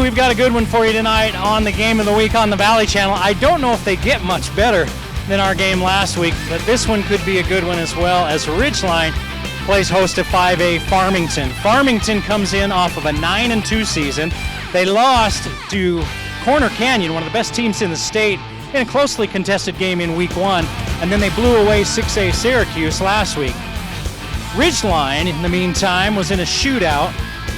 we've got a good one for you tonight on the Game of the Week on the Valley Channel. I don't know if they get much better than our game last week, but this one could be a good one as well, as Ridgeline plays host to 5A Farmington. Farmington comes in off of a 9-2 season. They lost to Corner Canyon, one of the best teams in the state, in a closely contested game in week 1, and then they blew away 6A Syracuse last week. Ridgeline, in the meantime, was in a shootout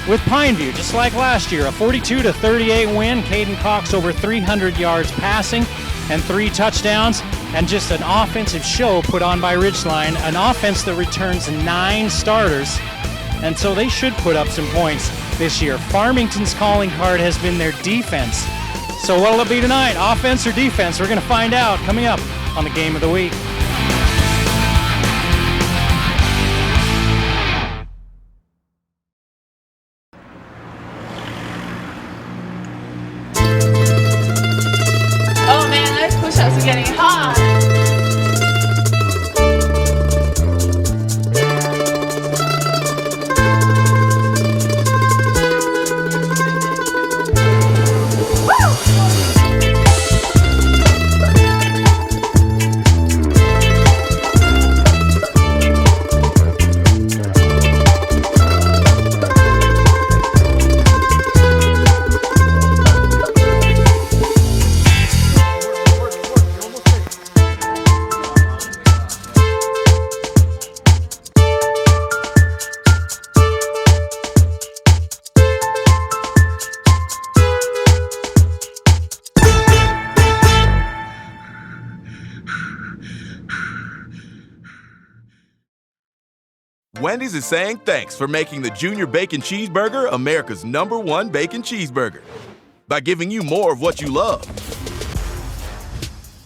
with Pineview, just like last year, a 42-38 win. Caden Cox over 300 yards passing and 3 touchdowns, and just an offensive show put on by Ridgeline, an offense that returns 9 starters, and so they should put up some points this year. Farmington's calling card has been their defense. So what'll it be tonight, offense or defense? We're going to find out coming up on the Game of the Week. Oh man, those push-ups are getting hard. Wendy's is saying thanks for making the Junior Bacon Cheeseburger America's #1 bacon cheeseburger by giving you more of what you love.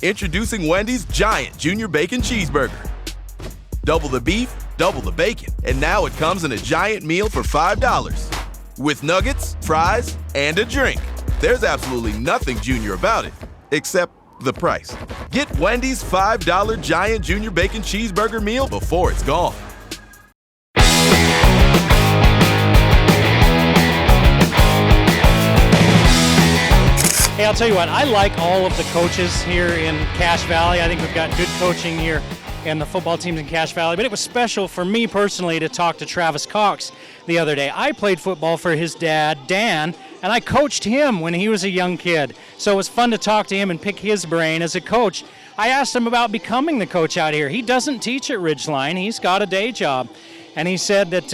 Introducing Wendy's Giant Junior Bacon Cheeseburger. Double the beef, double the bacon, and now it comes in a giant meal for $5 with nuggets, fries, and a drink. There's absolutely nothing junior about it, except the price. Get Wendy's $5 Giant Junior Bacon Cheeseburger meal before it's gone. Hey, I'll tell you what, I like all of the coaches here in Cache Valley. I think we've got good coaching here in the football teams in Cache Valley, but it was special for me personally to talk to Travis Cox the other day. I played football for his dad, Dan, and I coached him when he was a young kid. So it was fun to talk to him and pick his brain as a coach. I asked him about becoming the coach out here. He doesn't teach at Ridgeline. He's got a day job. And he said that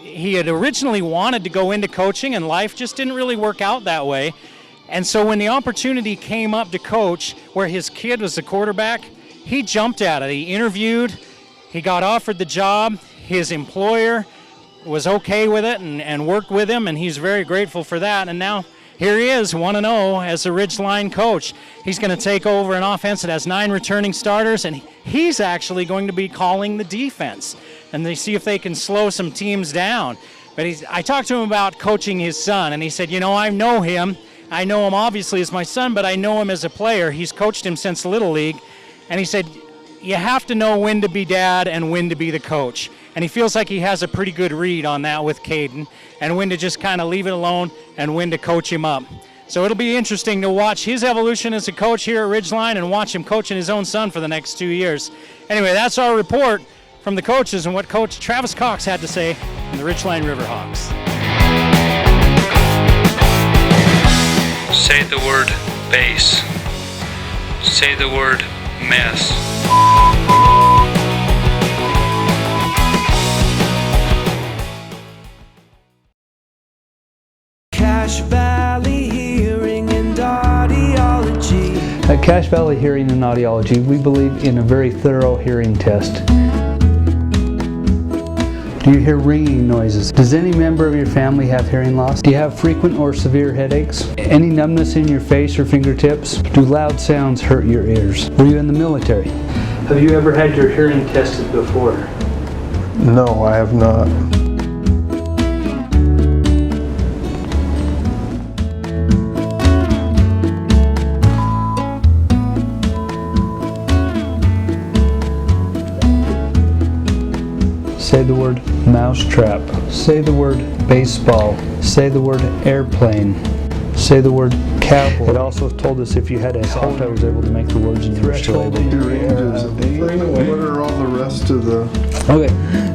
he had originally wanted to go into coaching, and life just didn't really work out that way. And so when the opportunity came up to coach where his kid was the quarterback, he jumped at it. He interviewed, he got offered the job, his employer was okay with it and worked with him, and he's very grateful for that. And now here he is, 1-0 as a Ridgeline coach. He's going to take over an offense that has 9 returning starters, and he's actually going to be calling the defense. And they see if they can slow some teams down. But I talked to him about coaching his son, and he said, you know, I know him. I know him obviously as my son, but I know him as a player. He's coached him since Little League. And he said, you have to know when to be dad and when to be the coach. And he feels like he has a pretty good read on that with Caden, and when to just kind of leave it alone and when to coach him up. So it'll be interesting to watch his evolution as a coach here at Ridgeline and watch him coaching his own son for the next 2 years. Anyway, that's our report from the coaches and what Coach Travis Cox had to say from the Ridgeline Riverhawks. Say the word base. Say the word mess. Cache Valley Hearing and Audiology. At Cache Valley Hearing and Audiology, we believe in a very thorough hearing test. Do you hear ringing noises? Does any member of your family have hearing loss? Do you have frequent or severe headaches? Any numbness in your face or fingertips? Do loud sounds hurt your ears? Were you in the military? Have you ever had your hearing tested before? No, I have not. Say the word mousetrap. Say the word baseball. Say the word airplane. Say the word cowboy. It also told us if you had a hope, I was able to make the words and you were still able to. Your range is 8. What are all the rest of the... Okay.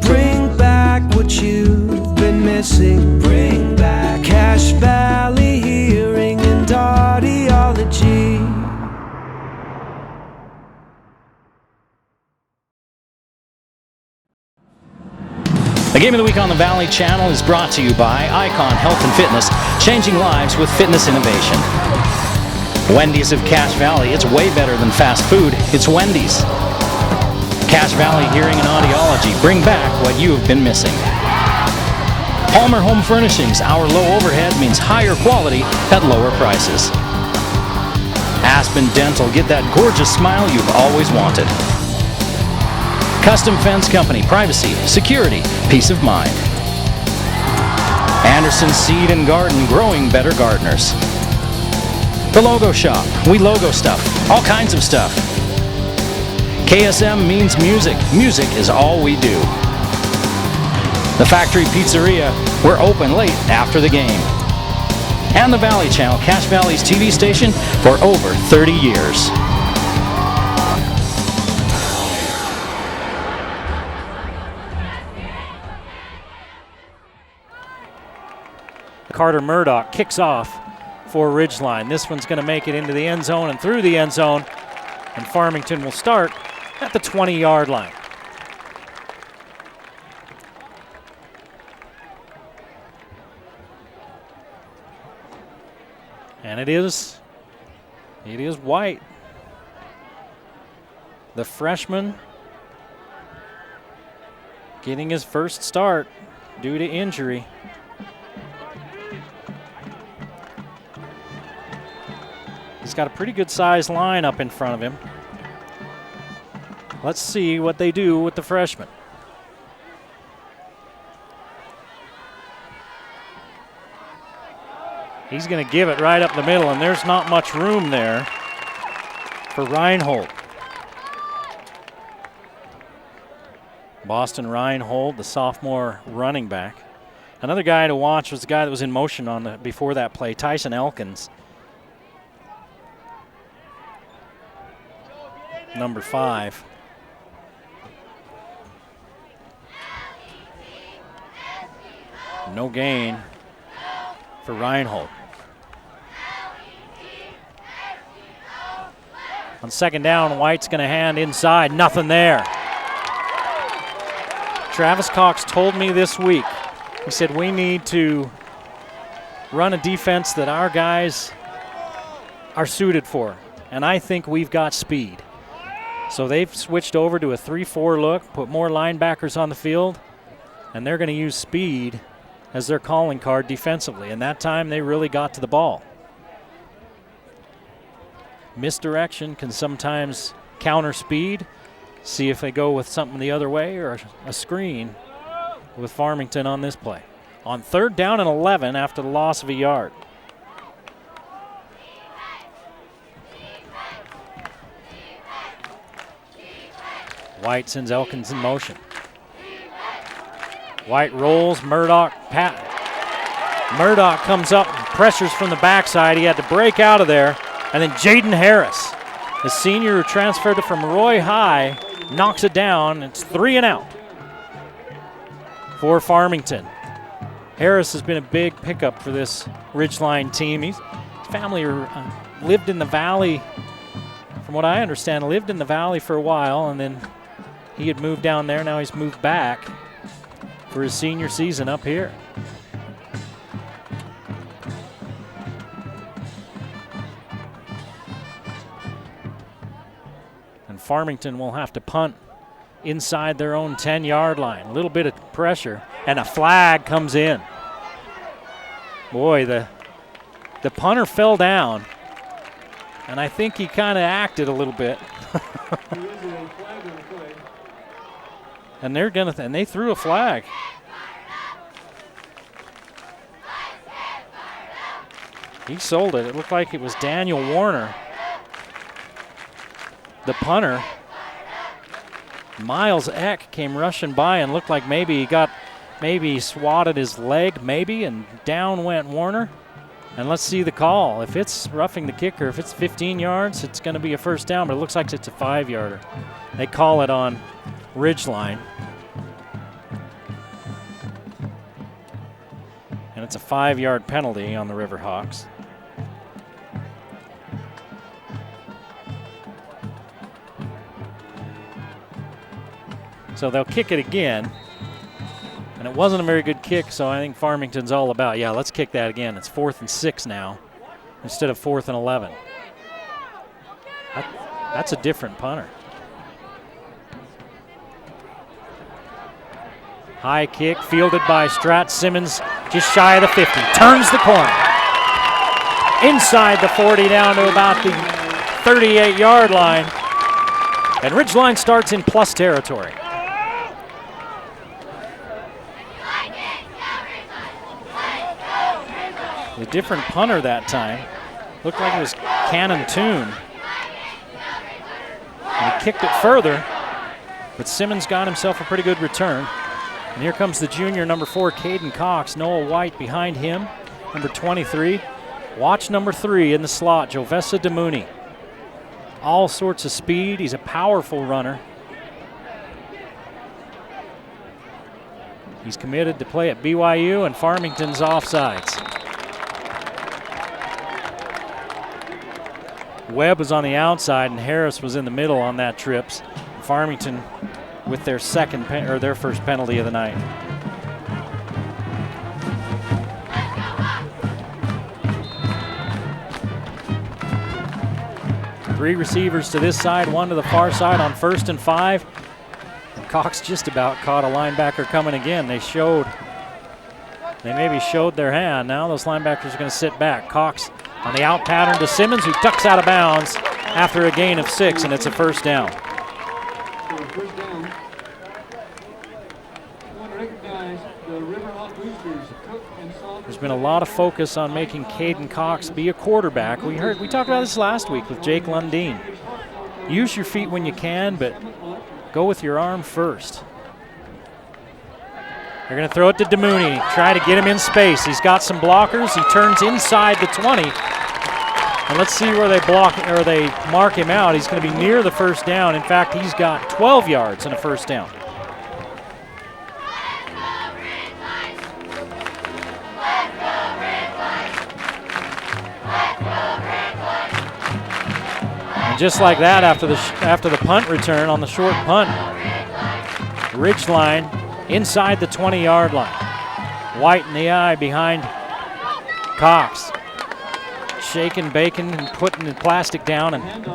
Bring back what you've been missing. Bring back Cache Valley Hearing and Audiology. The Game of the Week on the Valley Channel is brought to you by Icon Health and Fitness, changing lives with fitness innovation. Wendy's of Cache Valley, it's way better than fast food, it's Wendy's. Cache Valley Hearing and Audiology, bring back what you have been missing. Palmer Home Furnishings, our low overhead means higher quality at lower prices. Aspen Dental, get that gorgeous smile you've always wanted. Custom Fence Company, privacy, security, peace of mind. Anderson Seed and Garden, growing better gardeners. The Logo Shop, we logo stuff, all kinds of stuff. KSM means music, music is all we do. The Factory Pizzeria, we're open late after the game. And the Valley Channel, Cache Valley's TV station for over 30 years. Carter Murdoch kicks off for Ridgeline. This one's going to make it into the end zone and through the end zone, and Farmington will start at the 20-yard line. And it is White, the freshman, getting his first start due to injury. He's got a pretty good sized line up in front of him. Let's see what they do with the freshman. He's going to give it right up the middle, and there's not much room there for Reinhold. Boston Reinhold, the sophomore running back. Another guy to watch was the guy that was in motion before that play, Tyson Elkins. Number 5. No gain for Reinhold. On second down, White's going to hand inside. Nothing there. Travis Cox told me this week, he said, we need to run a defense that our guys are suited for. And I think we've got speed. So they've switched over to a 3-4 look, put more linebackers on the field, and they're going to use speed as their calling card defensively. And that time they really got to the ball. Misdirection can sometimes counter speed. See if they go with something the other way or a screen with Farmington on this play. On third down and 11 after the loss of a yard. White sends Elkins in motion. White rolls, Murdoch comes up, pressures from the backside. He had to break out of there. And then Jaden Harris, the senior who transferred from Roy High, knocks it down. It's 3 and out for Farmington. Harris has been a big pickup for this Ridgeline team. His family lived in the Valley, from what I understand, lived in the Valley for a while, and then he had moved down there. Now he's moved back for his senior season up here. And Farmington will have to punt inside their own 10-yard line. A little bit of pressure, and a flag comes in. Boy, the punter fell down, and I think he kind of acted a little bit. And they threw a flag. He sold it. It looked like it was Daniel Warner, the punter. Miles Eck came rushing by and looked like maybe he swatted his leg, and down went Warner. And let's see the call. If it's roughing the kicker, if it's 15 yards, it's going to be a first down, but it looks like it's a 5-yarder. They call it on Ridgeline. And it's a 5-yard penalty on the Riverhawks. So they'll kick it again. And it wasn't a very good kick, so I think Farmington's all about, yeah, let's kick that again. It's 4th and 6 now instead of 4th and 11. That's a different punter. High kick fielded by Strat Simmons, just shy of the 50. Turns the corner. Inside the 40 down to about the 38-yard line. And Ridgeline starts in plus territory. A different punter that time. Looked like it was Cannon Toon. And he kicked it further, but Simmons got himself a pretty good return. And here comes the junior, number 4, Caden Cox. Noah White behind him, number 23. Watch number 3 in the slot, Jovessa DeMooney. All sorts of speed. He's a powerful runner. He's committed to play at BYU, and Farmington's offsides. Webb was on the outside, and Harris was in the middle on that trip. Farmington with their their first penalty of the night. Three receivers to this side, one to the far side on 1st and 5. And Cox just about caught a linebacker coming again. They maybe showed their hand. Now those linebackers are going to sit back. Cox on the out pattern to Simmons, who ducks out of bounds after a gain of 6, and it's a first down. There's been a lot of focus on making Caden Cox be a quarterback. We talked about this last week with Jake Lundeen. Use your feet when you can, but go with your arm first. They're going to throw it to DeMooney, try to get him in space. He's got some blockers. He turns inside the 20. And let's see where they mark him out. He's going to be near the first down. In fact, he's got 12 yards and a first down. And just like that, after the punt return on the short punt, Ridgeline inside the 20-yard line. White in the eye behind Cox. Shaking, baking, and putting the plastic down and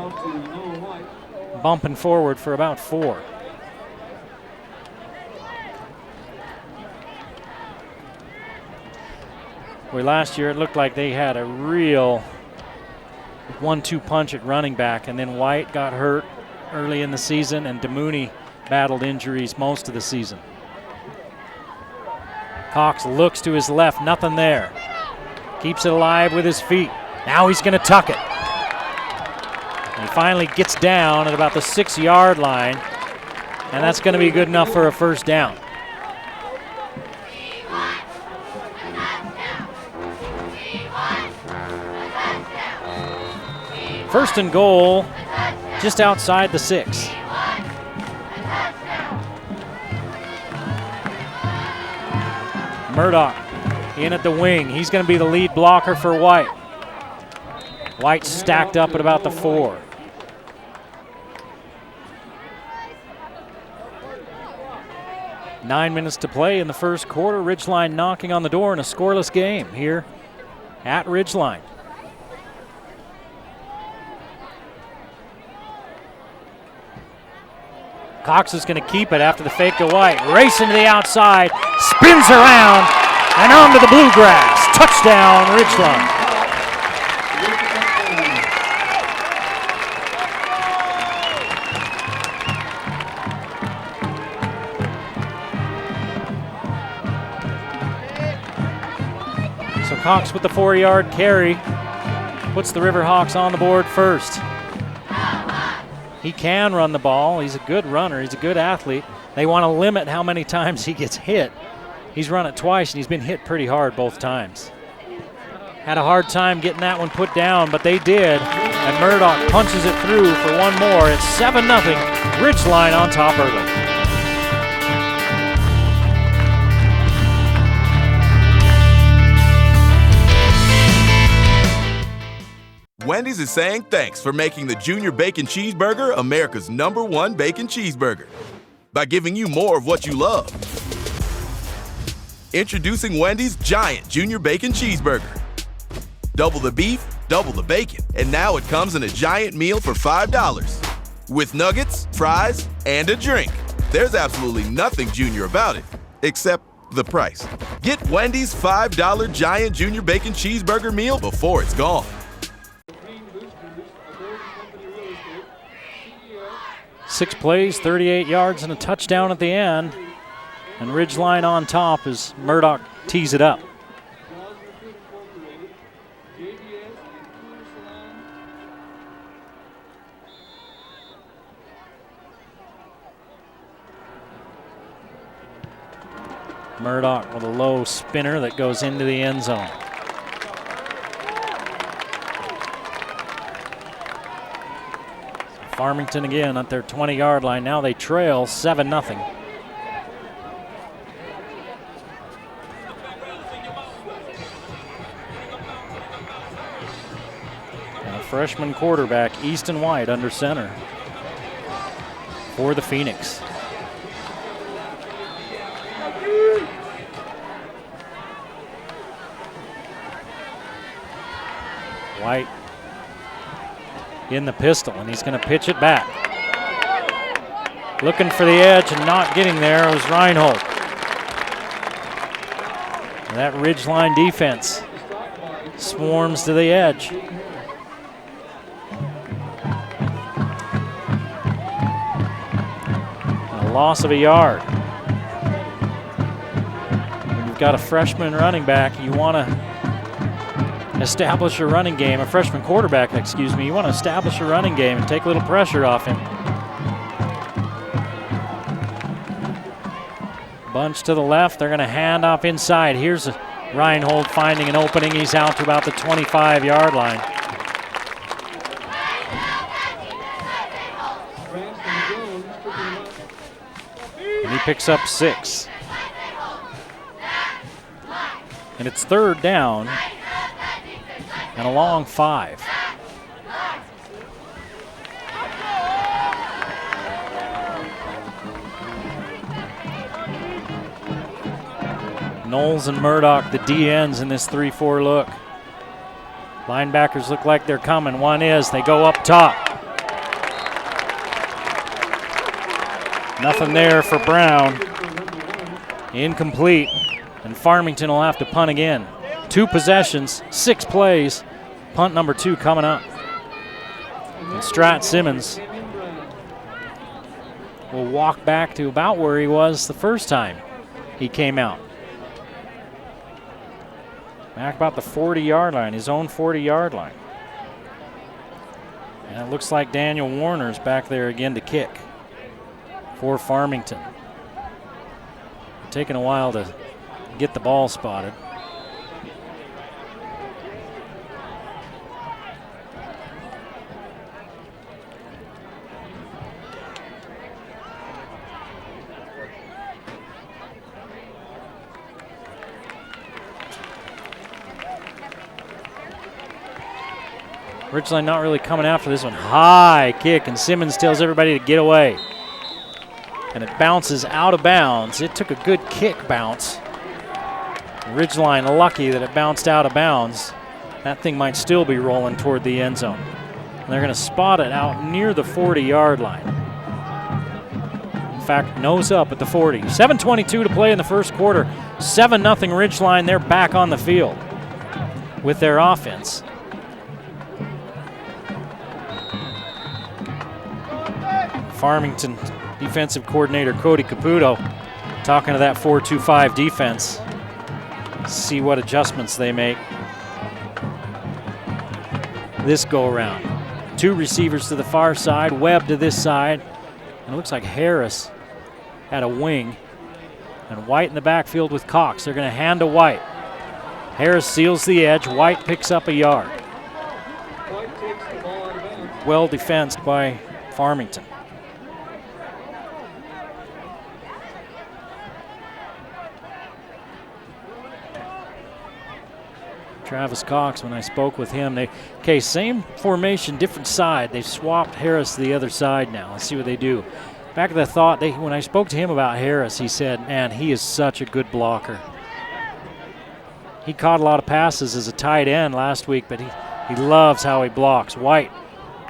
bumping forward for about 4. Where last year it looked like they had a real 1-2 punch at running back, and then White got hurt early in the season, and DeMooney battled injuries most of the season. Cox looks to his left, nothing there. Keeps it alive with his feet. Now he's going to tuck it. And he finally gets down at about the 6-yard line, and that's going to be good enough for a first down. First and goal, just outside the 6. Murdoch in at the wing. He's going to be the lead blocker for White. White stacked up at about the 4. Nine minutes to play in the first quarter. Ridgeline knocking on the door in a scoreless game here at Ridgeline. Cox is going to keep it after the fake to White. Racing to the outside, spins around, and onto the bluegrass. Touchdown, Ridgeline. So Cox with the 4-yard carry puts the Riverhawks on the board first. He can run the ball. He's a good runner. He's a good athlete. They want to limit how many times he gets hit. He's run it twice, and he's been hit pretty hard both times. had a hard time getting that one put down, but they did. And Murdoch punches it through for one more. It's 7-0. Ridgeline on top early. Wendy's is saying thanks for making the Junior Bacon Cheeseburger America's #1 bacon cheeseburger by giving you more of what you love. Introducing Wendy's Giant Junior Bacon Cheeseburger. Double the beef, double the bacon, and now it comes in a giant meal for $5 with nuggets, fries, and a drink. There's absolutely nothing junior about it, except the price. Get Wendy's $5 Giant Junior Bacon Cheeseburger meal before it's gone. 6 plays, 38 yards, and a touchdown at the end. And Ridgeline on top as Murdoch tees it up. Murdoch with a low spinner that goes into the end zone. Farmington again at their 20-yard line. Now they trail 7-0. And a freshman quarterback, Easton White, under center for the Phoenix. White in the pistol, and he's going to pitch it back. Looking for the edge and not getting there was Reinhold. And that Ridgeline defense swarms to the edge. And a loss of a yard. When you've got a freshman running back, you want to establish a running game, a freshman quarterback, excuse me. You want to establish a running game and take a little pressure off him. Bunch to the left, they're going to hand off inside. Here's Reinhold finding an opening. He's out to about the 25-yard line. And he picks up 6. And it's 3rd down. And a long 5. Knowles and Murdoch, the DNs in this 3-4 look. Linebackers look like they're coming. One is, they go up top. Nothing there for Brown. Incomplete. And Farmington will have to punt again. 2 possessions, 6 plays. Punt number 2 coming up. And Strat Simmons will walk back to about where he was the first time he came out. Back about the 40-yard line, his own 40-yard line. And it looks like Daniel Warner's back there again to kick for Farmington. Taking a while to get the ball spotted. Ridgeline not really coming after this one. High kick, and Simmons tells everybody to get away. And it bounces out of bounds. It took a good kick bounce. Ridgeline lucky that it bounced out of bounds. That thing might still be rolling toward the end zone. And they're going to spot it out near the 40-yard line. In fact, nose up at the 40. 7:22 to play in the first quarter. 7-0 Ridgeline. They're back on the field with their offense. Farmington defensive coordinator Cody Caputo talking to that 4-2-5 defense. See what adjustments they make this go around. 2 receivers to the far side, Webb to this side. And it looks like Harris had a wing. And White in the backfield with Cox. They're going to hand to White. Harris seals the edge. White picks up a yard. Well defensed by Farmington. Travis Cox, when I spoke with him, same formation, different side. They've swapped Harris to the other side now. Let's see what they do. Back of the thought, when I spoke to him about Harris, he said, man, he is such a good blocker. He caught a lot of passes as a tight end last week, but he loves how he blocks. White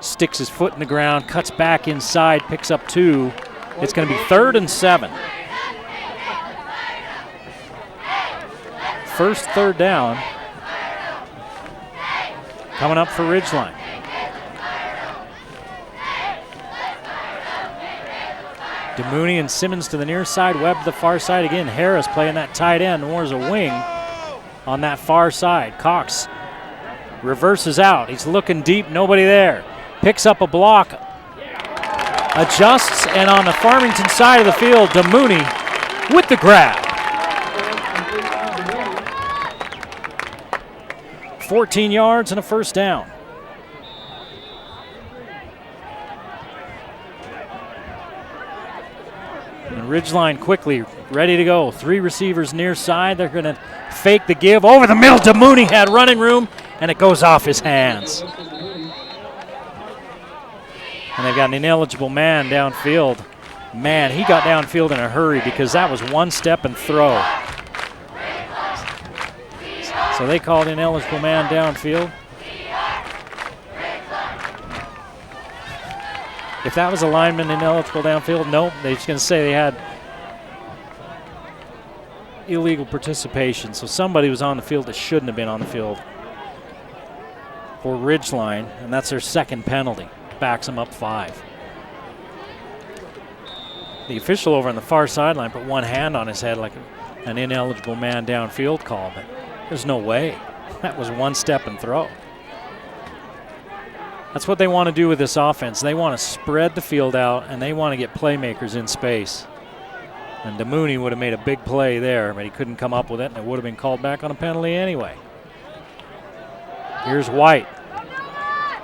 sticks his foot in the ground, cuts back inside, picks up 2. It's going to be 3rd and 7. First 3rd down coming up for Ridgeline. DeMooney and Simmons to the near side, Webb to the far side again. Harris playing that tight end, more as a wing on that far side. Cox reverses out. He's looking deep, nobody there. Picks up a block, adjusts, and on the Farmington side of the field, DeMooney with the grab. 14 yards and a first down. And Ridgeline quickly ready to go. 3 receivers near side. They're going to fake the give. Over the middle, DeMooney had running room, and it goes off his hands. And they've got an ineligible man downfield. Man, he got downfield in a hurry because that was one step and throw. So they called ineligible man downfield. If that was a lineman ineligible downfield, nope. They're just going to say they had illegal participation. So somebody was on the field that shouldn't have been on the field for Ridgeline, and that's their second penalty. Backs them up 5. The official over on the far sideline put one hand on his head like an ineligible man downfield call, but there's no way. That was one step and throw. That's what they want to do with this offense. They want to spread the field out, and they want to get playmakers in space. And DeMooney would have made a big play there, but he couldn't come up with it, and it would have been called back on a penalty anyway. Here's White.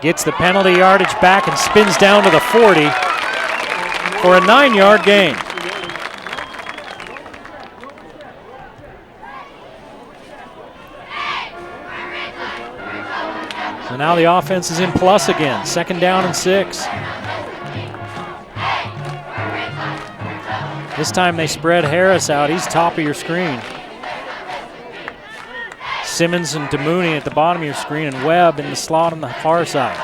Gets the penalty yardage back and spins down to the 40 for a 9-yard gain. So now the offense is in plus again. 2nd down and 6. This time they spread Harris out. He's top of your screen. Simmons and DeMooney at the bottom of your screen, and Webb in the slot on the far side.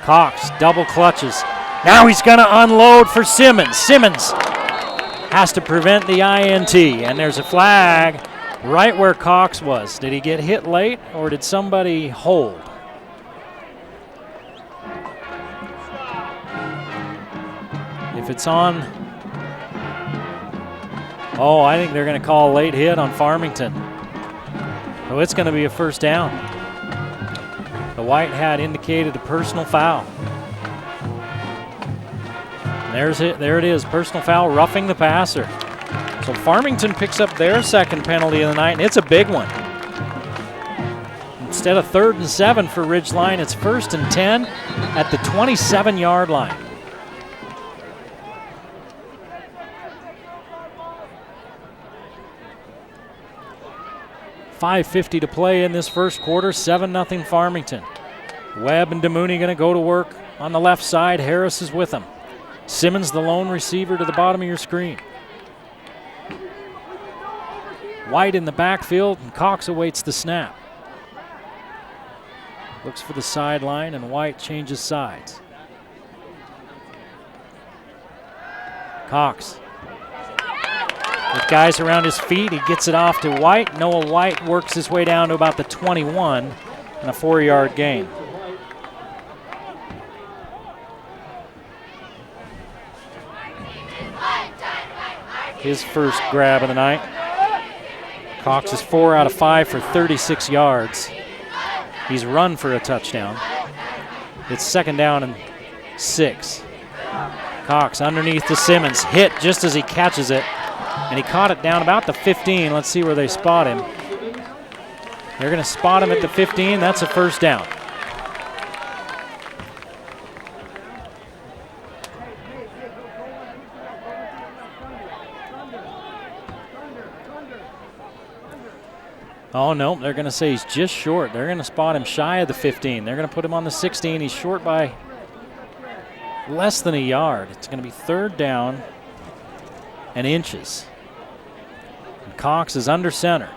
Cox double clutches. Now he's going to unload for Simmons. Simmons has to prevent the INT, and there's a flag right where Cox was. Did he get hit late, or did somebody hold? If it's on, I think they're going to call a late hit on Farmington. So it's going to be a first down. The white hat indicated a personal foul. There it is, personal foul, roughing the passer. So Farmington picks up their second penalty of the night, and it's a big one. Instead of 3rd and 7 for Ridgeline, it's 1st and 10 at the 27-yard line. .550 to play in this first quarter, 7-0 Farmington. Webb and DeMooney going to go to work on the left side. Harris is with them. Simmons, the lone receiver, to the bottom of your screen. White in the backfield, and Cox awaits the snap. Looks for the sideline, and White changes sides. Cox. With guys around his feet, he gets it off to White. Noah White works his way down to about the 21 and a 4-yard gain. His first grab of the night. Cox is 4 out of 5 for 36 yards. He's run for a touchdown. It's 2nd down and 6. Cox underneath to Simmons, hit just as he catches it. And he caught it down about the 15. Let's see where they spot him. They're going to spot him at the 15. That's a first down. Oh, no, they're going to say he's just short. They're going to spot him shy of the 15. They're going to put him on the 16. He's short by less than a yard. It's going to be third down and inches. And Cox is under center.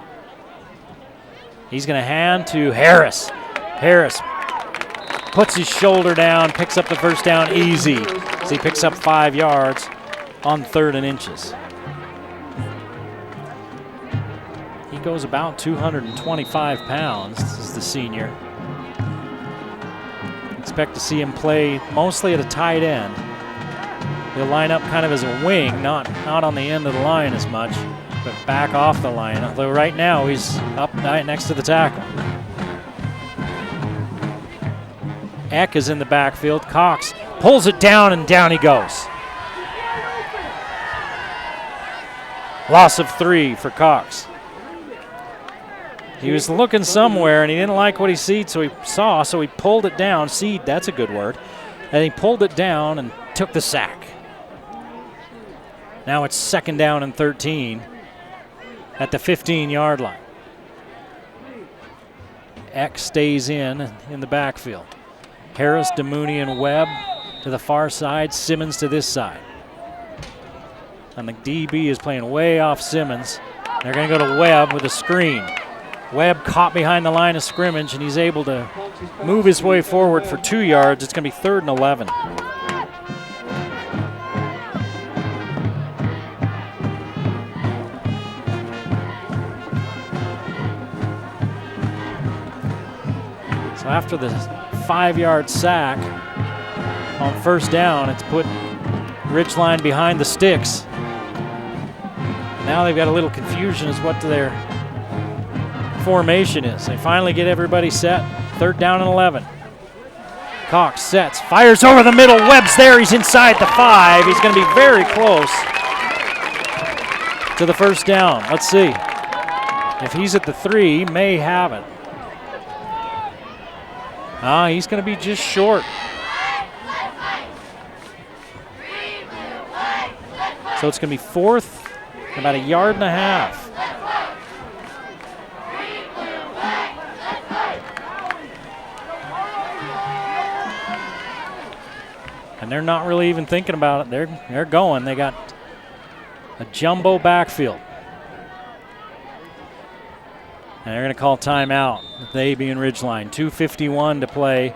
He's going to hand to Harris. Harris puts his shoulder down, picks up the first down easy. So he picks up 5 yards on third and inches. He goes about 225 pounds. This is the senior. Expect to see him play mostly at a tight end. He'll line up kind of as a wing, not on the end of the line as much, but back off the line. Although right now he's up right next to the tackle. Eck is in the backfield. Cox pulls it down, and down he goes. Loss of 3 for Cox. He was looking somewhere, and he didn't like what he saw, so he pulled it down. Seed, that's a good word. And he pulled it down and took the sack. Now it's second down and 13 at the 15-yard line. X stays in the backfield. Harris, DeMooney, and Webb to the far side. Simmons to this side. And the DB is playing way off Simmons. They're going to go to Webb with a screen. Webb caught behind the line of scrimmage, and he's able to move his way forward for 2 yards. It's going to be 3rd and 11. So after the 5-yard sack on first down, it's put Ridgeline behind the sticks. Now they've got a little confusion as what their formation is. They finally get everybody set. 3rd down and 11. Cox sets, fires over the middle. Webb's there. He's inside the 5. He's going to be very close to the first down. Let's see. If he's at the 3, he may have it. He's going to be just short. So it's going to be 4th, about a yard and a half. And they're not really even thinking about it. They're going. They got a jumbo backfield. And they're going to call timeout, they being Ridgeline. 2:51 to play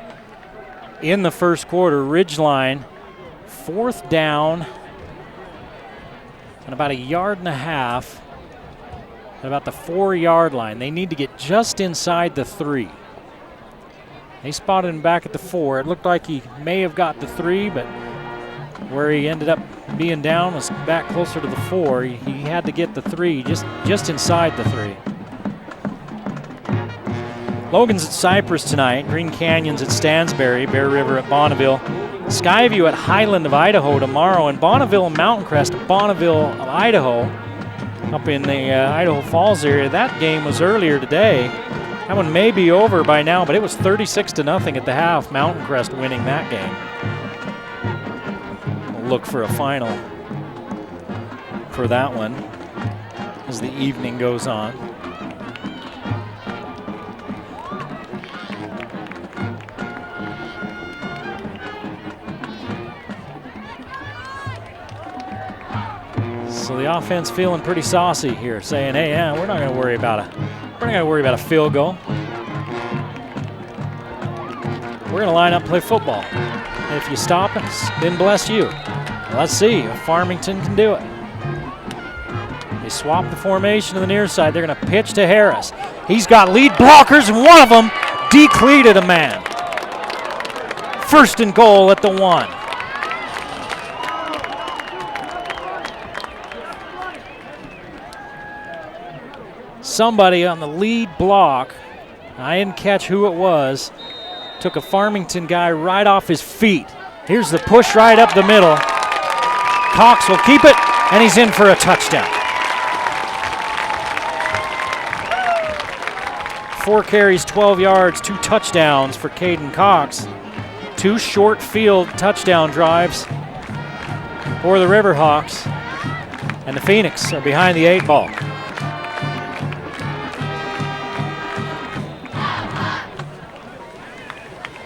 in the first quarter. Ridgeline, 4th down and about a yard and a half at about the 4-yard line. They need to get just inside the 3. They spotted him back at the 4. It looked like he may have got the 3, but where he ended up being down was back closer to the 4. He had to get the 3, just inside the 3. Logan's at Cypress tonight. Green Canyon's at Stansbury. Bear River at Bonneville. Skyview at Highland of Idaho tomorrow. And Bonneville and Mountain Crest at Bonneville of Idaho up in the Idaho Falls area. That game was earlier today. That one may be over by now, but it was 36-0 at the half. Mountain Crest winning that game. We'll look for a final for that one as the evening goes on. So the offense feeling pretty saucy here, saying, "Hey, we're not going to worry about a field goal. We're going to line up and play football. And if you stop us, then bless you." Let's see if Farmington can do it. They swap the formation to the near side. They're going to pitch to Harris. He's got lead blockers, and one of them decleated a man. 1st and goal at the 1. Somebody on the lead block, I didn't catch who it was, took a Farmington guy right off his feet. Here's the push right up the middle. Cox will keep it, and he's in for a touchdown. 4 carries, 12 yards, 2 touchdowns for Caden Cox. 2 short field touchdown drives for the Riverhawks. And the Phoenix are behind the 8 ball.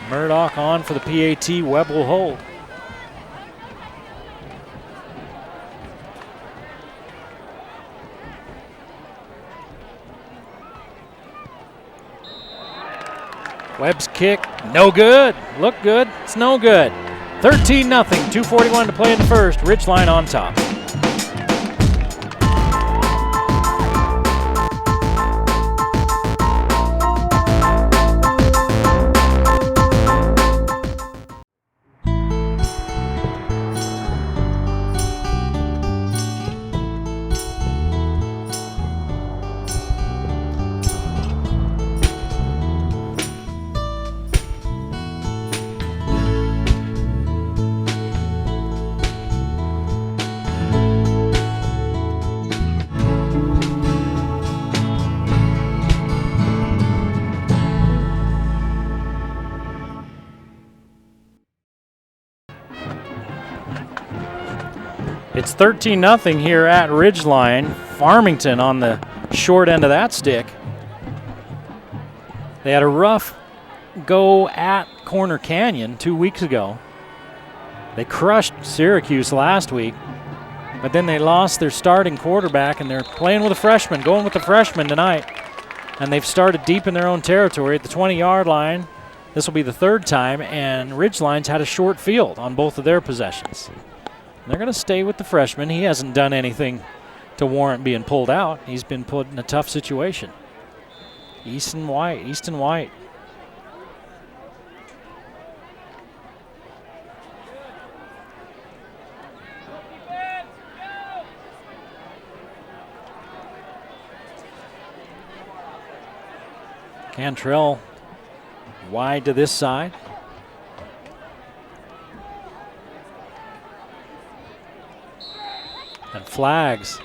Murdoch on for the PAT. Webb will hold. Webb's kick, no good. Look good, it's no good. 13-0, 2:41 to play in the first. Ridgeline on top. It's 13-0 here at Ridgeline. Farmington on the short end of that stick. They had a rough go at Corner Canyon 2 weeks ago. They crushed Syracuse last week, but then they lost their starting quarterback, and they're playing with a freshman, going with the freshman tonight. And they've started deep in their own territory at the 20-yard line. This will be the 3rd time, and Ridgeline's had a short field on both of their possessions. They're going to stay with the freshman. He hasn't done anything to warrant being pulled out. He's been put in a tough situation. Easton White. Cantrell wide to this side. And flags,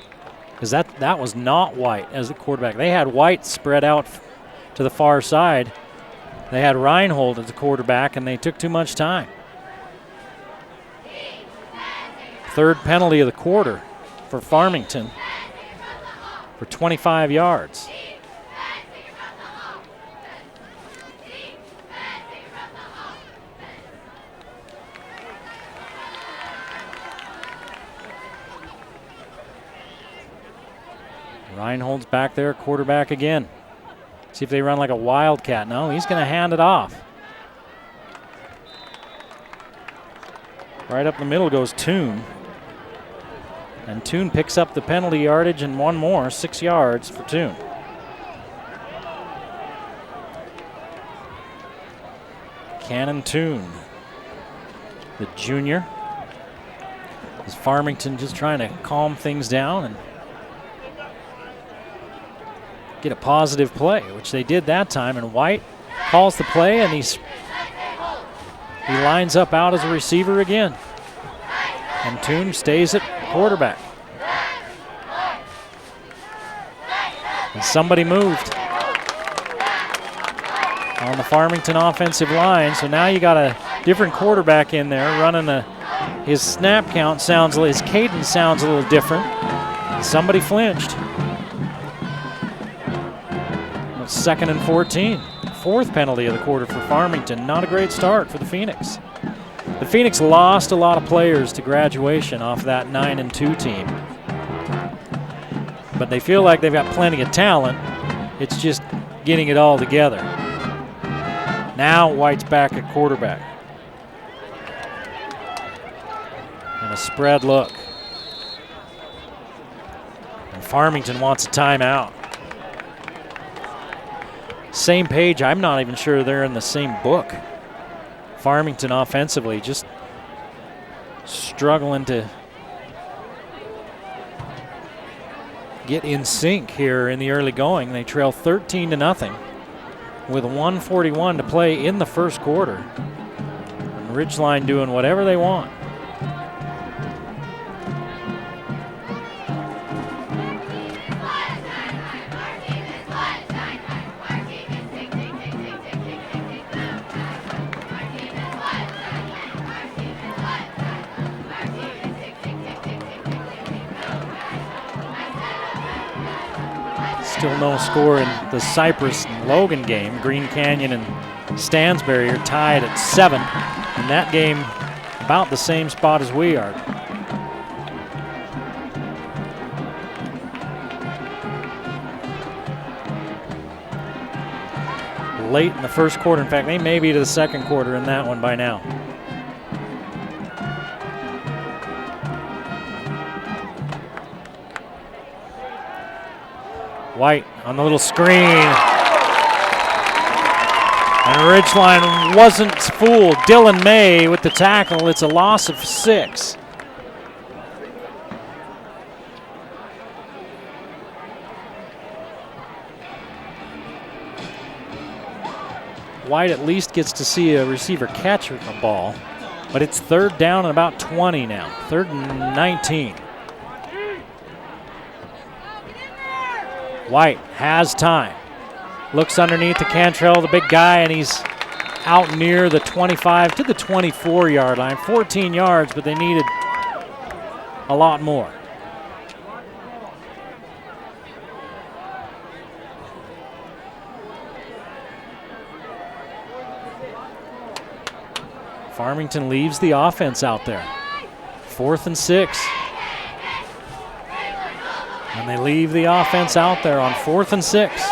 because that was not White as the quarterback. They had White spread out to the far side. They had Reinhold as the quarterback, and they took too much time. 3rd penalty of the quarter for Farmington for 25 yards. Reinhold's back there, quarterback again. See if they run like a wildcat. No, he's going to hand it off. Right up the middle goes Toon. And Toon picks up the penalty yardage and one more, 6 yards for Toon. Cannon Toon, the junior. Is Farmington just trying to calm things down and get a positive play, which they did that time, and White calls the play, and he lines up out as a receiver again. And Toon stays at quarterback. And somebody moved on the Farmington offensive line, so now you got a different quarterback in there running his snap count sounds, his cadence sounds a little different. Somebody flinched. 2nd and 14. 4th penalty of the quarter for Farmington. Not a great start for the Phoenix. The Phoenix lost a lot of players to graduation off that 9-2 team. But they feel like they've got plenty of talent. It's just getting it all together. Now White's back at quarterback. And a spread look. And Farmington wants a timeout. Same page, I'm not even sure they're in the same book. Farmington offensively just struggling to get in sync here in the early going. They trail 13-0 with 1:41 to play in the first quarter. And Ridgeline doing whatever they want. Still no score in the Cypress and Logan game. Green Canyon and Stansbury are tied at 7. In that game, about the same spot as we are. Late in the first quarter. In fact, they may be to the second quarter in that one by now. White on the little screen. And Ridgeline wasn't fooled. Dylan May with the tackle. It's a loss of 6. White at least gets to see a receiver catch the ball, but it's 3rd down and about 20 now. 3rd and 19. White has time. Looks underneath to Cantrell, the big guy, and he's out near the 25 to the 24-yard line. 14 yards, but they needed a lot more. Farmington leaves the offense out there. 4th and 6. And they leave the offense out there on 4th and 6.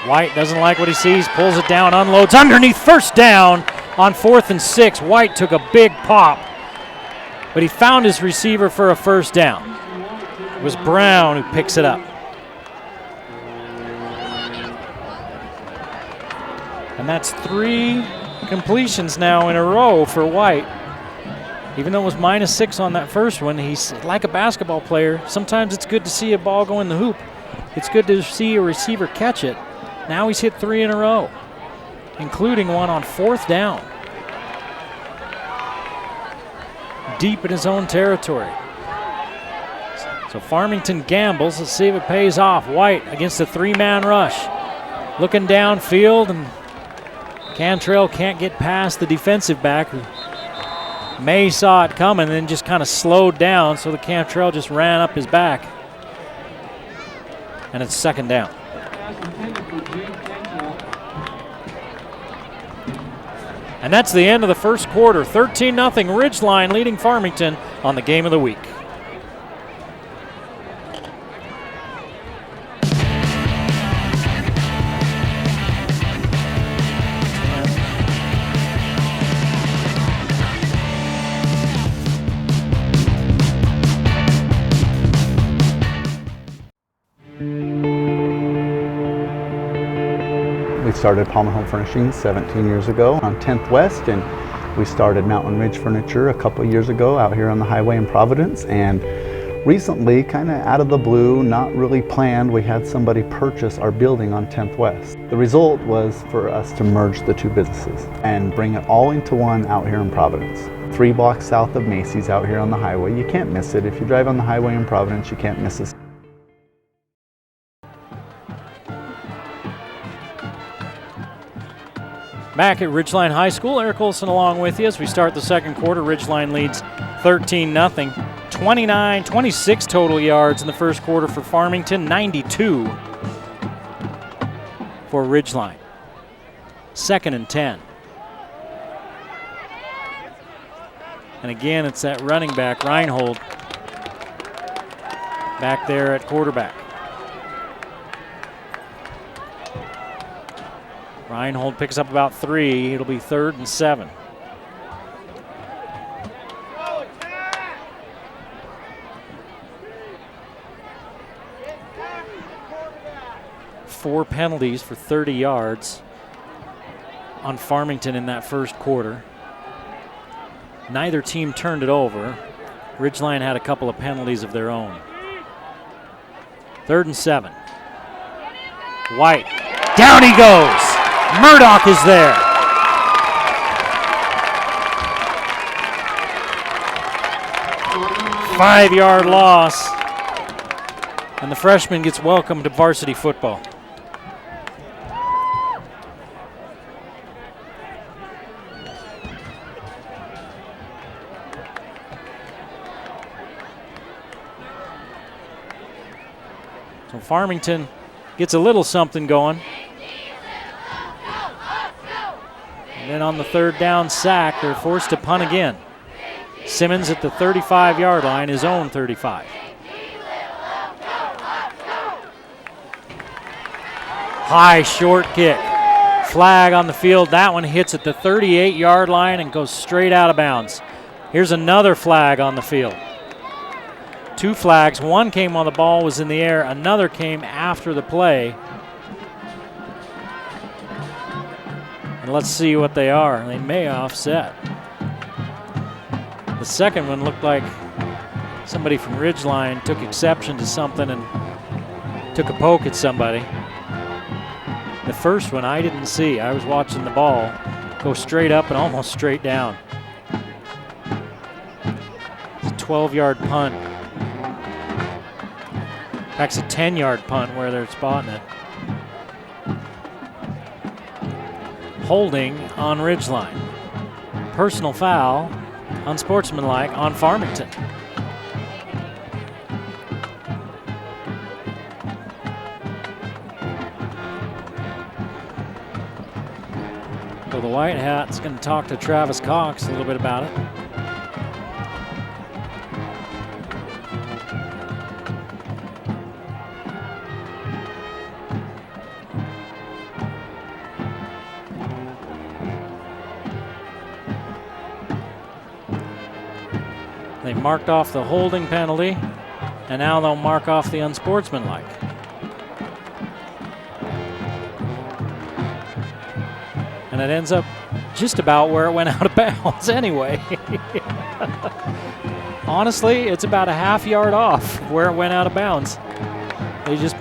White doesn't like what he sees, pulls it down, unloads underneath, 1st down on 4th and 6. White took a big pop, but he found his receiver for a 1st down. It was Brown who picks it up. And that's 3 completions now in a row for White. Even though it was -6 on that first one, he's like a basketball player. Sometimes it's good to see a ball go in the hoop. It's good to see a receiver catch it. Now he's hit 3 in a row, including one on 4th down. Deep in his own territory. So Farmington gambles. Let's see if it pays off. White against a 3-man rush. Looking downfield, and Cantrell can't get past the defensive back. May saw it coming and then just kind of slowed down, so the Cantrell just ran up his back. And it's 2nd down. And that's the end of the first quarter. 13-0 Ridgeline leading Farmington on the game of the week. We started Palmer Home Furnishings 17 years ago on 10th West, and we started Mountain Ridge Furniture a couple years ago out here on the highway in Providence. And recently, kind of out of the blue, not really planned, we had somebody purchase our building on 10th West. The result was for us to merge the 2 businesses and bring it all into one out here in Providence. 3 blocks south of Macy's out here on the highway. You can't miss it. If you drive on the highway in Providence, you can't miss it. Back at Ridgeline High School, Eric Olson along with you as we start the second quarter. Ridgeline leads 13-0. 26 total yards in the first quarter for Farmington, 92 for Ridgeline. 2nd and 10. And again, it's that running back, Reinhold, back there at quarterback. Reinhold picks up about 3. It'll be 3rd and 7. Four penalties for 30 yards on Farmington in that first quarter. Neither team turned it over. Ridgeline had a couple of penalties of their own. 3rd and 7. White. Down he goes. Murdoch is there. Five-yard loss. And the freshman gets welcomed to varsity football. So Farmington gets a little something going. And then on the third down sack, they're forced to punt again. Simmons at the 35-yard line, his own 35. High short kick. Flag on the field. That one hits at the 38-yard line and goes straight out of bounds. Here's another flag on the field. 2 flags. One came while the ball was in the air. Another came after the play. And let's see what they are. They may offset. The second one looked like somebody from Ridgeline took exception to something and took a poke at somebody. The first one I didn't see. I was watching the ball go straight up and almost straight down. It's a 12-yard punt. That's a 10-yard punt where they're spotting it. Holding on Ridgeline. Personal foul, unsportsmanlike on Farmington. So the White Hat's going to talk to Travis Cox a little bit about it. They marked off the holding penalty, and now they'll mark off the unsportsmanlike. And it ends up just about where it went out of bounds anyway. Honestly, it's about a half yard off where it went out of bounds.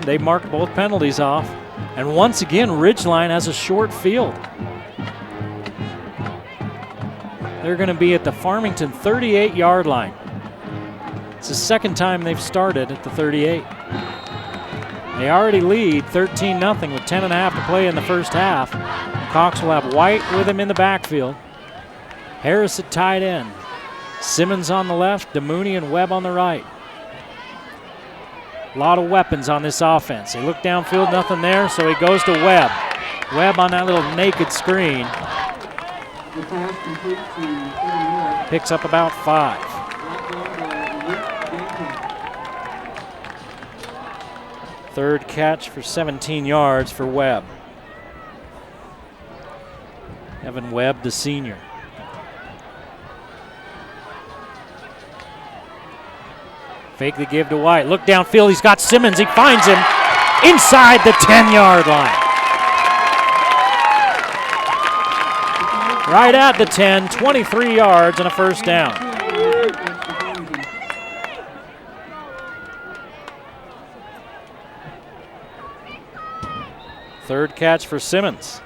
They marked both penalties off. And once again, Ridgeline has a short field. They're going to be at the Farmington 38-yard line. It's the second time they've started at the 38. They already lead 13-0 with 10 and a half to play in the first half. Cox will have White with him in the backfield. Harris at tight end. Simmons on the left, DeMooney and Webb on the right. A lot of weapons on this offense. They look downfield, nothing there, so he goes to Webb. Webb on that little naked screen. Picks up about 5. Third catch for 17 yards for Webb. Evan Webb, the senior. Fake the give to White. Look downfield, he's got Simmons. He finds him inside the 10-yard line. Right at the 10, 23 yards and a first down. Third catch for Simmons.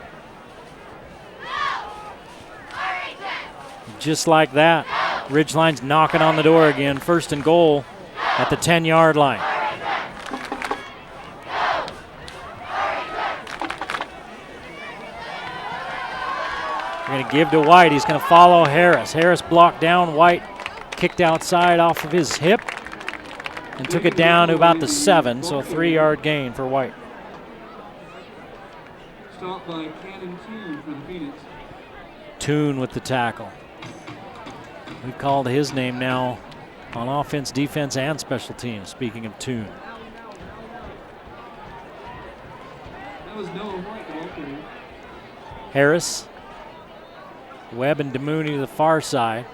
Just like that, Ridgeline's knocking on the door again. First and goal at the 10-yard line. They're going to give to White. He's going to follow Harris. Harris blocked down. White kicked outside off of his hip and took it down to about the 7, so a 3-yard gain for White. Stopped by Cannon Toon from Phoenix. Toon with the tackle. We've called his name now on offense, defense, and special teams, speaking of Toon. That was Noah White, the ball carrier. Harris, Webb and DeMooney to the far side.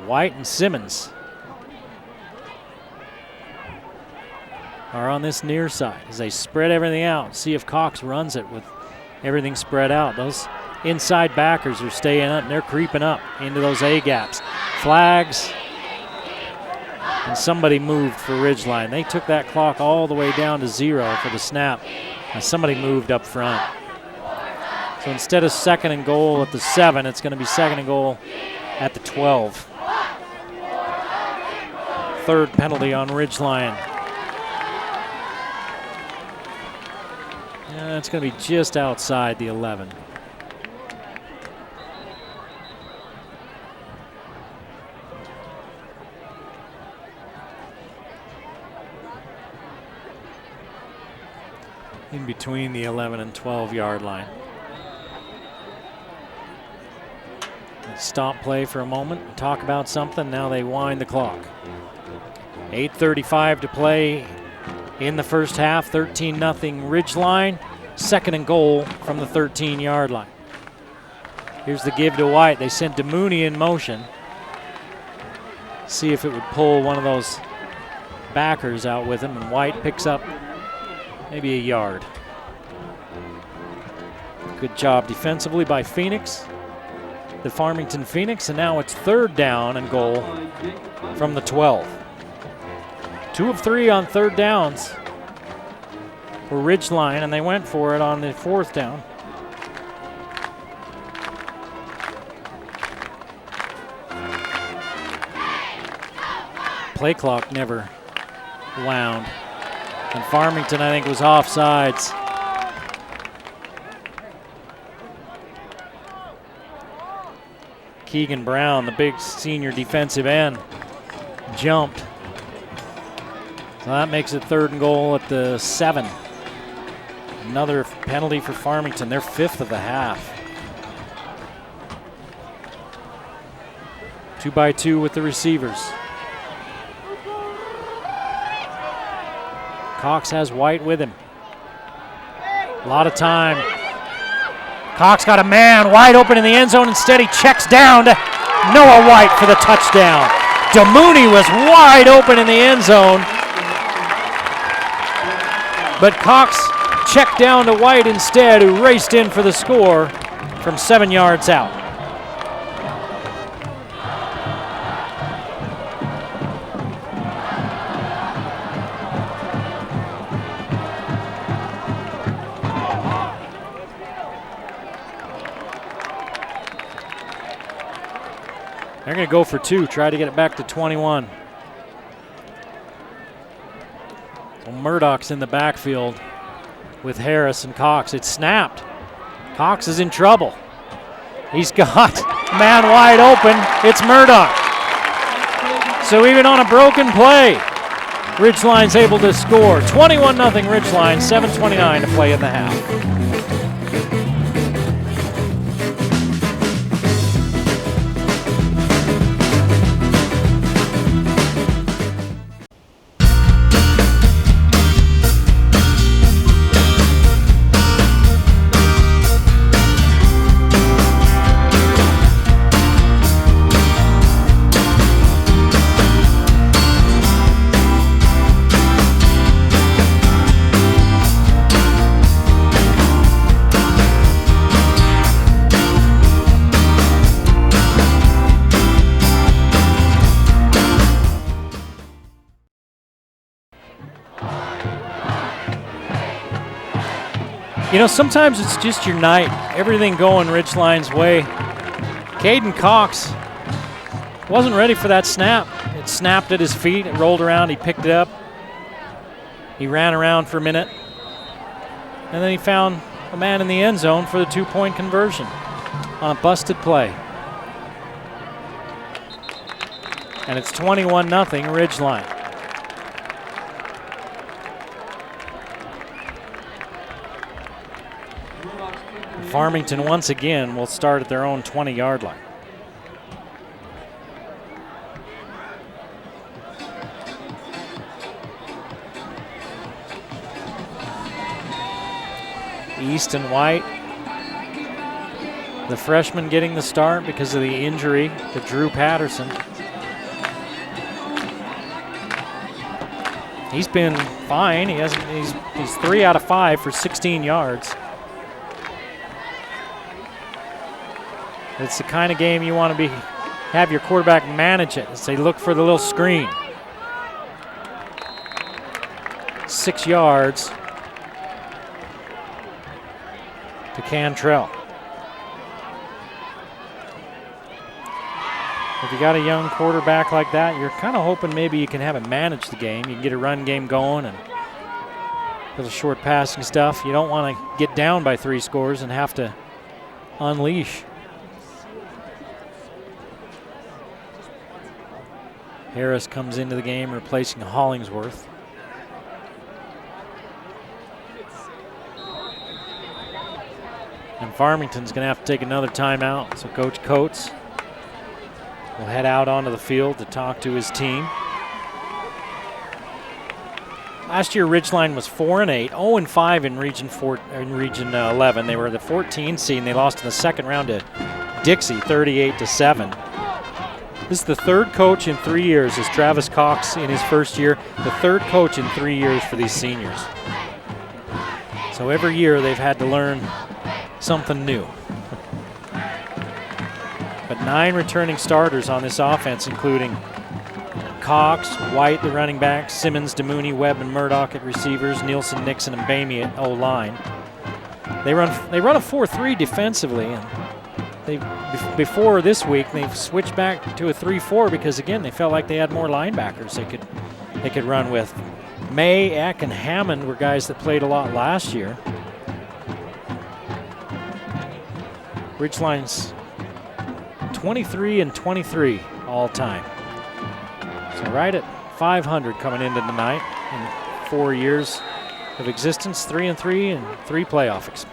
White and Simmons are on this near side as they spread everything out. See if Cox runs it with everything spread out. Those inside backers are staying up and they're creeping up into those A gaps. Flags, and somebody moved for Ridgeline. They took that clock all the way down to 0 for the snap, and somebody moved up front. So instead of second and goal at the 7, it's going to be second and goal at the 12. Third penalty on Ridgeline. It's going to be just outside the 11. in between the 11 and 12-yard line. Let's stop play for a moment and talk about something. Now they wind the clock. 8:35 to play in the first half. 13-0 Ridgeline. 2nd and goal from the 13-yard line. Here's the give to White. They sent DeMooney in motion. See if it would pull one of those backers out with him, and White picks up maybe a yard. Good job defensively by Phoenix, the Farmington Phoenix, and now it's 3rd down and goal from the 12. 2 of 3 on 3rd downs for Ridgeline, and they went for it on the 4th down. Play clock never wound. And Farmington, I think, was offsides. Keegan Brown, the big senior defensive end, jumped. So that makes it 3rd and goal at the 7. Another penalty for Farmington. They're 5th of the half. 2-by-2 with the receivers. Cox has White with him. A lot of time. Cox got a man wide open in the end zone. Instead, he checks down to Noah White for the touchdown. DeMooney was wide open in the end zone, but Cox checked down to White instead, who raced in for the score from 7 yards out. They're going to go for 2, try to get it back to 21. So Murdoch's in the backfield with Harris and Cox. It's snapped. Cox is in trouble. He's got man wide open. It's Murdoch. So even on a broken play, Ridgeline's able to score. 21-0 Ridgeline, 7:29 to play in the half. You know, sometimes it's just your night. Everything going Ridgeline's way. Caden Cox wasn't ready for that snap. It snapped at his feet. It rolled around. He picked it up. He ran around for a minute. And then he found a man in the end zone for the 2-point conversion on a busted play. And it's 21-0 Ridgeline. Farmington once again will start at their own 20-yard line. East and White, the freshman, getting the start because of the injury to Drew Patterson. He's been fine. He's 3 out of 5 for 16 yards. It's the kind of game you want to have your quarterback manage it as they look for the little screen. 6 yards to Cantrell. If you got a young quarterback like that, you're kind of hoping maybe you can have him manage the game. You can get a run game going and a little short passing stuff. You don't want to get down by 3 scores and have to unleash. Harris comes into the game replacing Hollingsworth. And Farmington's going to have to take another timeout. So Coach Coates will head out onto the field to talk to his team. Last year, Ridgeline was 4-8, 0-5 in Region 11. They were the 14 seed, and they lost in the second round to Dixie, 38-7. This is the third coach in 3 years, as Travis Cox in his first year, the third coach in 3 years for these seniors. So every year they've had to learn something new. But 9 returning starters on this offense, including Cox, White, the running back, Simmons, DeMooney, Webb, and Murdoch at receivers, Nielsen, Nixon, and Bamey at O-line. They run a 4-3 defensively, and before this week they've switched back to a 3-4 because again they felt like they had more linebackers they could run with. May, Eck, and Hammond were guys that played a lot last year. Ridgeline's 23-23 all time. So right at 500 coming into tonight in 4 years of existence, 3-3 and 3 playoff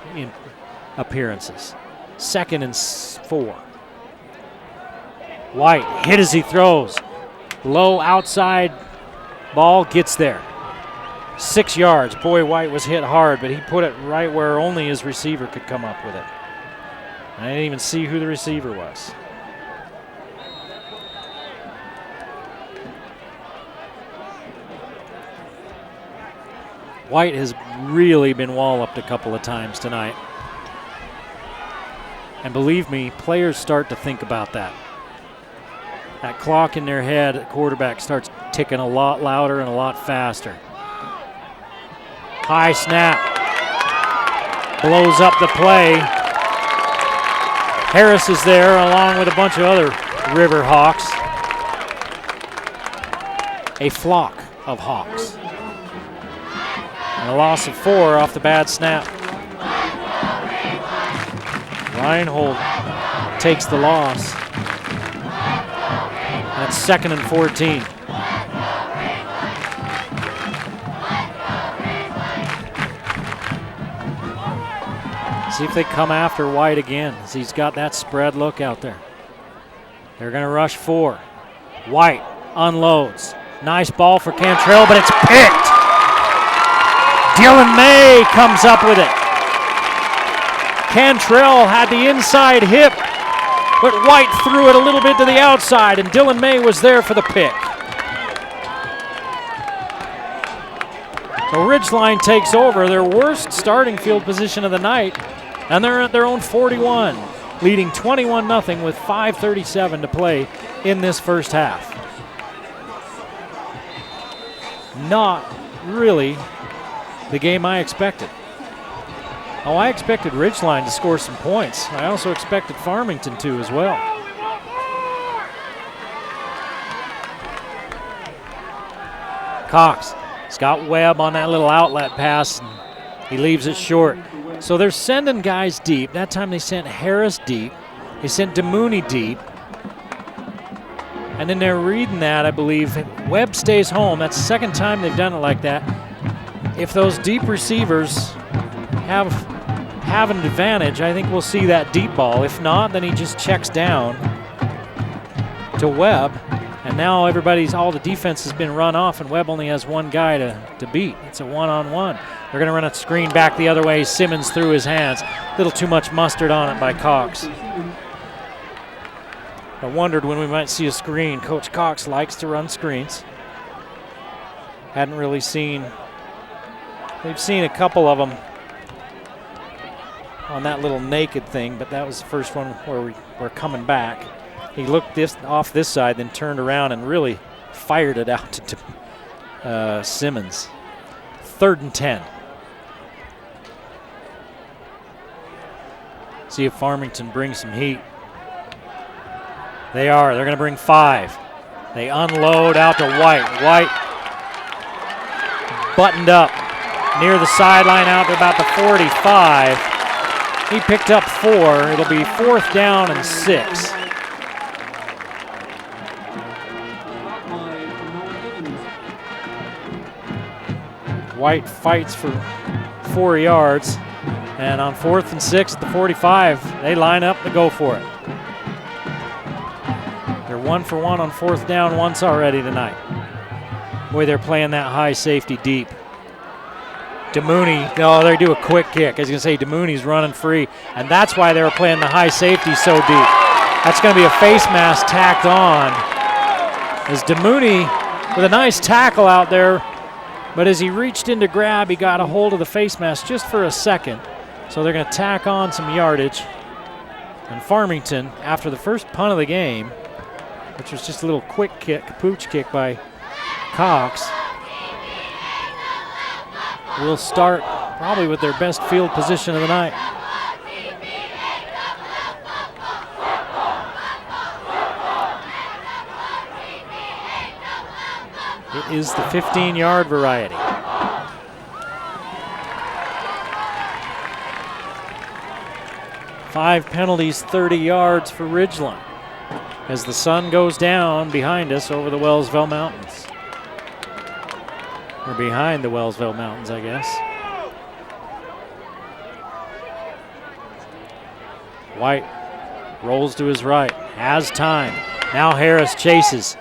appearances. 2nd and 4. White hit as he throws. Low outside ball gets there. 6 yards. Boy, White was hit hard, but he put it right where only his receiver could come up with it. I didn't even see who the receiver was. White has really been walloped a couple of times tonight. And believe me, players start to think about that. That clock in their head, the quarterback starts ticking a lot louder and a lot faster. High snap. Blows up the play. Harris is there along with a bunch of other River Hawks. A flock of Hawks. And a loss of 4 off the bad snap. Reinhold takes the loss. That's 2nd and 14. See if they come after White again, as he's got that spread look out there. They're going to rush 4. White unloads. Nice ball for Cantrell, but it's picked. Dylan May comes up with it. Cantrell had the inside hip, but White threw it a little bit to the outside, and Dylan May was there for the pick. So Ridgeline takes over their worst starting field position of the night, and they're at their own 41, leading 21-0 with 5:37 to play in this first half. Not really the game I expected. Oh, I expected Ridgeline to score some points. I also expected Farmington to as well. Cox, Scott Webb on that little outlet pass, and he leaves it short. So they're sending guys deep. That time they sent Harris deep. They sent DeMooney deep. And then they're reading that, I believe. Webb stays home. That's the second time they've done it like that. If those deep receivers have an advantage, I think we'll see that deep ball. If not, then he just checks down to Webb. And now all the defense has been run off, and Webb only has one guy to beat. It's a one-on-one. They're going to run a screen back the other way. Simmons through his hands. A little too much mustard on it by Cox. I wondered when we might see a screen. Coach Cox likes to run screens. Hadn't really seen. We've seen a couple of them on that little naked thing, but that was the first one where we were coming back. He looked off this side, then turned around and really fired it out to Simmons. 3rd and 10. See if Farmington brings some heat. They are. They're going to bring 5. They unload out to White. White buttoned up near the sideline out to about the 45. He picked up 4. It'll be 4th down and 6. White fights for 4 yards. And on 4th and 6 at the 45, they line up to go for it. They're 1 for 1 on 4th down once already tonight. Boy, they're playing that high safety deep. DeMooney, no, they do a quick kick. I was going to say DeMooney's running free, and that's why they were playing the high safety so deep. That's going to be a face mask tacked on. As DeMooney with a nice tackle out there, but as he reached in to grab, he got a hold of the face mask just for a second. So they're going to tack on some yardage. And Farmington, after the first punt of the game, which was just a little quick kick, pooch kick by Cox, will start probably with their best field position of the night. It is the 15-yard variety. Five penalties, 30 yards for Ridgeline as the sun goes down behind us over the Wellsville Mountains. Or behind the Wellsville Mountains, I guess. White rolls to his right, has time. Now Harris chases,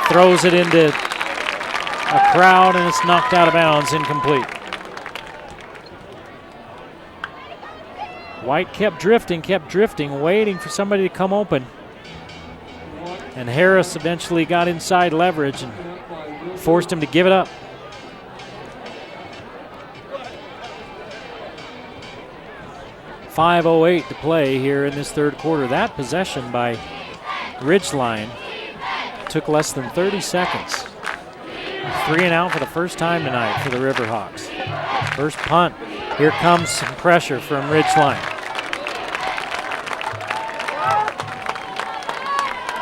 throws it into a crowd, and it's knocked out of bounds, incomplete. White kept drifting, waiting for somebody to come open. And Harris eventually got inside leverage and forced him to give it up. .508 to play here in this third quarter. That possession by Ridgeline took less than 30 seconds. 3 and out for the first time tonight for the Riverhawks. First punt. Here comes some pressure from Ridgeline.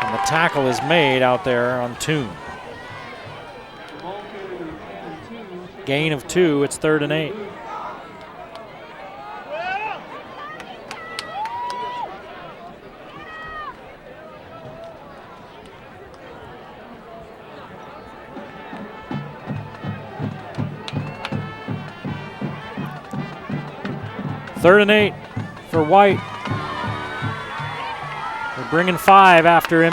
And the tackle is made out there on Toon. Gain of 2, it's 3rd and 8. Third and 8 for White. They're bringing 5 after him.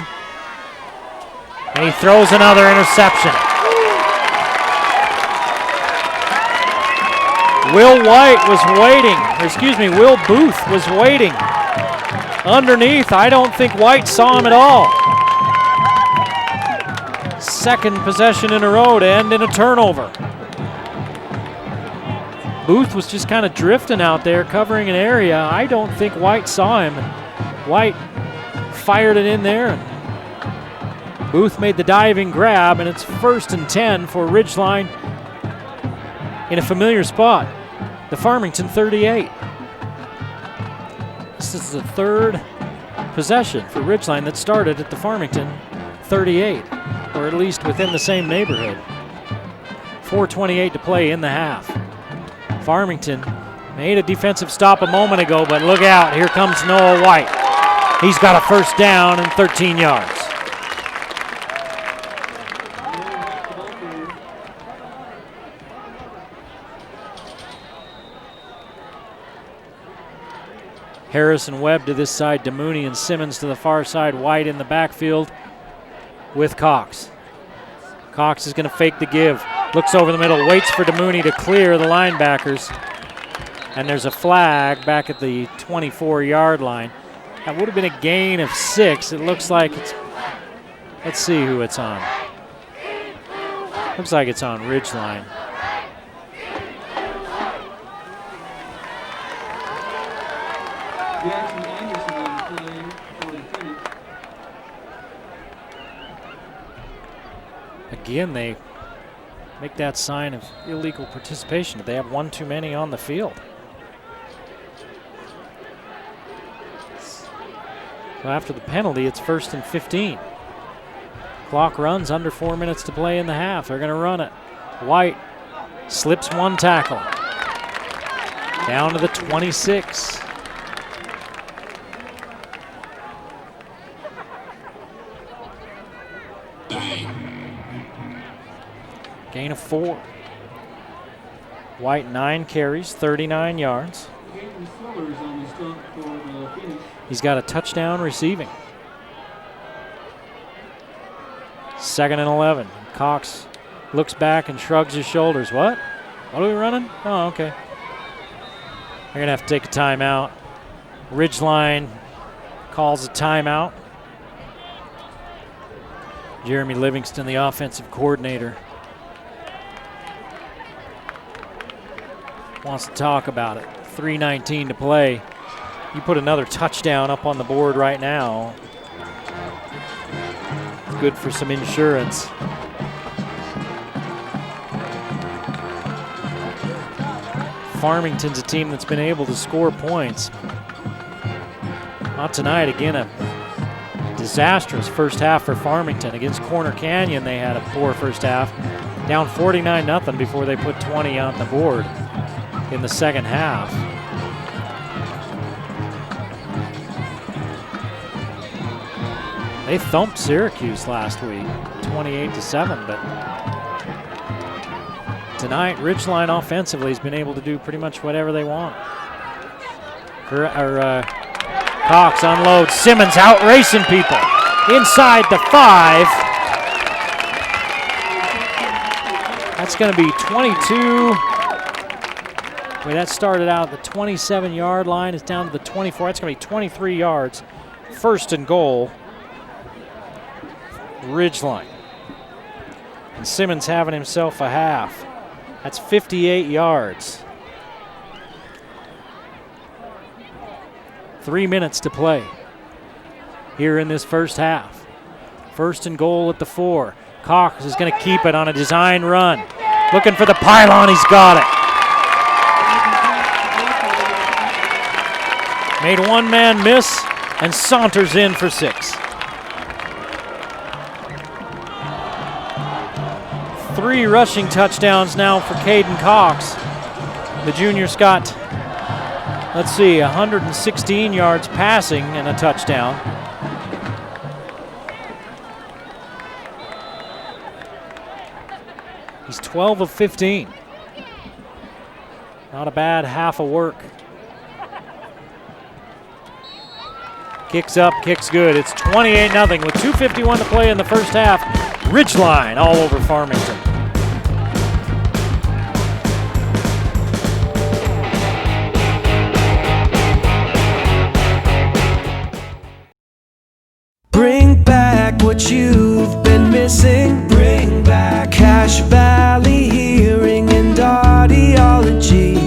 And he throws another interception. Will Booth was waiting underneath. I don't think White saw him at all. Second possession in a row to end in a turnover. Booth was just kind of drifting out there, covering an area. I don't think White saw him. White fired it in there. Booth made the diving grab, and it's 1st and 10 for Ridgeline in a familiar spot, the Farmington 38. This is the third possession for Ridgeline that started at the Farmington 38, or at least within the same neighborhood. 4:28 to play in the half. Farmington made a defensive stop a moment ago, but look out, here comes Noah White. He's got a first down and 13 yards. Harris and Webb to this side, DeMooney and Simmons to the far side, White in the backfield with Cox. Cox is going to fake the give. Looks over the middle, waits for DeMooney to clear the linebackers. And there's a flag back at the 24-yard line. That would have been a gain of 6. It looks like it's, let's see who it's on. Looks like it's on Ridgeline. Again, they make that sign of illegal participation. They have one too many on the field. So after the penalty, it's 1st and 15. Clock runs, under 4 minutes to play in the half. They're going to run it. White slips one tackle. Down to the 26. Gain of 4. White 9 carries, 39 yards. Sellers on the stop for the Phoenix. He's got a touchdown receiving. 2nd and 11. Cox looks back and shrugs his shoulders. What? What are we running? Oh, okay. They're going to have to take a timeout. Ridgeline calls a timeout. Jeremy Livingston, the offensive coordinator, wants to talk about it. 3:19 to play. You put another touchdown up on the board right now. It's good for some insurance. Farmington's a team that's been able to score points. Not tonight. Again, a disastrous first half for Farmington. Against Corner Canyon, they had a poor first half. Down 49-0 before they put 20 on the board in the second half. They thumped Syracuse last week, 28-7, but tonight, Ridgeline offensively has been able to do pretty much whatever they want. Cox unloads. Simmons out racing people inside the 5. That's going to be 22. Wait, that started out at the 27-yard line. It's down to the 24. That's going to be 23 yards. 1st and goal. Ridgeline. And Simmons having himself a half. That's 58 yards. 3 minutes to play here in this first half. 1st and goal at the 4. Cox is going to keep it on a design run. Looking for the pylon. He's got it. Made one man miss and saunters in for 6. 3 rushing touchdowns now for Caden Cox. The junior's got, let's see, 116 yards passing and a touchdown. He's 12 of 15. Not a bad half of work. Kicks up, kicks good. It's 28-0 with 2:51 to play in the first half. Ridgeline all over Farmington. Bring back what you've been missing. Bring back Cache Valley Hearing and Audiology.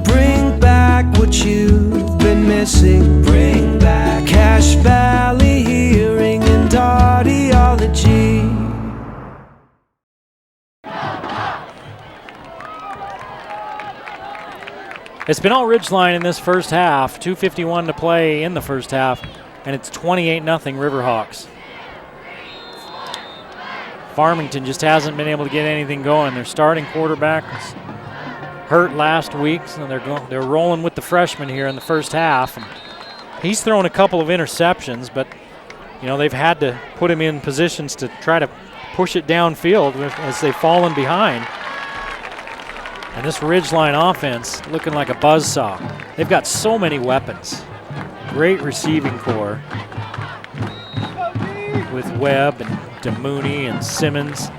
Bring back what you've been missing. Bring back Cache Valley Hearing and Audiology. It's been all Ridgeline in this first half. 2:51 to play in the first half, and it's 28-0 Riverhawks. Farmington just hasn't been able to get anything going. Their starting quarterback was hurt last week, so they're rolling with the freshman here in the first half. And he's thrown a couple of interceptions, but you know they've had to put him in positions to try to push it downfield as they've fallen behind. And this Ridgeline offense looking like a buzzsaw. They've got so many weapons. Great receiving core with Webb and DeMooney and Simmons.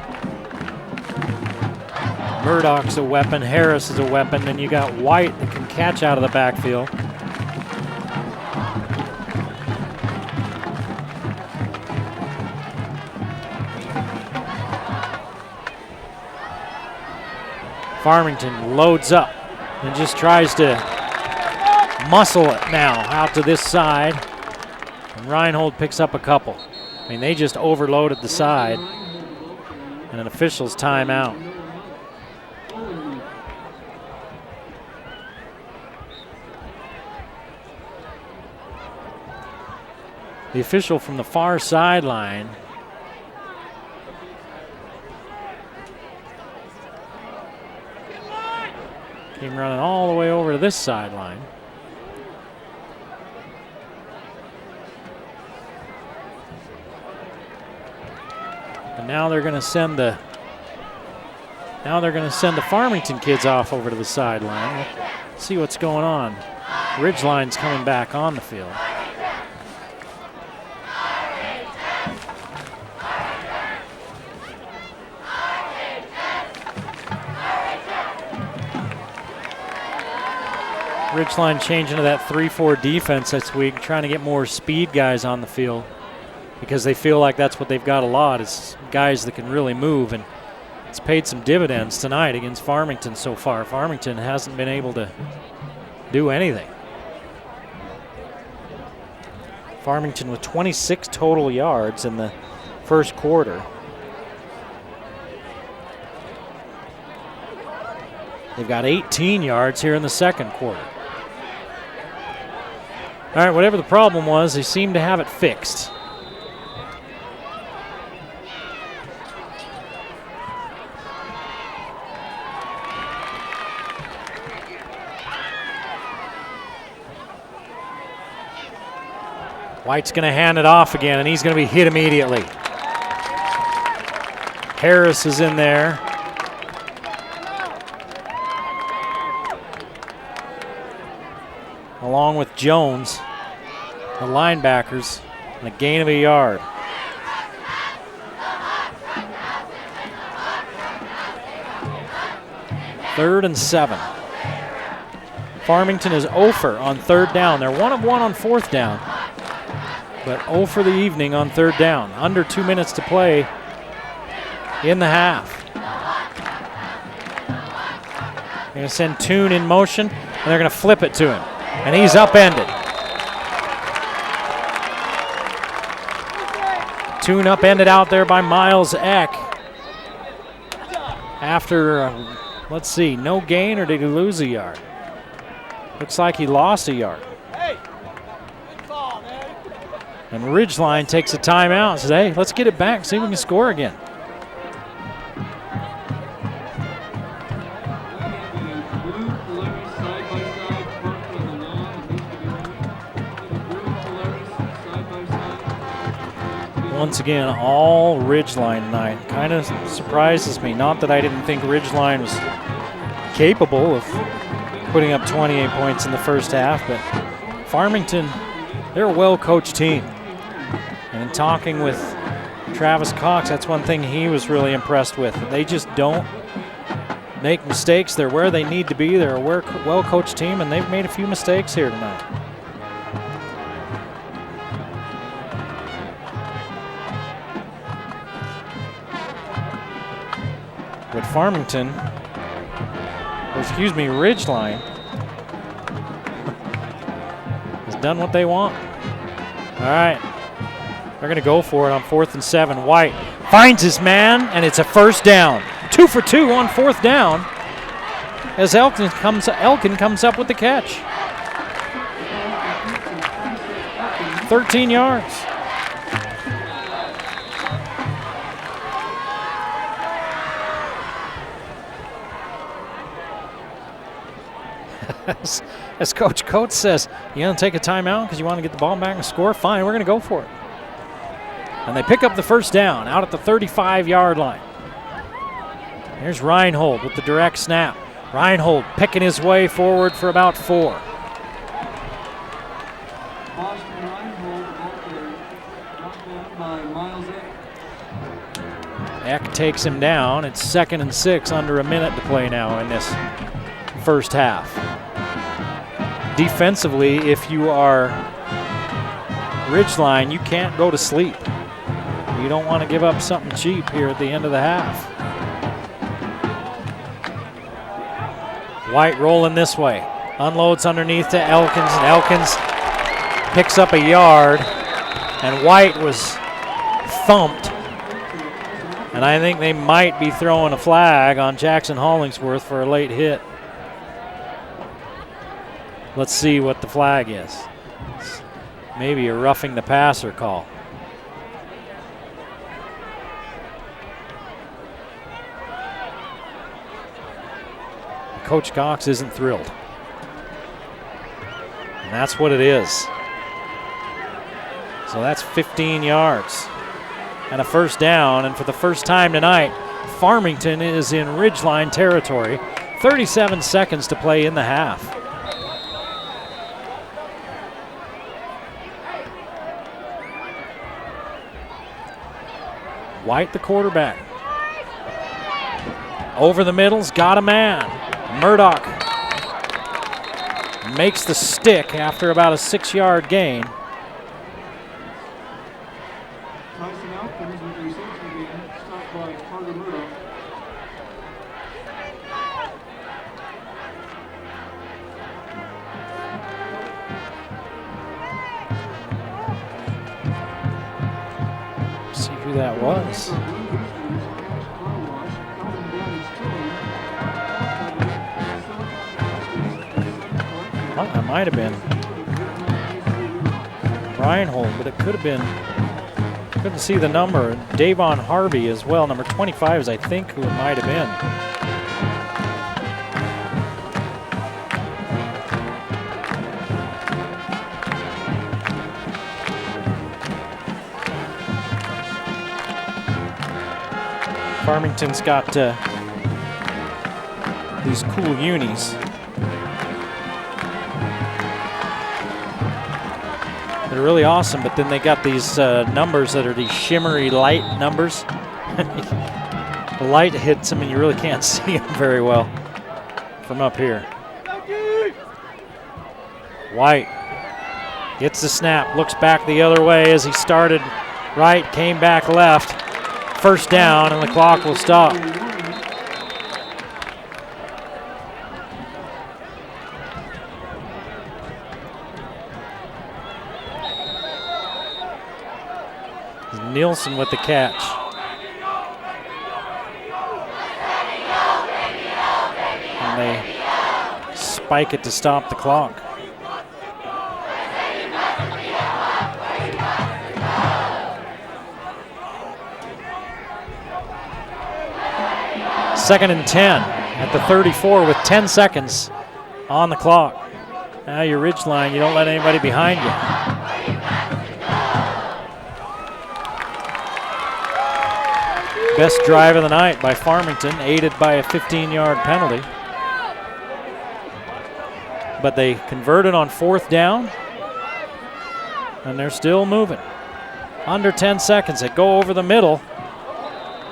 Murdoch's a weapon, Harris is a weapon, and you got White that can catch out of the backfield. Farmington loads up and just tries to muscle it now out to this side. And Reinhold picks up a couple. I mean, they just overloaded the side. And an official's timeout. The official from the far sideline came running all the way over to this sideline. And now they're going to send the Farmington kids off over to the sideline. We'll see what's going on. Ridgeline's coming back on the field. Ridgeline changing to that 3-4 defense this week, trying to get more speed guys on the field because they feel like that's what they've got a lot, is guys that can really move, and it's paid some dividends tonight against Farmington so far. Farmington hasn't been able to do anything. Farmington with 26 total yards in the first quarter. They've got 18 yards here in the second quarter. All right, whatever the problem was, they seem to have it fixed. White's going to hand it off again, and he's going to be hit immediately. Harris is in there. Along with Jones, the linebackers, and a gain of a yard. Third and 7. Farmington is 0 for on third down. They're 1 of 1 on fourth down, but 0 for the evening on third down. Under 2 minutes to play in the half. They're going to send Toon in motion, and they're going to flip it to him. And he's upended. Toon upended out there by Miles Eck. After, let's see, no gain, or did he lose a yard? Looks like he lost a yard. And Ridgeline takes a timeout and says, hey, let's get it back, see if we can score again. Once again, all Ridgeline tonight. Kind of surprises me. Not that I didn't think Ridgeline was capable of putting up 28 points in the first half, but Farmington, they're a well-coached team. And in talking with Travis Cox, that's one thing he was really impressed with. They just don't make mistakes. They're where they need to be. They're a well-coached team, and they've made a few mistakes here tonight. But Farmington, or excuse me, Ridgeline, has done what they want. All right, they're going to go for it on 4th and 7. White finds his man, and it's a first down. 2 for 2 on 4th down as Elkin comes up with the catch. 13 yards. As Coach Coates says, you going to take a timeout because you want to get the ball back and score? Fine, we're going to go for it. And they pick up the first down out at the 35-yard line. Here's Reinhold with the direct snap. Reinhold picking his way forward for about 4. Eck takes him down. It's 2nd and 6, under a minute to play now in this first half. Defensively, if you are Ridgeline, you can't go to sleep. You don't want to give up something cheap here at the end of the half. White rolling this way. Unloads underneath to Elkins, and Elkins picks up a yard, and White was thumped. And I think they might be throwing a flag on Jackson Hollingsworth for a late hit. Let's see what the flag is. Maybe a roughing the passer call. Coach Cox isn't thrilled. And that's what it is. So that's 15 yards. and a first down. And for the first time tonight, Farmington is in Ridgeline territory. 37 seconds to play in the half. White, the quarterback. Over the middle's got a man. Murdoch makes the stick after about a 6-yard gain. Tyson Elkins with the reception again, stopped by Carter Murdoch. See who that was. Well, that might have been Reinhold, but it could have been, couldn't see the number. Davon Harvey as well, number 25 is I think who it might have been. Farmington's got these cool unis. They're really awesome, but then they got these numbers that are these shimmery light numbers. The light hits them and you really can't see them very well from up here. White gets the snap, looks back the other way as he started right, came back left. First down, and the clock will stop. Nielsen with the catch. And they spike it to stop the clock. Second and 10 at the 34 with 10 seconds on the clock. Now your Ridgeline, you don't let anybody behind you. Best drive of the night by Farmington, aided by a 15-yard penalty. But they converted on fourth down, and they're still moving. Under 10 seconds, they go over the middle.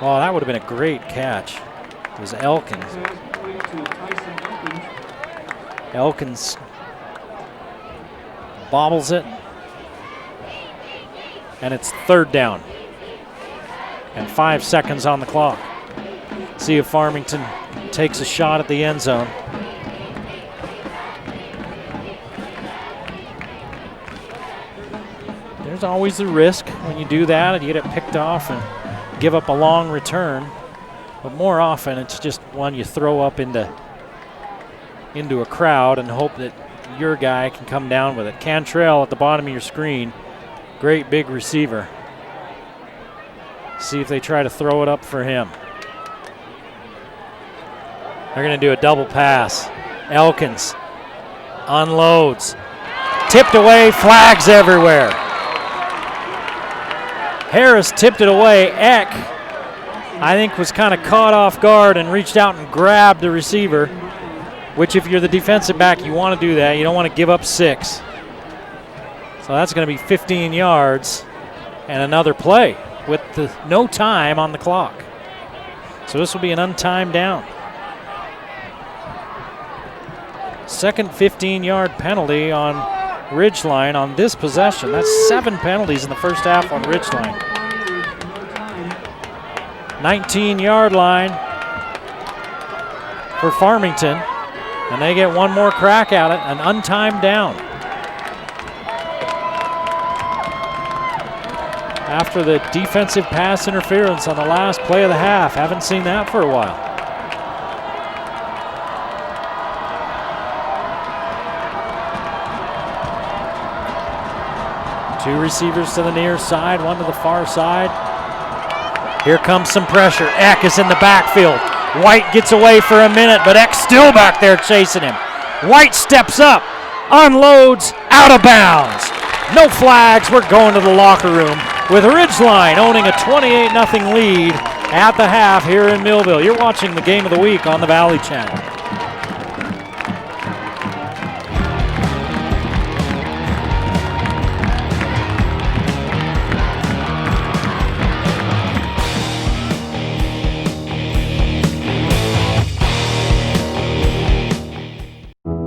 Oh, that would have been a great catch. It was Elkins. Elkins bobbles it, and it's third down. And 5 seconds on the clock. See if Farmington takes a shot at the end zone. There's always the risk when you do that and you get it picked off and give up a long return. But more often it's just one you throw up into a crowd and hope that your guy can come down with it. Cantrell at the bottom of your screen, great big receiver. See if they try to throw it up for him. They're going to do a double pass. Elkins unloads. Tipped away, flags everywhere. Harris tipped it away. Eck, I think, was kind of caught off guard and reached out and grabbed the receiver, which if you're the defensive back, you want to do that. You don't want to give up 6. So that's going to be 15 yards and another play with no time on the clock. So this will be an untimed down. Second 15-yard penalty on Ridgeline on this possession. That's 7 penalties in the first half on Ridgeline. 19-yard line for Farmington, and they get one more crack at it, an untimed down. After the defensive pass interference on the last play of the half. Haven't seen that for a while. Two receivers to the near side, one to the far side. Here comes some pressure. Eck is in the backfield. White gets away for a minute, but Eck's still back there chasing him. White steps up, unloads, out of bounds. No flags, we're going to the locker room. with Ridgeline owning a 28-0 lead at the half here in Millville. You're watching the game of the week on the Valley Channel.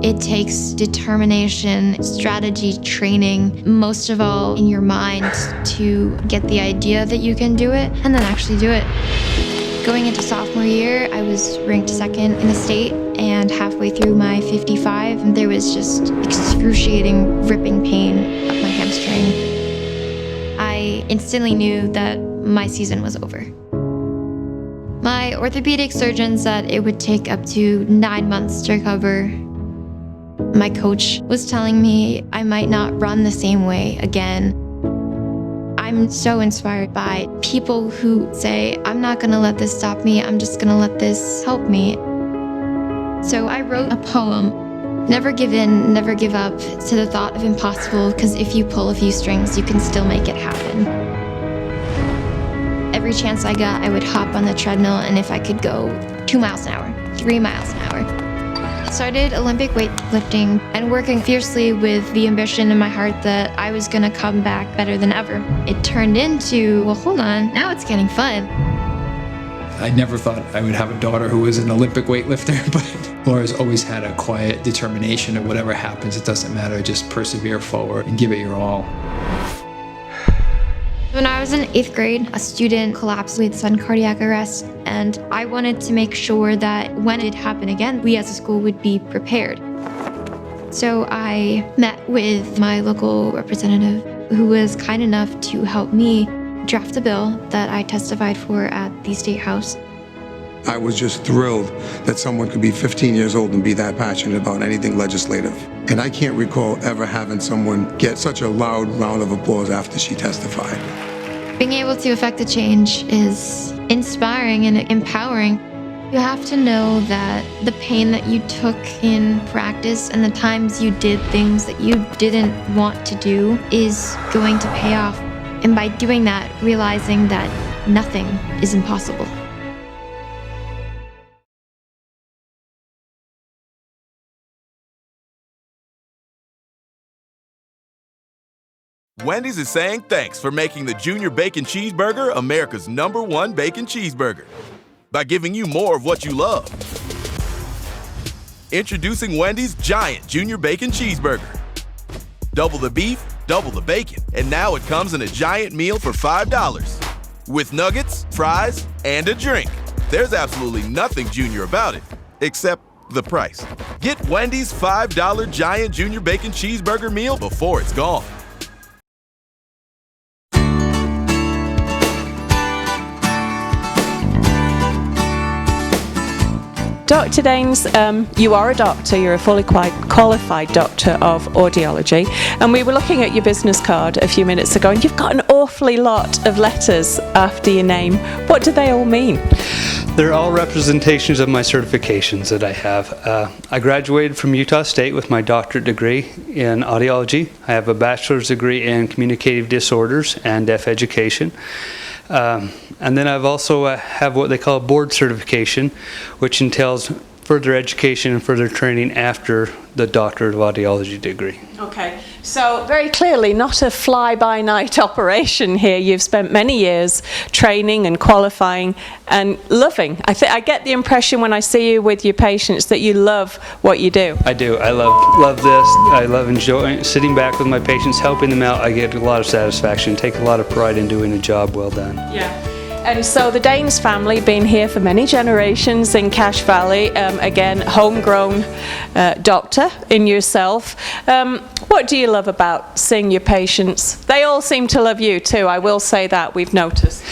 It takes determination, strategy, training, most of all in your mind to get the idea that you can do it and then actually do it. Going into sophomore year, I was ranked second in the state, and halfway through my 55, there was just excruciating, ripping pain up my hamstring. I instantly knew that my season was over. My orthopedic surgeon said it would take up to 9 months to recover. My coach was telling me I might not run the same way again. I'm so inspired by people who say, I'm not gonna let this stop me, I'm just gonna let this help me. So I wrote a poem, never give in, never give up to the thought of impossible, because if you pull a few strings, you can still make it happen. Every chance I got, I would hop on the treadmill, and if I could go 2 miles an hour, 3 miles an hour. Started Olympic weightlifting and working fiercely with the ambition in my heart that I was gonna come back better than ever. It turned into, well, hold on, now it's getting fun. I never thought I would have a daughter who was an Olympic weightlifter, but Laura's always had a quiet determination that whatever happens, it doesn't matter, just persevere forward and give it your all. When I was in 8th grade, a student collapsed with sudden cardiac arrest, and I wanted to make sure that when it happened again, we as a school would be prepared. So I met with my local representative, who was kind enough to help me draft a bill that I testified for at the State House. I was just thrilled that someone could be 15 years old and be that passionate about anything legislative. And I can't recall ever having someone get such a loud round of applause after she testified. Being able to affect a change is inspiring and empowering. You have to know that the pain that you took in practice and the times you did things that you didn't want to do is going to pay off. And by doing that, realizing that nothing is impossible. Wendy's is saying thanks for making the Junior Bacon Cheeseburger America's #1 bacon cheeseburger by giving you more of what you love. Introducing Wendy's Giant Junior Bacon Cheeseburger. Double the beef, double the bacon, and now it comes in a giant meal for $5 with nuggets, fries, and a drink. There's absolutely nothing junior about it, except the price. Get Wendy's $5 Giant Junior Bacon Cheeseburger meal before it's gone. Dr. Daines, you are a doctor, you're a fully qualified doctor of audiology, and we were looking at your business card a few minutes ago, and you've got an awfully lot of letters after your name. What do they all mean? They're all representations of my certifications that I have. I graduated from Utah State with my doctorate degree in audiology. I have a bachelor's degree in communicative disorders and deaf education. And then I've also have what they call a board certification, which entails further education and further training after the Doctorate of Audiology degree. Okay, so very clearly not a fly-by-night operation here. You've spent many years training and qualifying and loving. I get the impression when I see you with your patients that you love what you do. I do. I love this. I love enjoying sitting back with my patients, helping them out. I get a lot of satisfaction, take a lot of pride in doing a job well done. Yeah. And so the Daines family, been here for many generations in Cache Valley, again, homegrown doctor in yourself. What do you love about seeing your patients? They all seem to love you too, I will say that, we've noticed.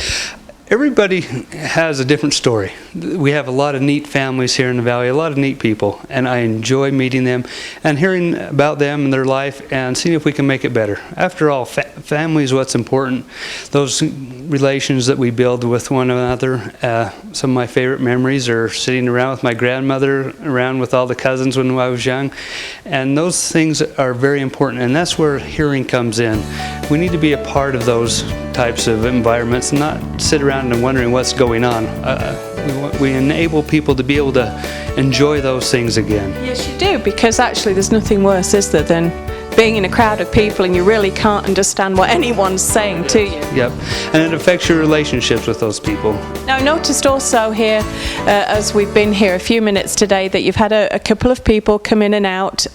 Everybody has a different story. We have a lot of neat families here in the valley, a lot of neat people, and I enjoy meeting them and hearing about them and their life and seeing if we can make it better. After all, family is what's important. Those relations that we build with one another. Some of my favorite memories are sitting around with my grandmother, around with all the cousins when I was young. And those things are very important, and that's where hearing comes in. We need to be a part of those types of environments and not sit around and wondering what's going on. We enable people to be able to enjoy those things again. Yes, you do, because actually there's nothing worse, is there, than being in a crowd of people and you really can't understand what anyone's saying to you. Yep, and it affects your relationships with those people. Now, I noticed also here, as we've been here a few minutes today, that you've had a couple of people come in and out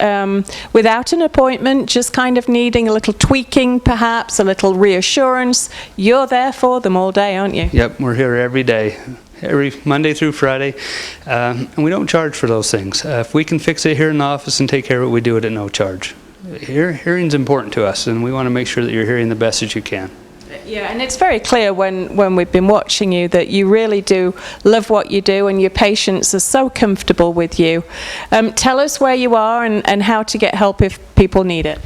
without an appointment, just kind of needing a little tweaking, perhaps, a little reassurance. You're there for them all day, aren't you? Yep, we're here every day. Every Monday through Friday, and we don't charge for those things. If we can fix it here in the office and take care of it, we do it at no charge. Hearing's important to us, and we want to make sure that you're hearing the best that you can. Yeah, and it's very clear when we've been watching you that you really do love what you do, and your patients are so comfortable with you. Tell us where you are and how to get help if people need it.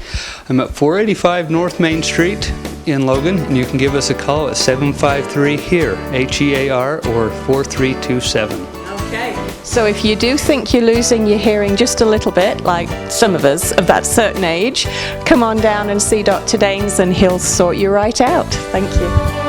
I'm at 485 North Main Street in Logan, and you can give us a call at 753-HEAR, HEAR, or 4327. Okay. So if you do think you're losing your hearing just a little bit, like some of us of that certain age, come on down and see Dr. Daines and he'll sort you right out. Thank you.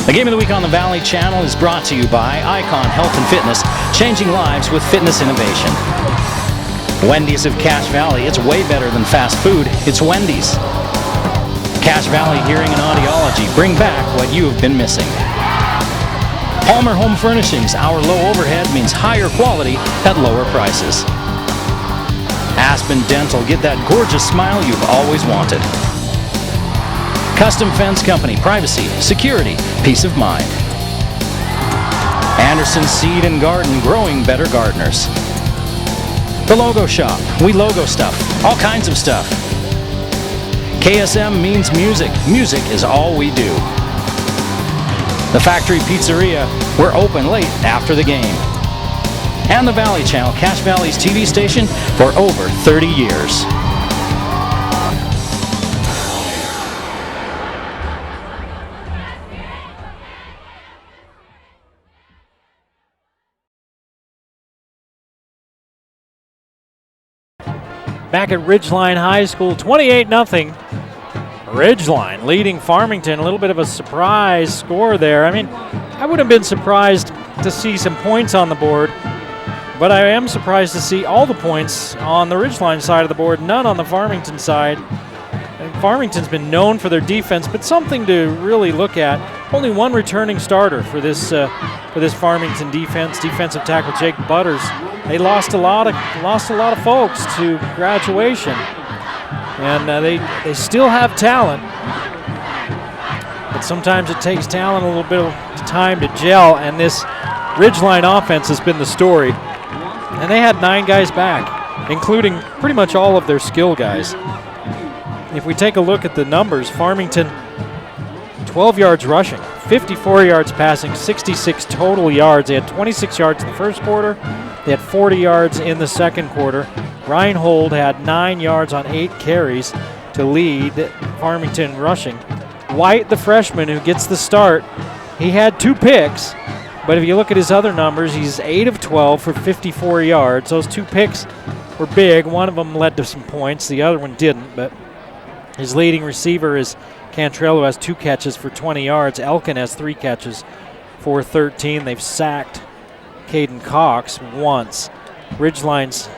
The Game of the Week on the Valley Channel is brought to you by Icon Health and Fitness, changing lives with fitness innovation. Wendy's of Cache Valley, it's way better than fast food, it's Wendy's. Cache Valley Hearing and Audiology, bring back what you have been missing. Palmer Home Furnishings, our low overhead means higher quality at lower prices. Aspen Dental, get that gorgeous smile you've always wanted. Custom Fence Company, privacy, security, peace of mind. Anderson Seed and Garden, growing better gardeners. The Logo Shop, we logo stuff, all kinds of stuff. KSM means music, music is all we do. The Factory Pizzeria, we're open late after the game. And the Valley Channel, Cache Valley's TV station for over 30 years. Back at Ridgeline High School, 28-0. Ridgeline leading Farmington. A little bit of a surprise score there. I mean, I would have been surprised to see some points on the board, but I am surprised to see all the points on the Ridgeline side of the board, none on the Farmington side. And Farmington's been known for their defense, but something to really look at. Only one returning starter for this Farmington defense. Defensive tackle Jake Butters. They lost a lot of folks to graduation, and they still have talent. But sometimes it takes talent a little bit of time to gel, and this Ridgeline offense has been the story. And they had 9 guys back, including pretty much all of their skill guys. If we take a look at the numbers, Farmington, 12 yards rushing, 54 yards passing, 66 total yards. They had 26 yards in the first quarter. They had 40 yards in the second quarter. Reinhold had 9 yards on 8 carries to lead Farmington rushing. White, the freshman who gets the start, he had 2 picks, but if you look at his other numbers, he's 8 of 12 for 54 yards. Those 2 picks were big. One of them led to some points. The other one didn't, but his leading receiver is Cantrell, who has 2 catches for 20 yards. Elkin has 3 catches for 13. They've sacked Caden Cox once. Ridgeline's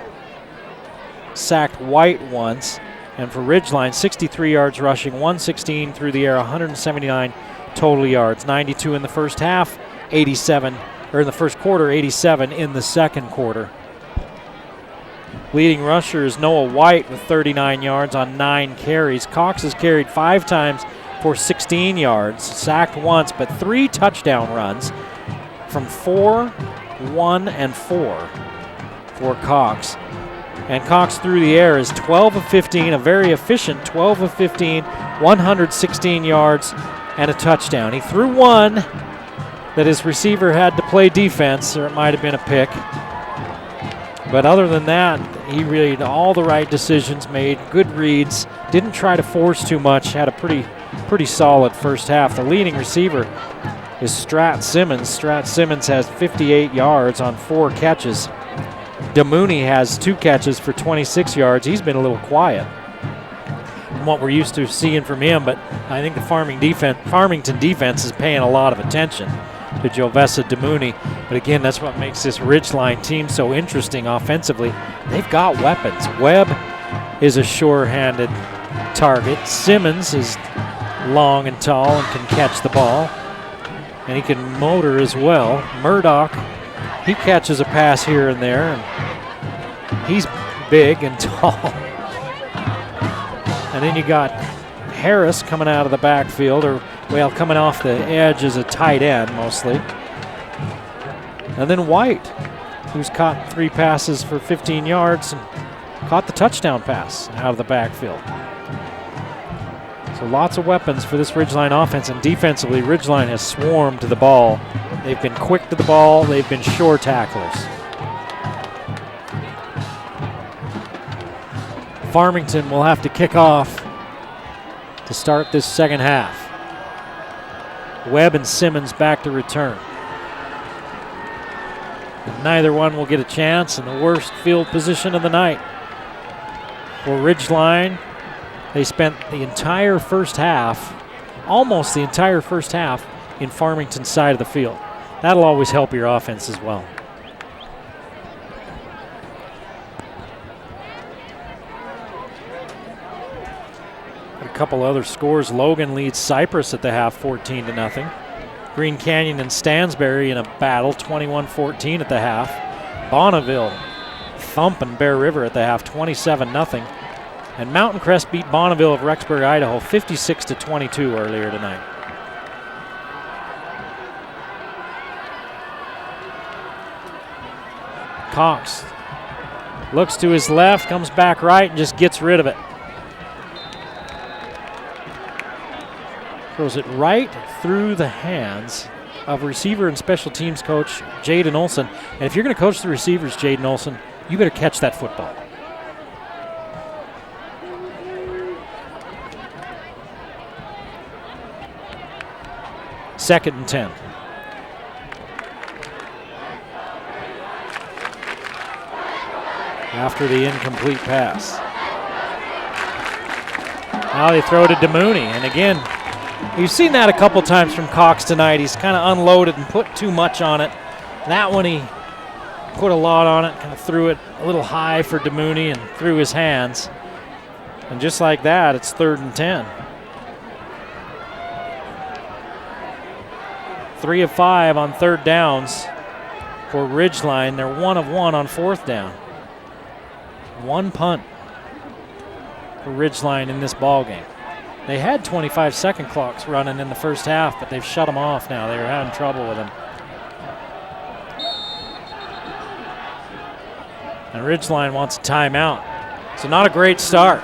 sacked White once. And for Ridgeline, 63 yards rushing, 116 through the air, 179 total yards. 92 in the first half, 87, or in the first quarter, 87 in the second quarter. Leading rusher is Noah White with 39 yards on 9 carries. Cox has carried 5 times for 16 yards, sacked once, but 3 touchdown runs from 4, 1, and 4 for Cox. And Cox through the air is 12 of 15, a very efficient 12 of 15, 116 yards and a touchdown. He threw one that his receiver had to play defense, or it might have been a pick. But other than that, he really had all the right decisions made, good reads, didn't try to force too much, had a pretty solid first half. The leading receiver is Strat Simmons. Strat Simmons has 58 yards on 4 catches. DeMooney has 2 catches for 26 yards. He's been a little quiet from what we're used to seeing from him, but I think the Farmington defense is paying a lot of attention to Jovessa DeMooney. But again, that's what makes this Ridgeline team so interesting offensively. They've got weapons. Webb is a sure-handed target. Simmons is long and tall and can catch the ball, and he can motor as well. Murdoch, he catches a pass here and there, and he's big and tall. And then you got Harris coming out of the backfield, or well, coming off the edge as a tight end mostly. And then White, who's caught 3 passes for 15 yards and caught the touchdown pass out of the backfield. So lots of weapons for this Ridgeline offense, and defensively, Ridgeline has swarmed to the ball. They've been quick to the ball. They've been sure tacklers. Farmington will have to kick off to start this second half. Webb and Simmons back to return. Neither one will get a chance in the worst field position of the night. For Ridgeline, they spent the entire first half, almost the entire first half, in Farmington's side of the field. That'll always help your offense as well. A couple other scores. Logan leads Cypress at the half 14-0. Green Canyon and Stansbury in a battle 21-14 at the half. Bonneville thumping Bear River at the half 27-0. And Mountain Crest beat Bonneville of Rexburg, Idaho 56-22 earlier tonight. Cox looks to his left, comes back right, and just gets rid of it. Throws it right through the hands of receiver and special teams coach Jaden Olson. And if you're going to coach the receivers, Jaden Olson, you better catch that football. Second and 10. After the incomplete pass. Now they throw to DeMooney, and again, you've seen that a couple times from Cox tonight. He's kind of unloaded and put too much on it. That one he put a lot on it, kind of threw it a little high for DeMooney and threw his hands. And just like that, it's 3rd and 10. 3 of 5 on 3rd downs for Ridgeline. They're 1 of 1 on 4th down. 1 punt for Ridgeline in this ball game. They had 25-second clocks running in the first half, but they've shut them off now. They were having trouble with them. And Ridgeline wants a timeout. So not a great start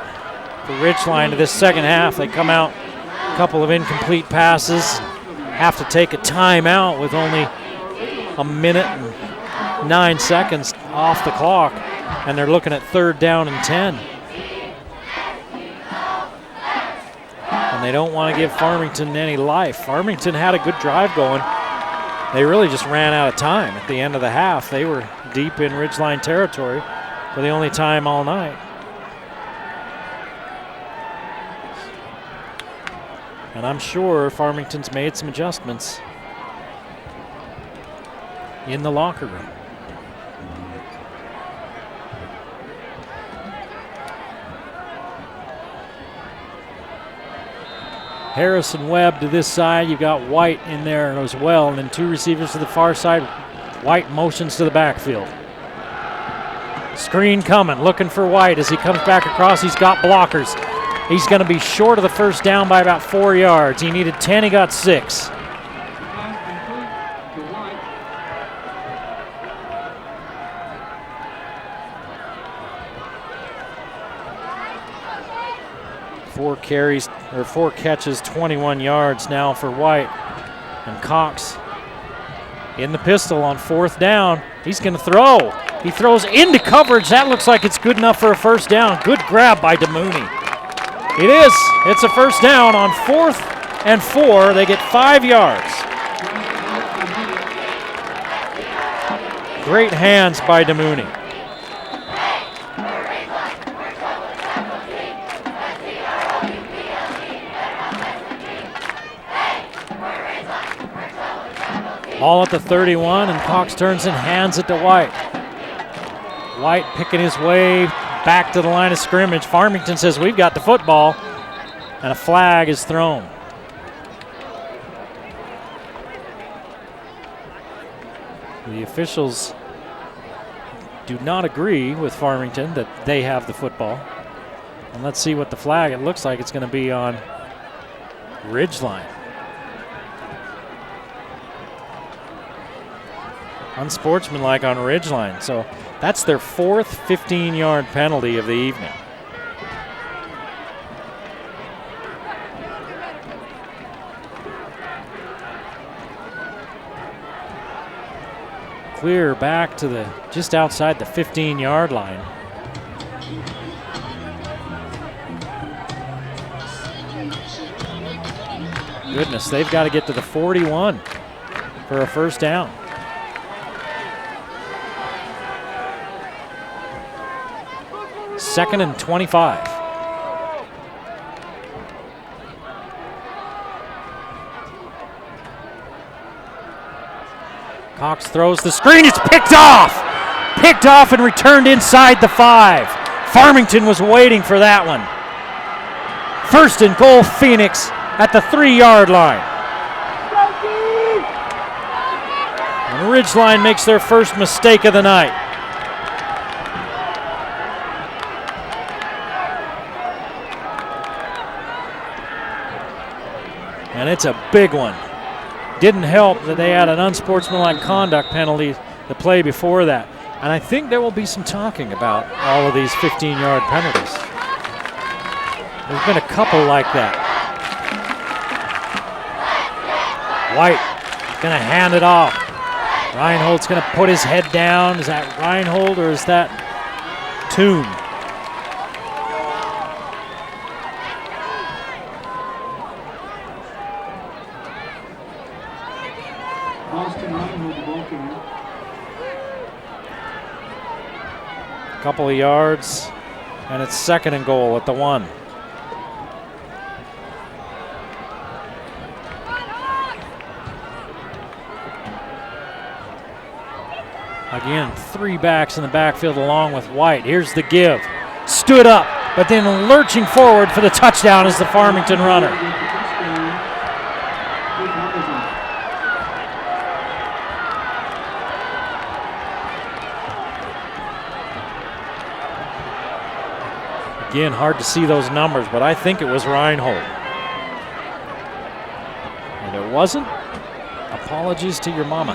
for Ridgeline to this second half. They come out, a couple of incomplete passes, have to take a timeout with only 1 minute and 9 seconds off the clock, and they're looking at 3rd down and 10. And they don't want to give Farmington any life. Farmington had a good drive going. They really just ran out of time at the end of the half. They were deep in Ridgeline territory for the only time all night. And I'm sure Farmington's made some adjustments in the locker room. Harris and Webb to this side. You've got White in there as well, and then 2 receivers to the far side. White motions to the backfield. Screen coming, looking for White as he comes back across. He's got blockers. He's going to be short of the first down by about 4 yards. He needed 10, he got 6. 4 catches, 21 yards now for White. And Cox in the pistol on 4th down. He's going to throw. He throws into coverage. That looks like it's good enough for a first down. Good grab by DeMooney. It is. It's a first down on 4th and 4. They get 5 yards. Great hands by DeMooney. Ball at the 31, and Cox turns and hands it to White. White picking his way back to the line of scrimmage. Farmington says, we've got the football, and a flag is thrown. The officials do not agree with Farmington that they have the football. And let's see what the flag, it looks like it's going to be on Ridgeline. Unsportsmanlike on Ridgeline. So that's their 4th 15-yard penalty of the evening. Clear back to the just outside the 15-yard line. Goodness, they've got to get to the 41 for a first down. Second and 25. Cox throws the screen. It's picked off. Picked off and returned inside the 5. Farmington was waiting for that one. First and goal, Phoenix at the 3-yard line. And Ridgeline makes their first mistake of the night. And it's a big one. Didn't help that they had an unsportsmanlike conduct penalty the play before that. And I think there will be some talking about all of these 15-yard penalties. There's been a couple like that. White gonna hand it off. Reinhold's gonna put his head down. Is that Reinhold or is that Toon? Couple of yards, and it's second and goal at the 1. Again, 3 backs in the backfield along with White. Here's the give. Stood up, but then lurching forward for the touchdown is the Farmington runner. Again, hard to see those numbers, but I think it was Reinhold. And it wasn't. Apologies to your mama.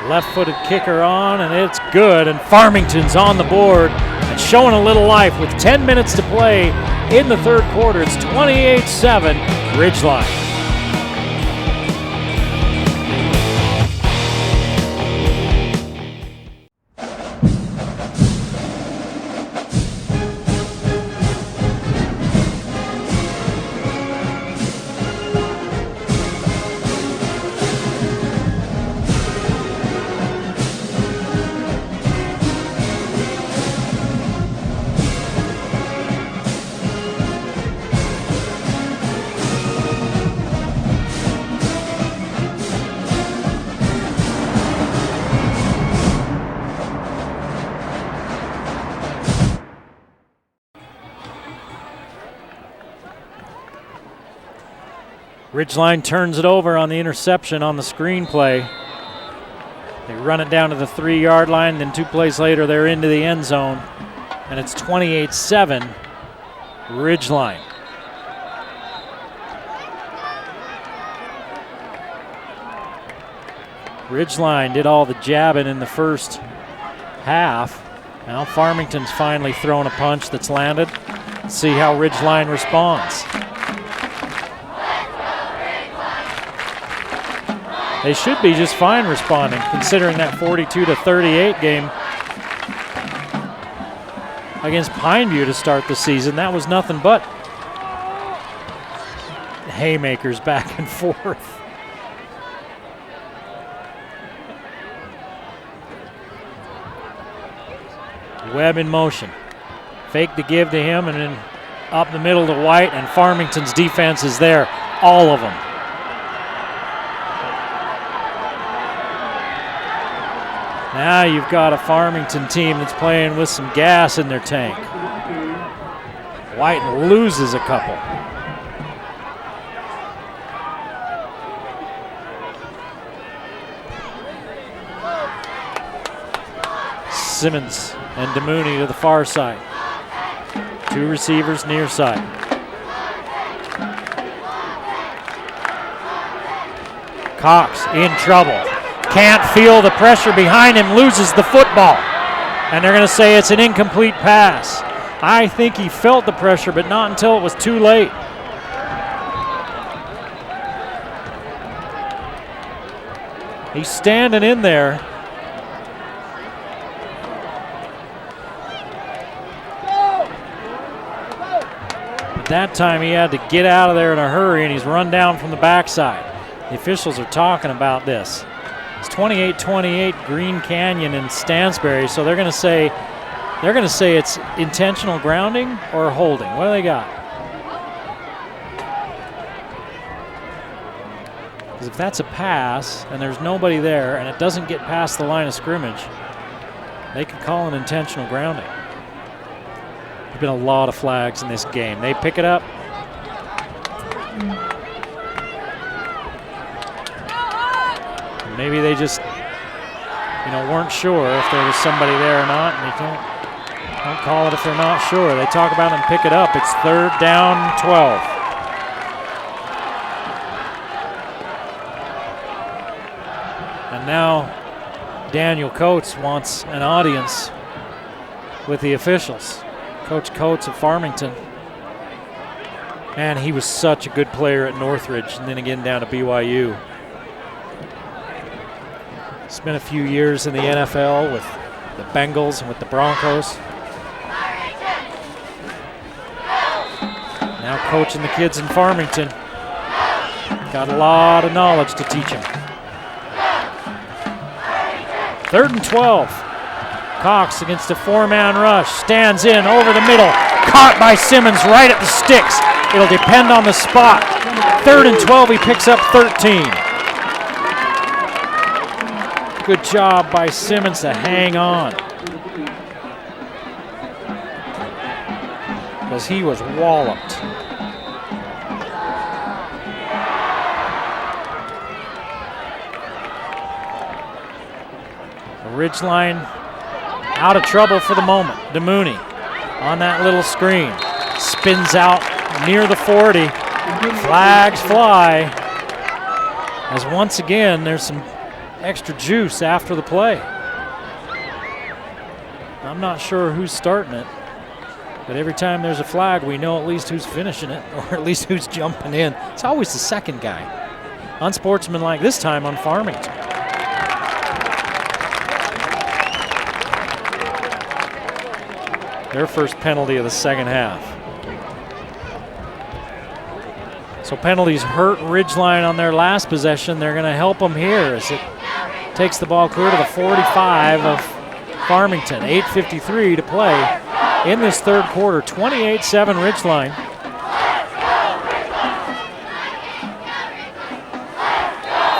Left-footed kicker on, and it's good. And Farmington's on the board and showing a little life with 10 minutes to play in the 3rd quarter. It's 28-7, Ridgeline. Ridgeline turns it over on the interception on the screenplay. They run it down to the 3-yard line, then 2 plays later they're into the end zone, and it's 28-7 Ridgeline. Ridgeline did all the jabbing in the first half. Now Farmington's finally thrown a punch that's landed. Let's see how Ridgeline responds. They should be just fine responding, considering that 42-38 game against Pineview to start the season. That was nothing but haymakers back and forth. Webb in motion. Fake to give to him, and then up the middle to White, and Farmington's defense is there, all of them. Now you've got a Farmington team that's playing with some gas in their tank. White loses a couple. Simmons and DeMooney to the far side. Two receivers near side. Cox in trouble. Can't feel the pressure behind him, loses the football. And they're going to say it's an incomplete pass. I think he felt the pressure, but not until it was too late. He's standing in there. But that time he had to get out of there in a hurry, and he's run down from the backside. The officials are talking about this. It's 28-28 Green Canyon and Stansbury, so they're going to say it's intentional grounding or holding. What do they got? Because if that's a pass and there's nobody there and it doesn't get past the line of scrimmage, they could call an intentional grounding. There's been a lot of flags in this game. They pick it up. Maybe they just, weren't sure if there was somebody there or not, and they don't call it if they're not sure. They talk about it and pick it up. It's 3rd down, 12. And now Daniel Coates wants an audience with the officials. Coach Coates of Farmington. And he was such a good player at Northridge and then again down to BYU. Spent a few years in the NFL with the Bengals and with the Broncos. Now coaching the kids in Farmington. Got a lot of knowledge to teach them. 3rd and 12. Cox against a 4-man rush. Stands in over the middle. Caught by Simmons right at the sticks. It'll depend on the spot. 3rd and 12, he picks up 13. Good job by Simmons to hang on. Because he was walloped. Ridgeline out of trouble for the moment. DeMooney on that little screen. Spins out near the 40. Flags fly. As once again, there's some extra juice after the play. I'm not sure who's starting it, but every time there's a flag, we know at least who's finishing it, or at least who's jumping in. It's always the second guy. Unsportsmanlike this time on Farmington. Their first penalty of the second half. So penalties hurt Ridgeline on their last possession. They're going to help them here as it takes the ball clear to the 45 of Farmington. 8:53 to play in this third quarter. 28-7 Ridgeline.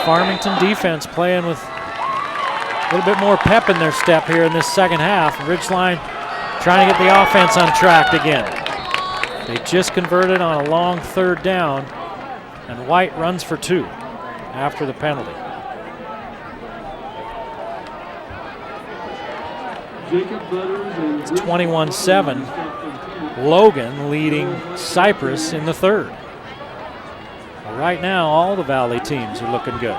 Farmington defense playing with a little bit more pep in their step here in this second half. Ridgeline trying to get the offense on track again. They just converted on a long 3rd down, and White runs for 2 after the penalty. It's 21-7. Logan leading Cypress in the 3rd. Right now, all the Valley teams are looking good.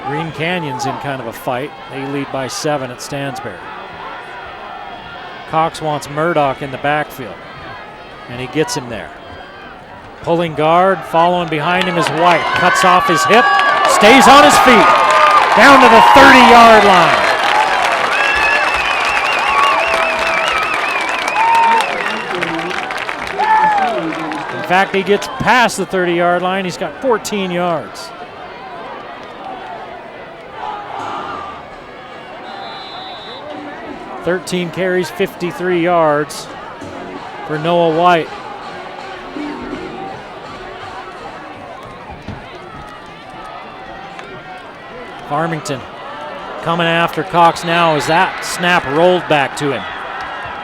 Green Canyon's in kind of a fight. They lead by 7 at Stansbury. Cox wants Murdoch in the backfield, and he gets him there. Pulling guard, following behind him is White. Cuts off his hip, stays on his feet, down to the 30-yard line. In fact, he gets past the 30-yard line. He's got 14 yards. "13 carries, 53 yards for Noah White. Farmington coming after Cox now as that snap rolled back to him.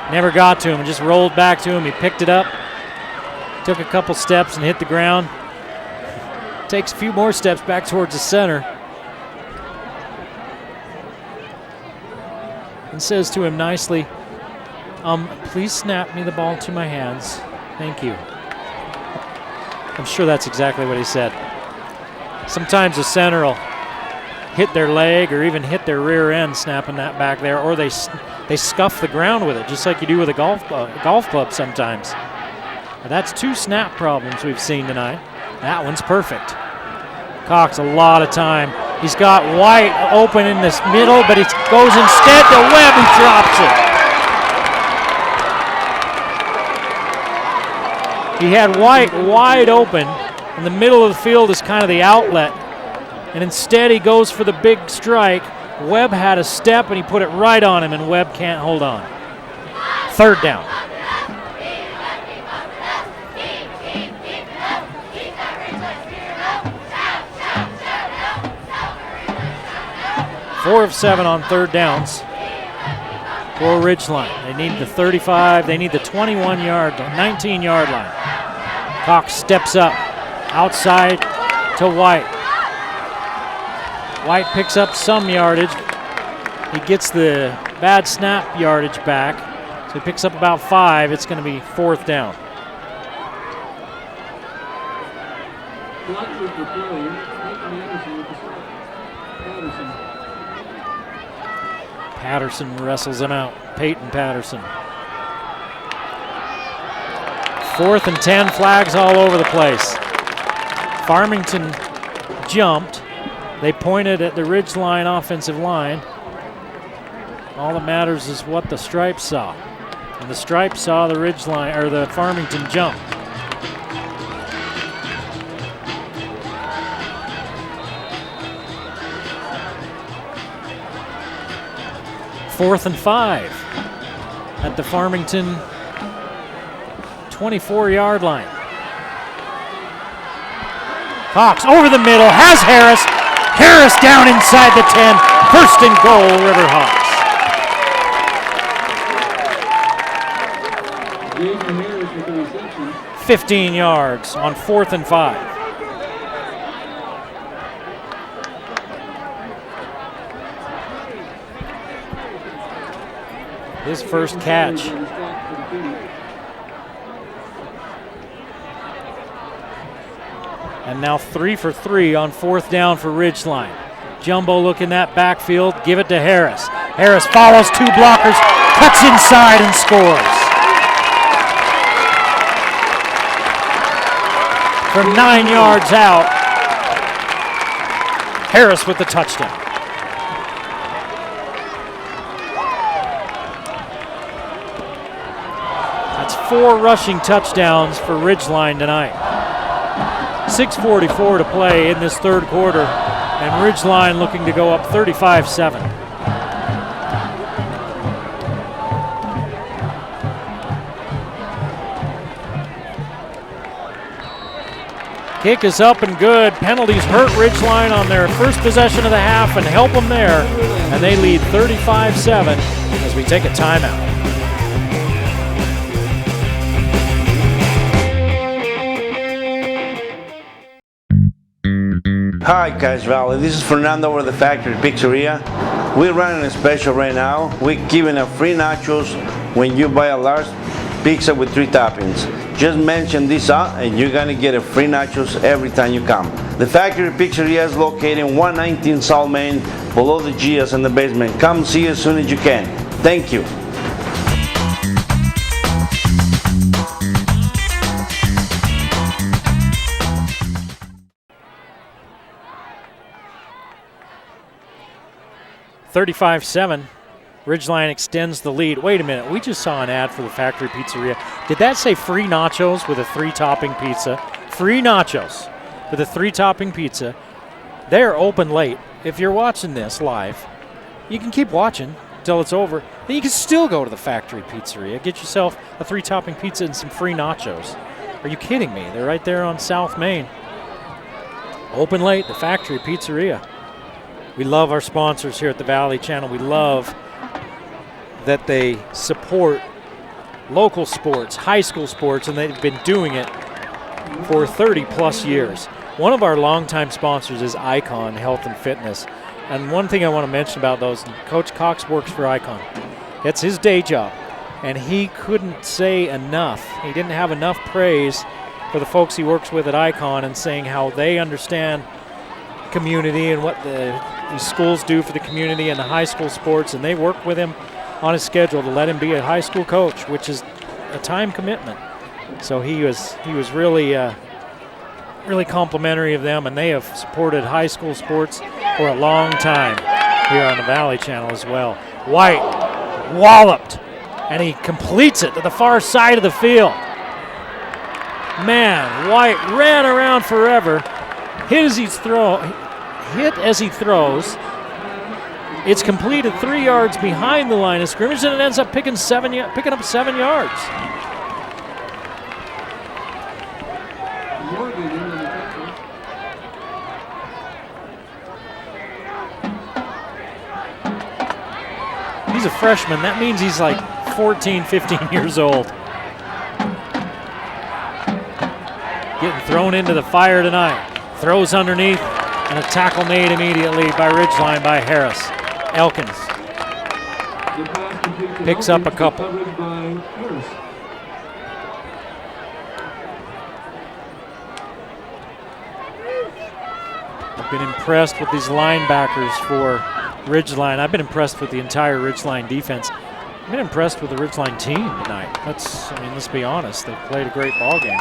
Never got to him, just rolled back to him. He picked it up, took a couple steps and hit the ground. Takes a few more steps back towards the center. And says to him nicely, please snap me the ball to my hands. Thank you. I'm sure that's exactly what he said. Sometimes the center will hit their leg or even hit their rear end snapping that back there, or they scuff the ground with it, just like you do with a golf club sometimes. Now that's 2 snap problems we've seen tonight. That one's perfect. Cox a lot of time. He's got White open in this middle, but it goes instead to Webb, who drops it. He had White wide open, and the middle of the field is kind of the outlet. And instead he goes for the big strike. Webb had a step, and he put it right on him, and Webb can't hold on. 3rd down. Four of 7 on 3rd downs for Ridgeline. They need the 35, they need the 19-yard line. Cox steps up, outside to White. White picks up some yardage. He gets the bad snap yardage back, so he picks up about 5. It's going to be 4th down. Patterson wrestles him out. Peyton Patterson. 4th and 10, flags all over the place. Farmington jumped. They pointed at the Ridgeline offensive line. All that matters is what the Stripes saw. And the Stripes saw the Ridgeline, or the Farmington jump. Fourth and 5 at the Farmington 24-yard line. Cox over the middle, has Harris. Harris down inside the 10. 1st and goal, Riverhawks. 15 yards on 4th and 5. His first catch. And now 3 for 3 on 4th down for Ridgeline. Jumbo look in that backfield, give it to Harris. Harris follows 2 blockers, cuts inside and scores. From 9 yards out, Harris with the touchdown. That's 4 rushing touchdowns for Ridgeline tonight. 6:44 to play in this 3rd quarter, and Ridgeline looking to go up 35-7. Kick is up and good. Penalties hurt Ridgeline on their first possession of the half and help them there, and they lead 35-7 as we take a timeout. Hi, Cache Valley. This is Fernando over the Factory Pizzeria. We're running a special right now. We're giving a free nachos when you buy a large pizza with 3 toppings. Just mention this and you're gonna get a free nachos every time you come. The factory pizzeria is located in 119 South Main, below the GS in the basement. Come see as soon as you can. Thank you. (35-7). Ridgeline extends the lead. Wait a minute, we just saw an ad for the factory pizzeria. Did that say free nachos with a 3-topping pizza? Free nachos with a 3-topping pizza. They're open late. If you're watching this live, you can keep watching until it's over. Then you can still go to the factory pizzeria, get yourself a 3-topping pizza and some free nachos. Are you kidding me? They're right there on South Main. Open late, the factory pizzeria. We love our sponsors here at the Valley Channel. We love that they support local sports, high school sports, and they've been doing it for 30 plus years. One of our longtime sponsors is Icon Health and Fitness. And one thing I want to mention about those, Coach Cox works for Icon. It's his day job, and he couldn't say enough. He didn't have enough praise for the folks he works with at Icon and saying how they understand community and what these schools do for the community and the high school sports, and they work with him on his schedule to let him be a high school coach, which is a time commitment. So he was really really complimentary of them, and they have supported high school sports for a long time here on the Valley Channel as well. White walloped, and he completes it to the far side of the field. Man, White ran around forever, hit as he throws. It's completed 3 yards behind the line of scrimmage, and it ends up picking up 7 yards. He's a freshman. That means he's like 14, 15 years old. Getting thrown into the fire tonight. Throws underneath, and a tackle made immediately by Ridgeline by Harris. Elkins picks up a couple. I've been impressed with these linebackers for Ridgeline. I've been impressed with the entire Ridgeline defense. I've been impressed with the Ridgeline team tonight. Let's be honest. They've played a great ball game.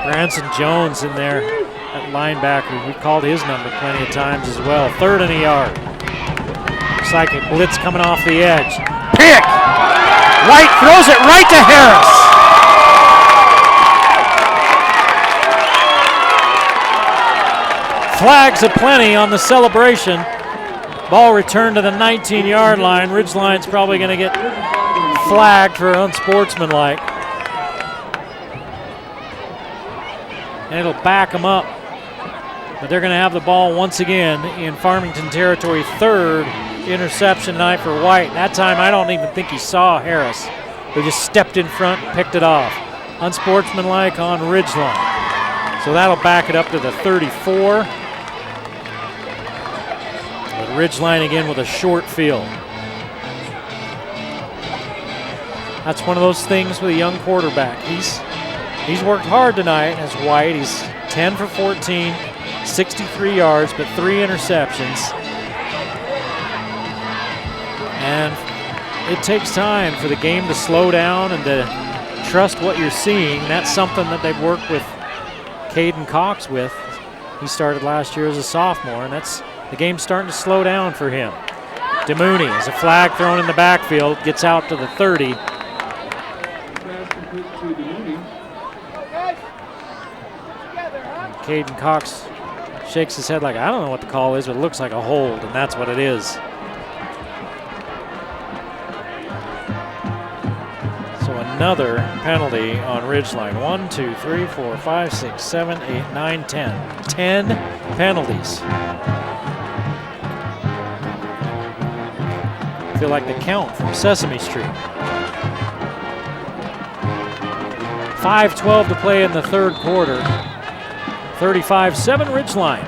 Branson Jones in there at linebacker. We called his number plenty of times as well. 3rd and a yard. Looks like a blitz coming off the edge. Pick! White throws it right to Harris. Flags aplenty on the celebration. Ball returned to the 19-yard line. Ridgeline's probably going to get flagged for unsportsmanlike. And it'll back them up. But they're going to have the ball once again in Farmington territory. 3rd interception tonight for White. That time I don't even think he saw Harris. He just stepped in front and picked it off. Unsportsmanlike on Ridgeline. So that'll back it up to the 34. But Ridgeline again with a short field. That's one of those things with a young quarterback. He's worked hard tonight as White. He's 10 for 14, 63 yards, but 3 interceptions. And it takes time for the game to slow down and to trust what you're seeing. That's something that they've worked with Caden Cox with. He started last year as a sophomore, and the game's starting to slow down for him. DeMooney has a flag thrown in the backfield, gets out to the 30. Caden Cox shakes his head like, I don't know what the call is, but it looks like a hold, and that's what it is. So another penalty on Ridgeline. 1, 2, 3, 4, 5, 6, 7, 8, 9, 10. 10 penalties. I feel like the count from Sesame Street. 5:12 to play in the 3rd quarter. 35-7 Ridgeline.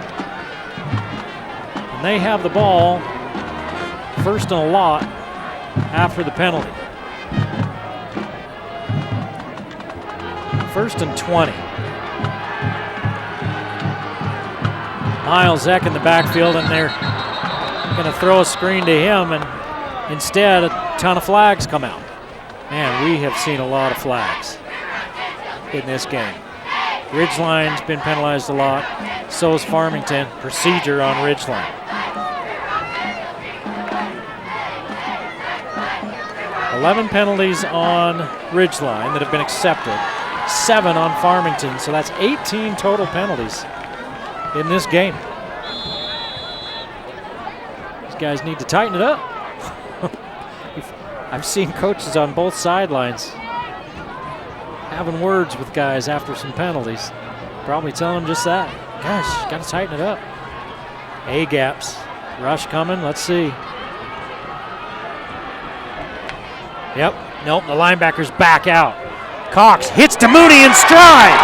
And they have the ball 1st and a lot after the penalty. First and 20. Miles Eck in the backfield, and they're going to throw a screen to him, and instead a ton of flags come out. Man, we have seen a lot of flags in this game. Ridgeline's been penalized a lot. So is Farmington. Procedure on Ridgeline. 11 penalties on Ridgeline that have been accepted. 7 on Farmington, so that's 18 total penalties in this game. These guys need to tighten it up. I've seen coaches on both sidelines having words with guys after some penalties. Probably telling them just that. Gosh, got to tighten it up. A-gaps. Rush coming. Let's see. Yep. Nope. The linebacker's back out. Cox hits to Mooney in stride.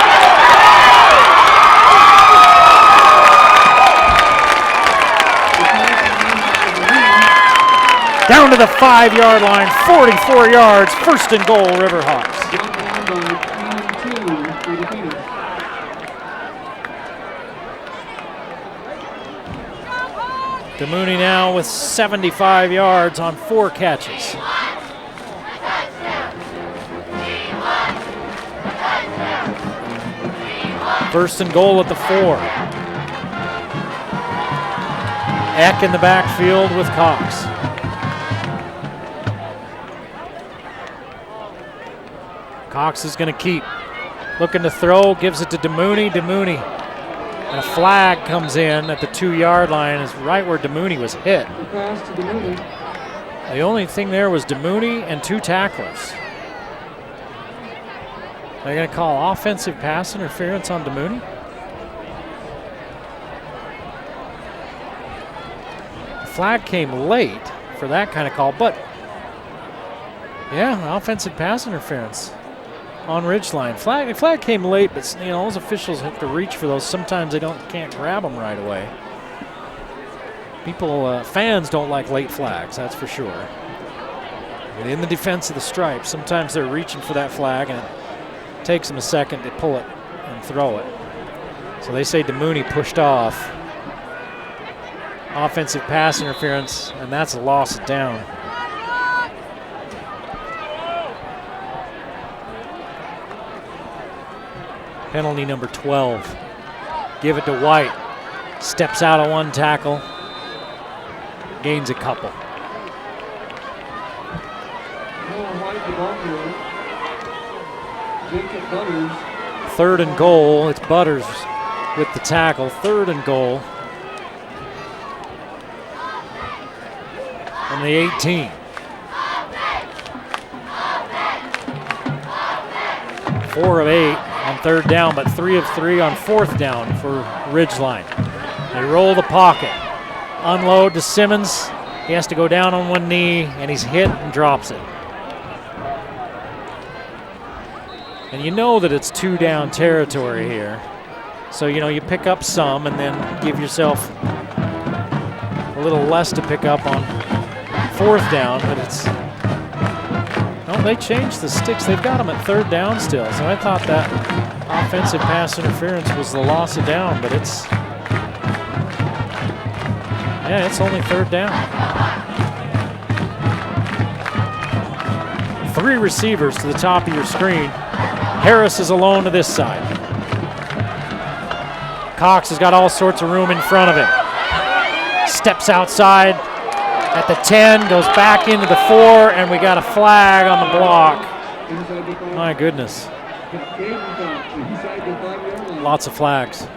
Down to the 5-yard line. 44 yards. First and goal, Riverhawks. DeMooney now with 75 yards on 4 catches. First and goal at the 4. Eck in the backfield with Cox. Cox is going to keep. Looking to throw, gives it to DeMooney. DeMooney. And a flag comes in at the 2-yard line, is right where DeMooney was hit. The only thing there was DeMooney and 2 tacklers. They're going to call offensive pass interference on DeMooney. The flag came late for that kind of call, but yeah, offensive pass interference on Ridgeline. Flag came late, but you know, those officials have to reach for those. Sometimes they can't grab them right away. Fans don't like late flags, that's for sure. But in the defense of the Stripes, sometimes they're reaching for that flag, and it takes them a second to pull it and throw it. So they say DeMooney pushed off. Offensive pass interference, and that's a loss of down. Penalty number 12. Give it to White. Steps out of 1 tackle. Gains a couple. Third and goal. It's Butters with the tackle. Third and goal. From the 18. 4 of 8 on 3rd down, but 3 of 3 on 4th down for Ridgeline. They roll the pocket. Unload to Simmons. He has to go down on 1 knee, and he's hit and drops it. And you know that it's 2 down territory here. So, you know, you pick up some and then give yourself a little less to pick up on 4th down, but it's... No, they changed the sticks. They've got them at 3rd down still. So I thought that offensive pass interference was the loss of down, but it's... Yeah, it's only 3rd down. 3 receivers to the top of your screen. Harris is alone to this side. Cox has got all sorts of room in front of him. Steps outside at the 10, goes back into the 4, and we got a flag on the block. My goodness. Lots of flags.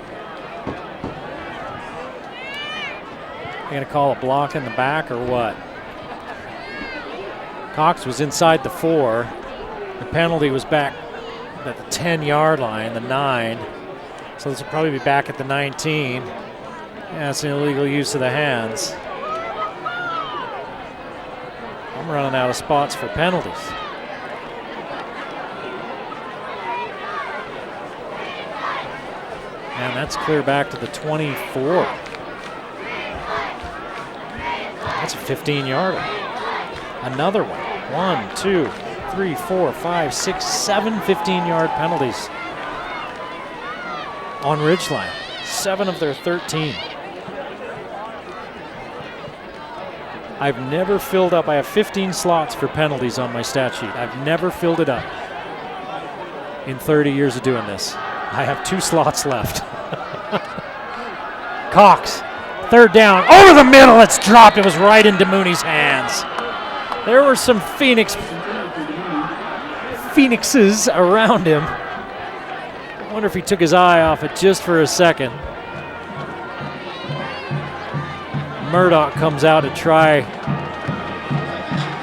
You gonna call a block in the back or what? Cox was inside the 4. The penalty was back at the 10-yard line, the 9. So this will probably be back at the 19. Yeah, it's an illegal use of the hands. I'm running out of spots for penalties. And that's clear back to the 24. That's a 15-yarder. Another one. 1, 2, 3, 4, 5, 6, 7 15-yard penalties on Ridgeline. 7 of their 13. I've never filled up. I have 15 slots for penalties on my stat sheet. I've never filled it up in 30 years of doing this. I have 2 slots left. Cox, 3rd down, over the middle, it's dropped. It was right in DeMooney's hands. There were some Phoenixes around him. I wonder if he took his eye off it just for a second. Murdoch comes out to try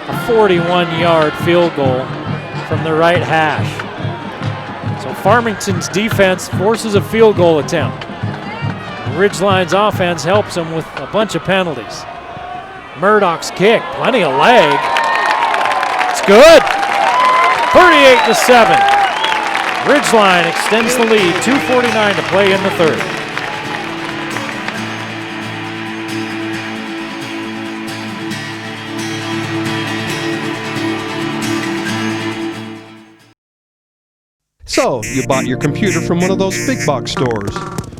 a 41-yard field goal from the right hash. So Farmington's defense forces a field goal attempt. Ridgeline's offense helps him with a bunch of penalties. Murdoch's kick, plenty of leg. It's good. 38-7. Ridgeline extends the lead. 2:49 to play in the 3rd. So, you bought your computer from one of those big box stores,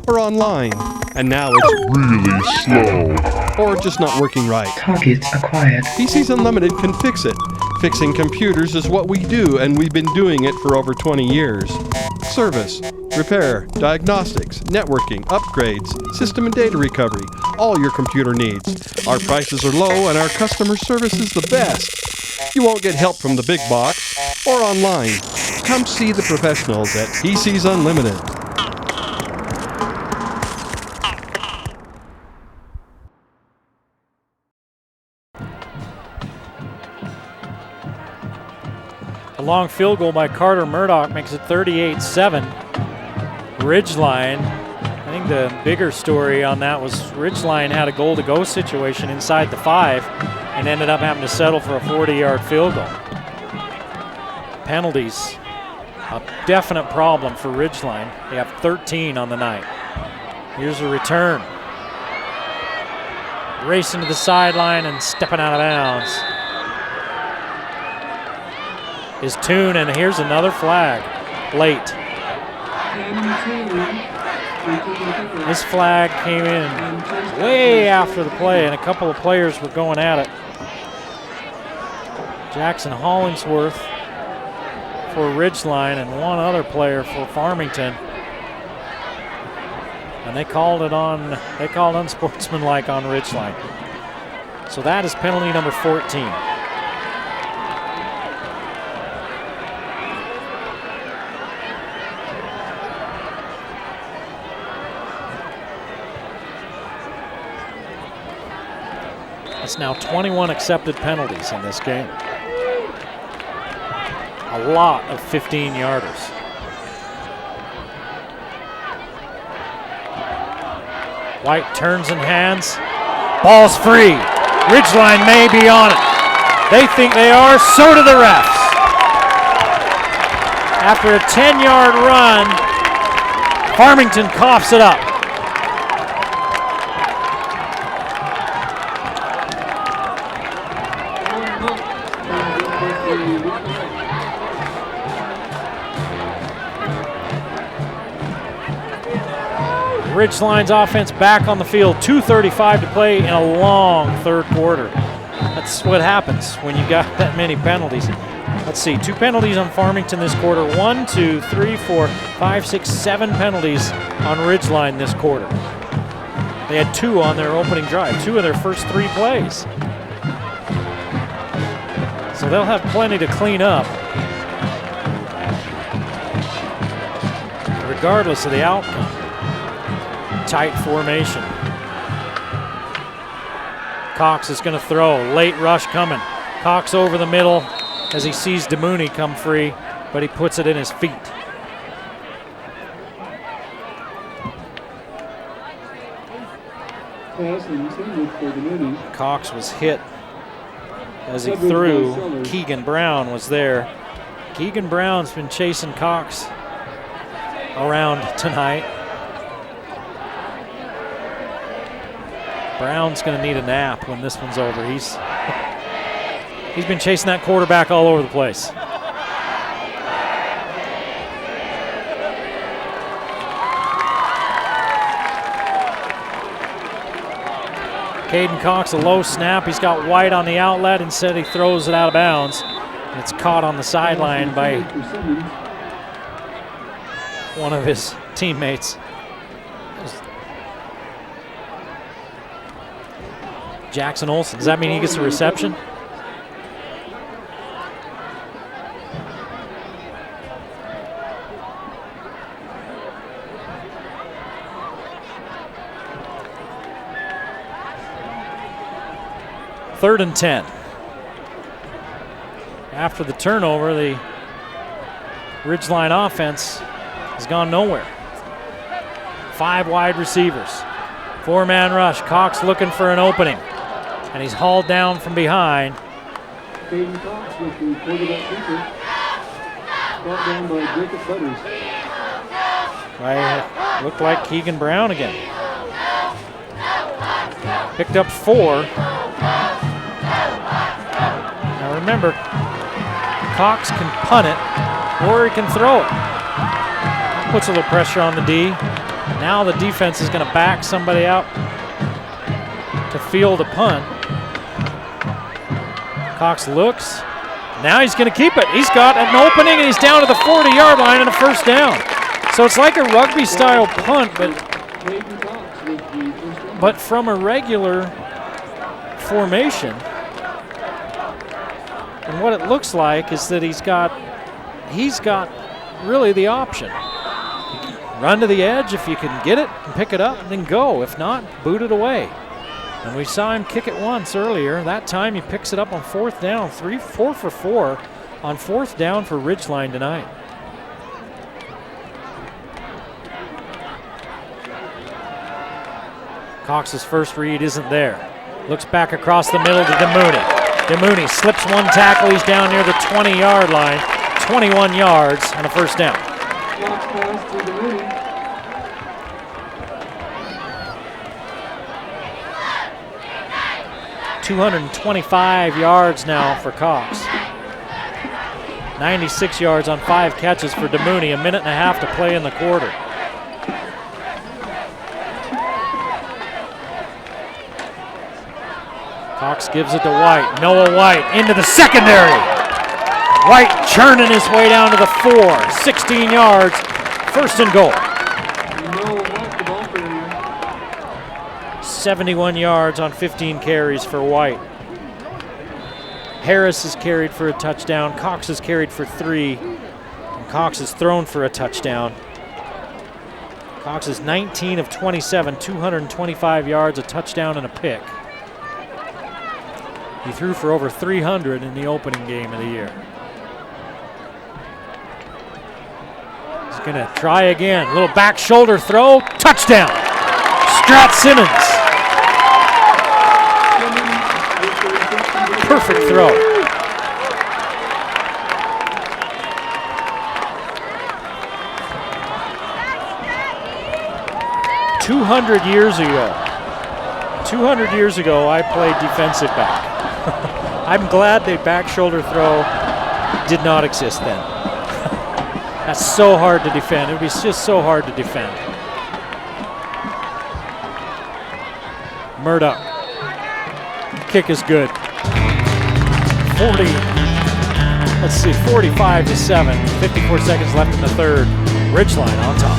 or online, and now it's really slow, or just not working right. Target acquired. PCs Unlimited can fix it. Fixing computers is what we do, and we've been doing it for over 20 years. Service, repair, diagnostics, networking, upgrades, system and data recovery, all your computer needs. Our prices are low and our customer service is the best. You won't get help from the big box or online. Come see the professionals at PCs Unlimited. A long field goal by Carter Murdoch makes it 38-7. Ridgeline, I think the bigger story on that was Ridgeline had a goal-to-go situation inside the 5 and ended up having to settle for a 40-yard field goal. Penalties, a definite problem for Ridgeline. They have 13 on the night. Here's a return. Racing to the sideline and stepping out of bounds is Toon, and here's another flag late. This flag came in way after the play, and a couple of players were going at it. Jackson Hollingsworth for Ridgeline and one other player for Farmington. And they called unsportsmanlike on Ridgeline. So that is penalty number 14. It's now 21 accepted penalties in this game. A lot of 15-yarders. White turns and hands. Ball's free. Ridgeline may be on it. They think they are, so do the refs. After a 10-yard run, Farmington coughs it up. Ridgeline's offense back on the field. 2:35 to play in a long 3rd quarter. That's what happens when you got that many penalties. Let's see, 2 penalties on Farmington this quarter. 1, 2, 3, 4, 5, 6, 7 penalties on Ridgeline this quarter. They had 2 on their opening drive, 2 of their first 3 plays. So they'll have plenty to clean up, regardless of the outcome. Tight formation. Cox is going to throw. Late rush coming. Cox over the middle as he sees DeMooney come free, but he puts it in his feet. Cox was hit as he threw. Keegan Brown was there. Keegan Brown's been chasing Cox around tonight. Brown's going to need a nap when this one's over. He's been chasing that quarterback all over the place. Caden Cox, a low snap. He's got White on the outlet. Instead, he throws it out of bounds. And it's caught on the sideline by one of his teammates. Jackson Olsen. Does that mean he gets the reception? Third and 10. After the turnover, the Ridgeline offense has gone nowhere. 5 wide receivers. 4-man rush. Cox looking for an opening. And he's hauled down from behind. Caden Cox with the quarterback keeper. Brought down by Jacob Butters. Right, looked like Keegan Brown again. Picked up 4. Now remember, Cox can punt it or he can throw it. That puts a little pressure on the D. Now the defense is going to back somebody out to field a punt. Cox looks. Now he's going to keep it. He's got an opening and he's down to the 40-yard line and a first down. So it's like a rugby-style punt, but from a regular formation. And what it looks like is that he's got really the option. Run to the edge if you can get it and pick it up, and then go. If not, boot it away. And we saw him kick it once earlier. That time he picks it up on 4th down. 4 for 4 on 4th down for Ridgeline tonight. Cox's first read isn't there. Looks back across the middle to DeMooney. DeMooney slips one tackle. He's down near the 20-yard line. 21 yards and a first down. 225 yards now for Cox. 96 yards on 5 catches for DeMooney. 1.5 minutes to play in the quarter. Cox gives it to White. Noah White into the secondary. White churning his way down to the 4. 16 yards. First and goal. 71 yards on 15 carries for White. Harris is carried for a touchdown. Cox is carried for 3. And Cox is thrown for a touchdown. Cox is 19 of 27, 225 yards, a touchdown and a pick. He threw for over 300 in the opening game of the year. He's going to try again. Little back shoulder throw. Touchdown. Strat Simmons. Perfect throw. $200 years ago, I played defensive back. I'm glad the back shoulder throw did not exist then. That's so hard to defend. It would be just so hard to defend. Murdoch. Kick is good. 45-7. 54 seconds left in the third. Ridgeline on top.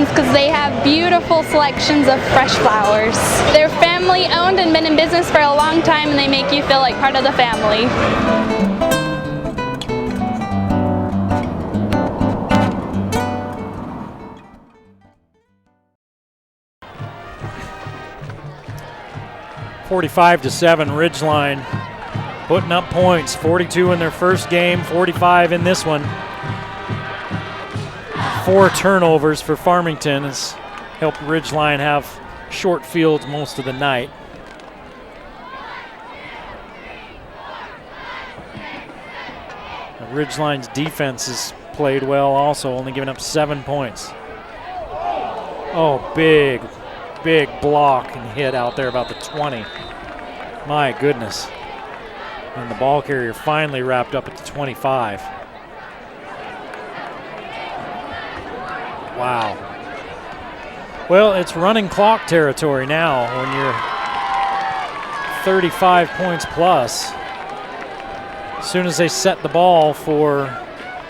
Because they have beautiful selections of fresh flowers. They're family owned and been in business for a long time, and they make you feel like part of the family. $45-7, Ridgeline putting up points. 42 in their first game, 45 in this one. 4 turnovers for Farmington has helped Ridgeline have short fields most of the night. Ridgeline's defense has played well also, only giving up 7 points. Oh, big block and hit out there about the 20. My goodness. And the ball carrier finally wrapped up at the 25. Wow. Well, it's running clock territory now when you're 35 points plus. As soon as they set the ball for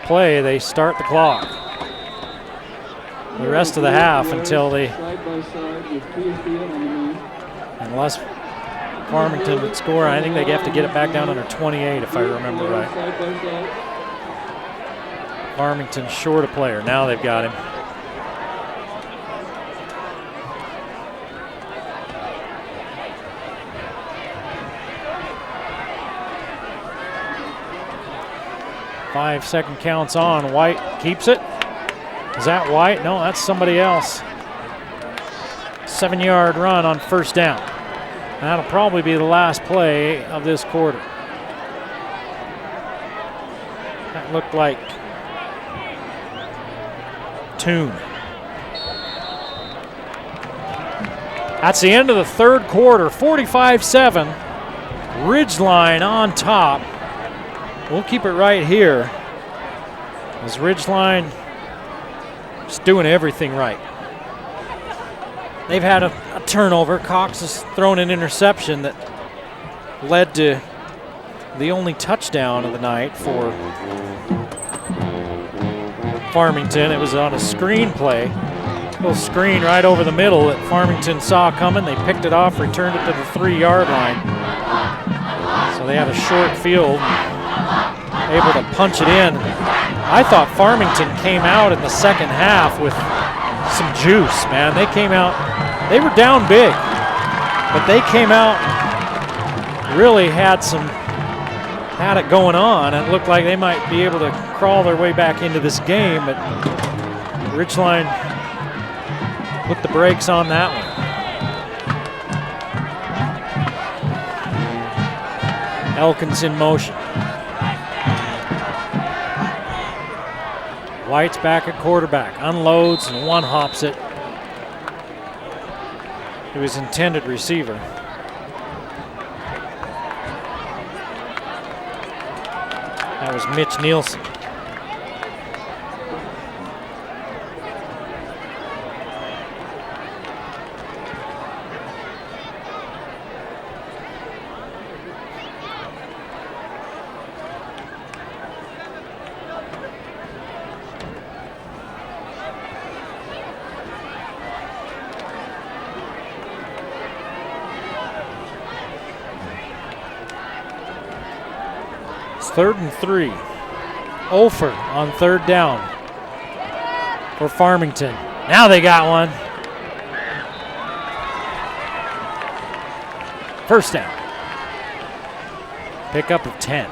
play, they start the clock. The rest of the half until they, unless Farmington would score, I think they have to get it back down under 28 if I remember right. Farmington short a player. Now they've got him. Five-second counts on. White keeps it. Is that White? No, that's somebody else. 7-yard run on first down. That'll probably be the last play of this quarter. That looked like Toon. That's the end of the third quarter, 45-7. Ridgeline on top. We'll keep it right here as Ridgeline just doing everything right. They've had a turnover. Cox has thrown an interception that led to the only touchdown of the night for Farmington. It was on a screen play. A little screen right over the middle that Farmington saw coming. They picked it off, returned it to the 3-yard line. So they had a short field, able to punch it in. I thought Farmington came out in the second half with some juice, man. They came out, they were down big, but they came out, really had it going on, and it looked like they might be able to crawl their way back into this game, but Ridgeline put the brakes on that one. Elkins in motion. White's back at quarterback, unloads and one-hops it to his intended receiver. That was Mitch Nielsen. Third and 3. Olford on third down for Farmington. Now they got one. First down. Pickup of 10.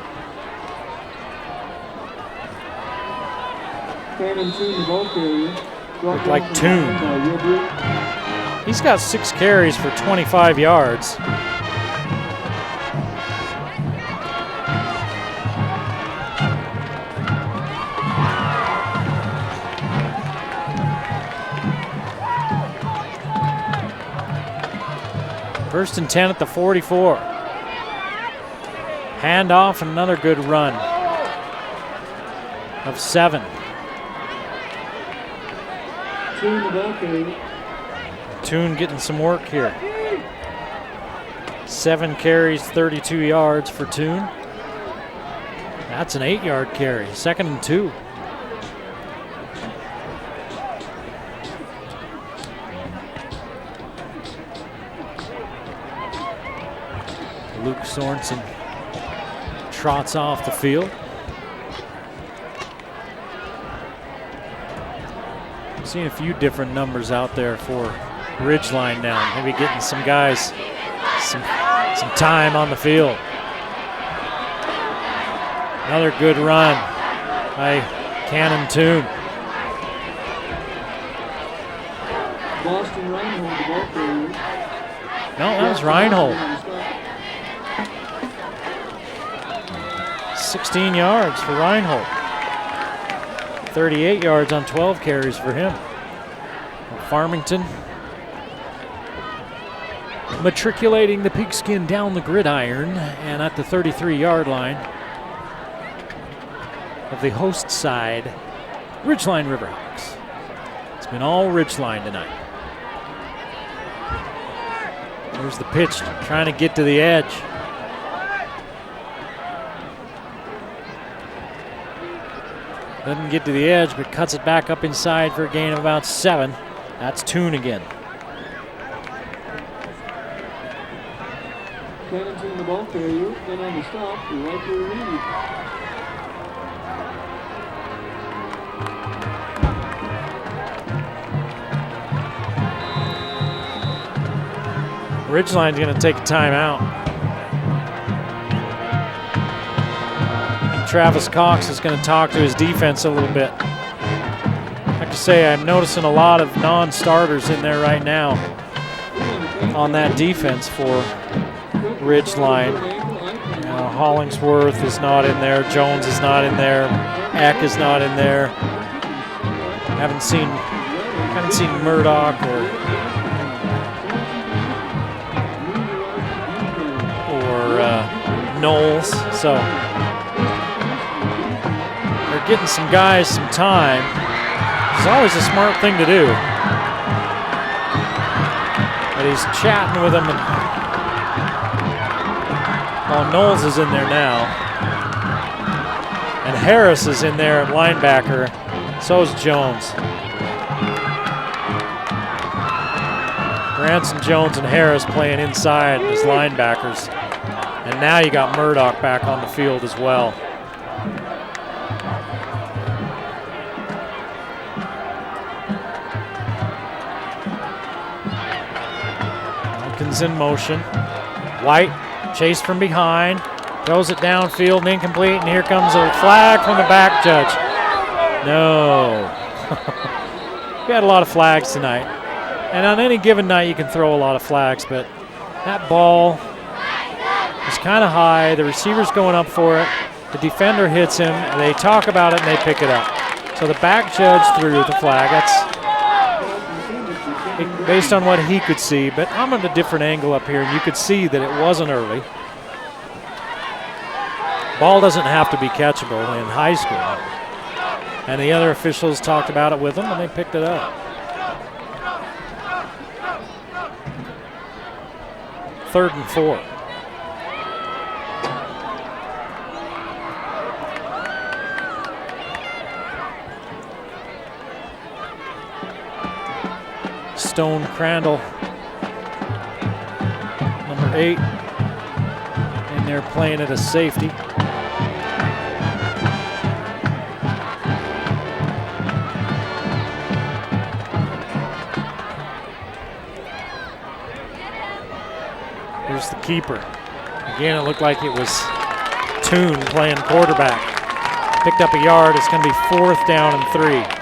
Looked like Toon. He's got 6 carries for 25 yards. First and 10 at the 44. Handoff and another good run of 7. Toon getting some work here. 7 carries, 32 yards for Toon. That's an 8-yard carry. 2nd and 2. Luke Sorensen trots off the field. Seeing a few different numbers out there for Ridgeline now. Maybe getting some guys some time on the field. Another good run by Cannon Toon. Boston Reinhold, the ball carrier. No, that was Reinhold. 16 yards for Reinhold. 38 yards on 12 carries for him. Farmington matriculating the pigskin down the gridiron and at the 33-yard line of the host side, Ridgeline Riverhawks. It's been all Ridgeline tonight. There's the pitch, trying to get to the edge. Doesn't get to the edge, but cuts it back up inside for a gain of about 7. That's Toon again. Cannon's the ball carrier, then on the stop, the right to Reed. Ridgeline's going to take a timeout. And Travis Cox is going to talk to his defense a little bit. I have to say, I'm noticing a lot of non-starters in there right now on that defense for Ridgeline. Hollingsworth is not in there. Jones is not in there. Eck is not in there. Haven't seen Murdoch or Knowles. So they're getting some guys some time. It's always a smart thing to do. But he's chatting with them. Knowles is in there now. And Harris is in there at linebacker. So is Jones. Branson, Jones, and Harris playing inside as linebackers. And now you got Murdoch back on the field as well. Elkins in motion. White chased from behind, throws it downfield and incomplete, and here comes a flag from the back judge. No. We had a lot of flags tonight. And on any given night you can throw a lot of flags, but that ball is kind of high. The receiver's going up for it. The defender hits him. They talk about it and they pick it up. So the back judge threw the flag. That's based on what he could see, but I'm at a different angle up here and you could see that it wasn't early. Ball doesn't have to be catchable in high school. And the other officials talked about it with them and they picked it up. 3rd and 4. Stone Crandall, number 8, and they're playing at a safety. Here's the keeper. Again, it looked like it was Toon playing quarterback. Picked up a yard. It's going to be 4th down and 3.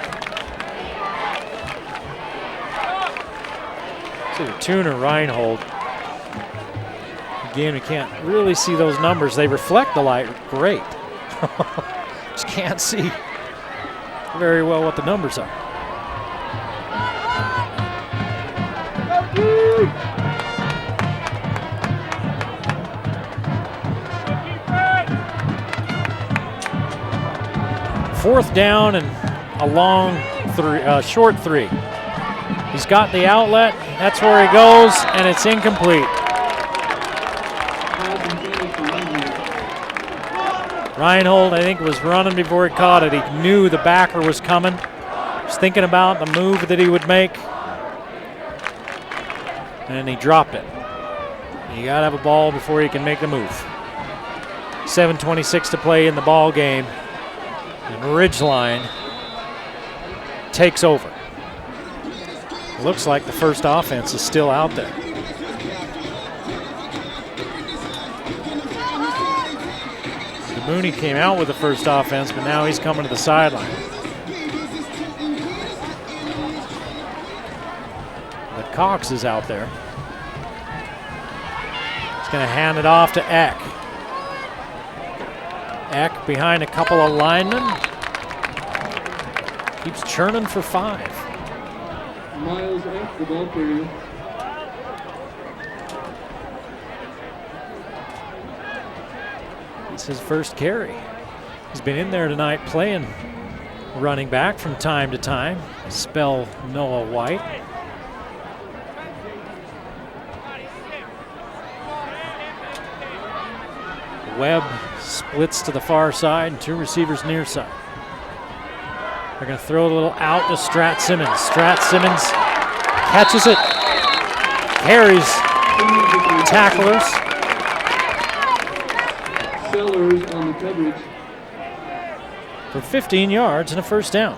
Toon or Reinhold. Again, we can't really see those numbers. They reflect the light great. Just can't see very well what the numbers are. Fourth down and a long short 3. He's got the outlet. That's where he goes, and it's incomplete. Reinhold, I think, was running before he caught it. He knew the backer was coming. He was thinking about the move that he would make, and he dropped it. You got to have a ball before you can make the move. 7:26 to play in the ball game, and Ridgeline takes over. Looks like the first offense is still out there. Mooney came out with the first offense, but now he's coming to the sideline. But Cox is out there. He's going to hand it off to Eck. Eck behind a couple of linemen. Keeps churning for 5. Miles Eck, the ball carrier. Simmons, his first carry. He's been in there tonight playing running back from time to time. Spell Noah White. Webb splits to the far side and 2 receivers near side. They're going to throw a little out to Strat Simmons. Strat Simmons catches it, carries tacklers. Sellers on the coverage. For 15 yards and a first down.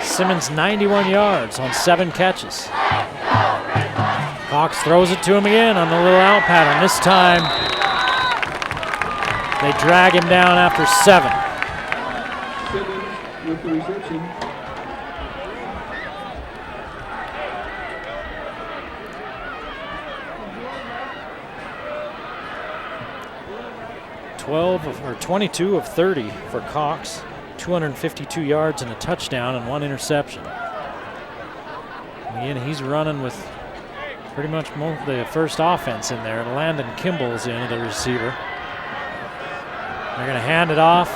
Simmons 91 yards on 7 catches. Cox throws it to him again on the little out pattern. This time they drag him down after 7. Simmons with the reception. or 22 of 30 for Cox, 252 yards and a touchdown and 1 interception. Again, he's running with pretty much the first offense in there. Landon Kimball's in, the receiver. They're going to hand it off.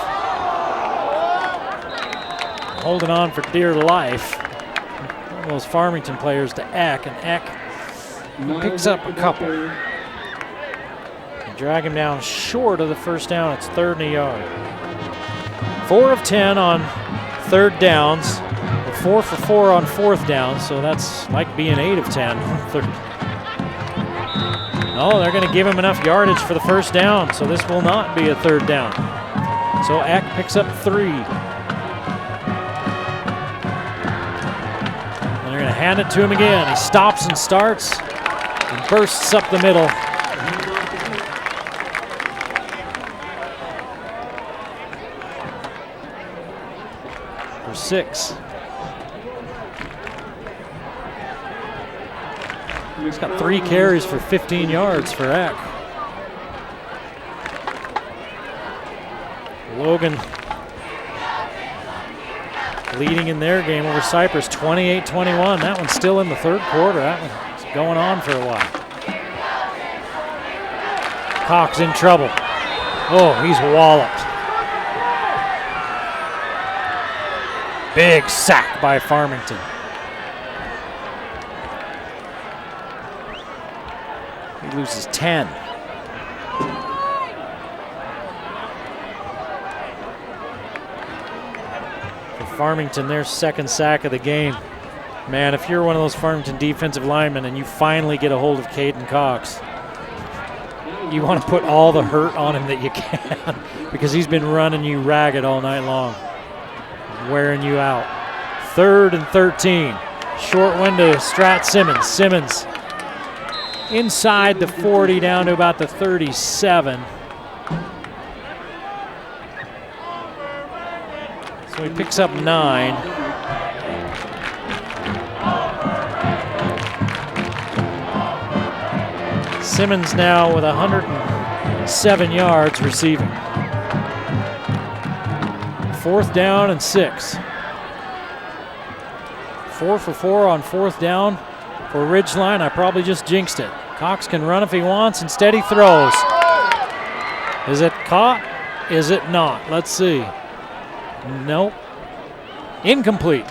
Holding on for dear life. One of those Farmington players to Eck, and Eck picks up a couple. They drag him down short of the first down. It's 3rd and a yard. 4 of 10 on 3rd downs. 4 for 4 on 4th down, so that's like being 8 of 10. Oh, they're going to give him enough yardage for the first down, so this will not be a 3rd down. So Eck picks up 3. And they're going to hand it to him again. He stops and starts and bursts up the middle. For 6. He's got 3 carries for 15 yards for Eck. Logan leading in their game over Cypress, 28-21. That one's still in the 3rd quarter. That one's going on for a while. Cox in trouble. Oh, he's walloped. Big sack by Farmington. He loses 10. For Farmington, their 2nd sack of the game. Man, if you're one of those Farmington defensive linemen and you finally get a hold of Caden Cox, you want to put all the hurt on him that you can because he's been running you ragged all night long, wearing you out. 3rd and 13. Short window, Strat Simmons. Simmons inside the 40 down to about the 37. So he picks up 9. Simmons now with 107 yards receiving. 4th down and 6. 4 for 4 on 4th down. For Ridgeline, I probably just jinxed it. Cox can run if he wants. Instead, he throws. Is it caught? Is it not? Let's see. Nope. Incomplete.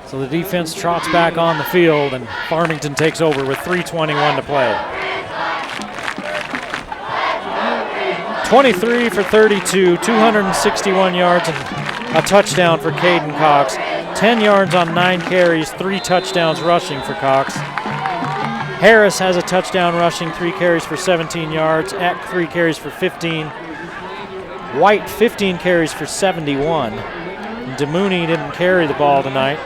So the defense trots back on the field, and Farmington takes over with 3:21 to play. 23 for 32, 261 yards, and a touchdown for Caden Cox. 10 yards on 9 carries, 3 touchdowns rushing for Cox. Harris has a touchdown rushing, 3 carries for 17 yards. Eck, 3 carries for 15. White, 15 carries for 71. DeMooney didn't carry the ball tonight,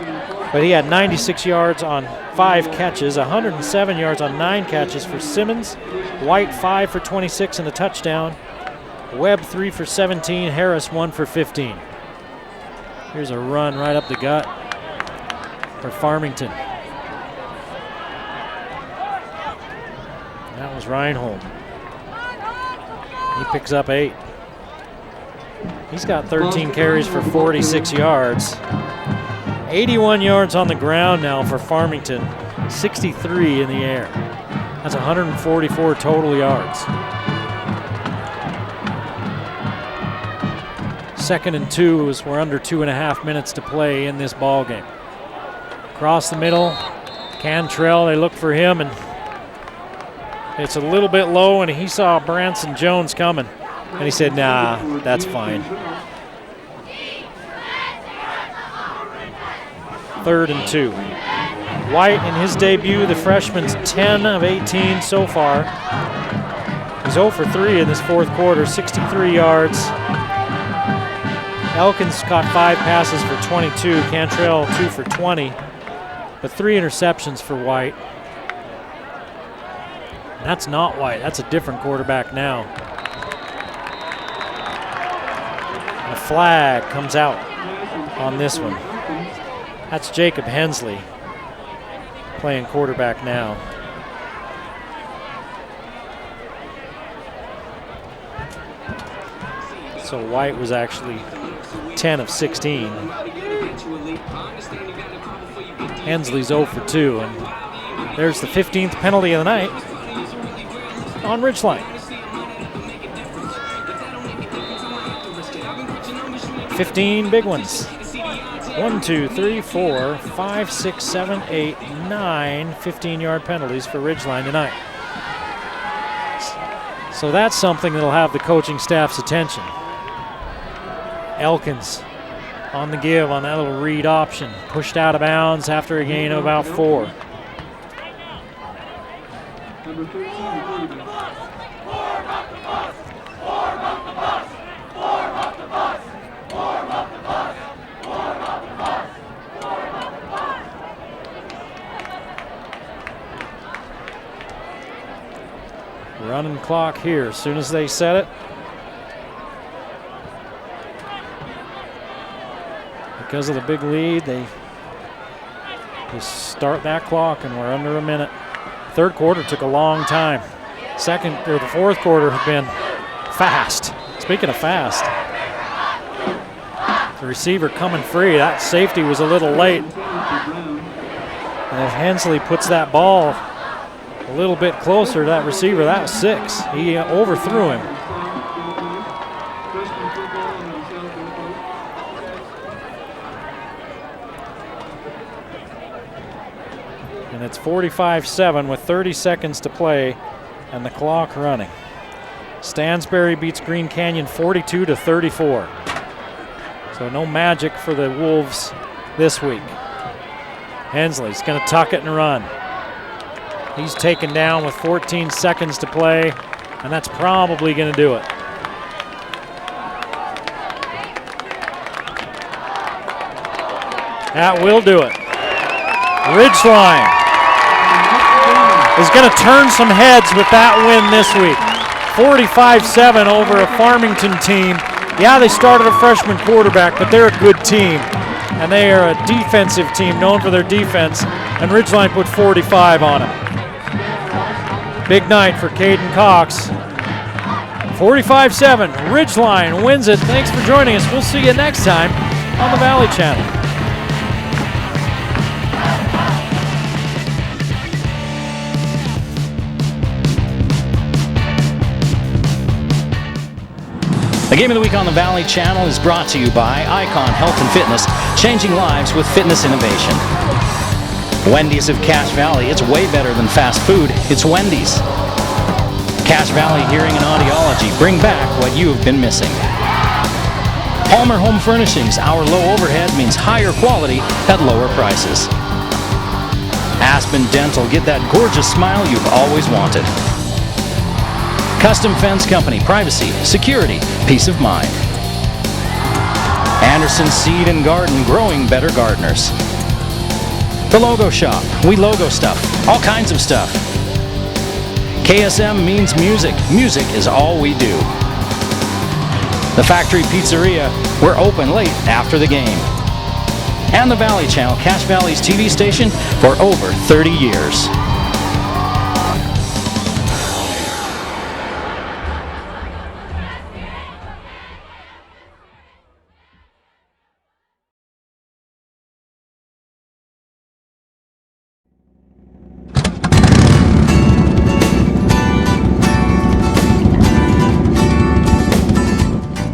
but he had 96 yards on 5 catches, 107 yards on 9 catches for Simmons. White, 5 for 26 and a touchdown. Webb, 3 for 17. Harris, 1 for 15. Here's a run right up the gut for Farmington. That was Reinhold. He picks up 8. He's got 13 carries for 46 yards. 81 yards on the ground now for Farmington, 63 in the air. That's 144 total yards. 2nd and 2 as we're under 2.5 minutes to play in this ball game. Across the middle, Cantrell, they look for him, and it's a little bit low, and he saw Branson Jones coming, and he said, nah, that's fine. 3rd and 2. White in his debut, the freshman's 10 of 18 so far. He's 0 for 3 in this 4th quarter, 63 yards. Elkins caught 5 passes for 22, Cantrell 2 for 20, but 3 interceptions for White. And that's not White, that's a different quarterback now. And a flag comes out on this one. That's Jacob Hensley playing quarterback now. So White was actually 10 of 16. Hensley's 0 for 2, and there's the 15th penalty of the night on Ridgeline. 15 big ones. 1, 2, 3, 4, 5, 6, 7, 8, 9 15-yard penalties for Ridgeline tonight. So that's something that'll have the coaching staff's attention. Elkins on the give on that little read option. Pushed out of bounds after a gain of about 4. Running clock here as soon as they set it. Because of the big lead, they just start that clock, and we're under a minute. 3rd quarter took a long time. The 4th quarter has been fast. Speaking of fast, the receiver coming free. That safety was a little late. And if Hensley puts that ball a little bit closer to that receiver, that was 6. He overthrew him. And it's 45-7 with 30 seconds to play and the clock running. Stansbury beats Green Canyon 42-34. So no magic for the Wolves this week. Hensley's going to tuck it and run. He's taken down with 14 seconds to play, and that's probably going to do it. That will do it. Ridgeline is going to turn some heads with that win this week. 45-7 over a Farmington team. Yeah, they started a freshman quarterback, but they're a good team. And they are a defensive team known for their defense, and Ridgeline put 45 on them. Big night for Caden Cox. 45-7, Ridgeline wins it. Thanks for joining us. We'll see you next time on the Valley Channel. The Game of the Week on the Valley Channel is brought to you by Icon Health and Fitness, changing lives with fitness innovation. Wendy's of Cache Valley, it's way better than fast food, it's Wendy's. Cache Valley Hearing and Audiology, bring back what you have been missing. Palmer Home Furnishings, our low overhead means higher quality at lower prices. Aspen Dental, get that gorgeous smile you've always wanted. Custom Fence Company, privacy, security, peace of mind. Anderson Seed and Garden, growing better gardeners. The Logo Shop, we logo stuff, all kinds of stuff. KSM means music. Music is all we do. The Factory Pizzeria, we're open late after the game. And the Valley Channel, Cache Valley's TV station for over 30 years.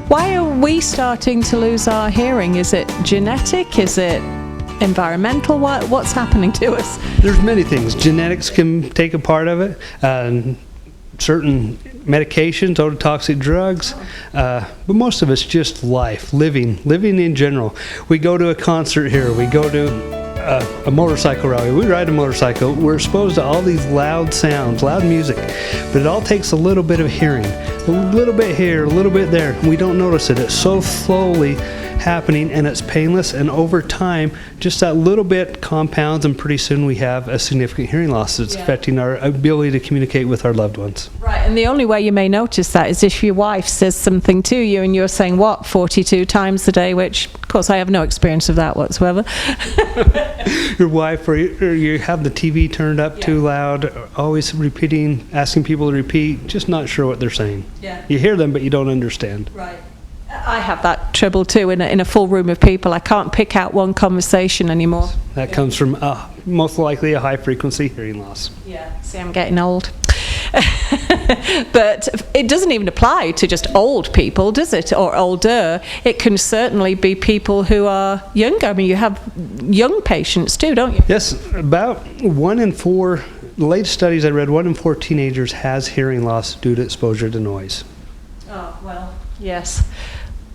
Why are we starting to lose our hearing? Is it genetic? Is it environmental? What's happening to us? There's many things. Genetics can take a part of it. Certain medications, ototoxic drugs, but most of it's just life, living in general. We go to a concert here, we go to a motorcycle rally, we ride a motorcycle, we're exposed to all these loud sounds, loud music, but it all takes a little bit of hearing, a little bit here, a little bit there. We don't notice it. It's so slowly happening and it's painless, and over time just that little bit compounds, and pretty soon we have a significant hearing loss that's affecting our ability to communicate with our loved ones. Right, and the only way you may notice that is if your wife says something to you and you're saying, what, 42 times a day, which of course I have no experience of that whatsoever. Your wife, or you have the TV turned up too loud, always repeating, asking people to repeat, just not sure what they're saying. Yeah. You hear them but you don't understand. Right. I have that trouble too in a full room of people. I can't pick out one conversation anymore. That comes from most likely a high frequency hearing loss. Yeah, see, I'm getting old. But it doesn't even apply to just old people, does it? Or older. It can certainly be people who are younger. I mean, you have young patients too, don't you? Yes, about 1 in 4, the latest studies I read, 1 in 4 teenagers has hearing loss due to exposure to noise. Oh, well, yes.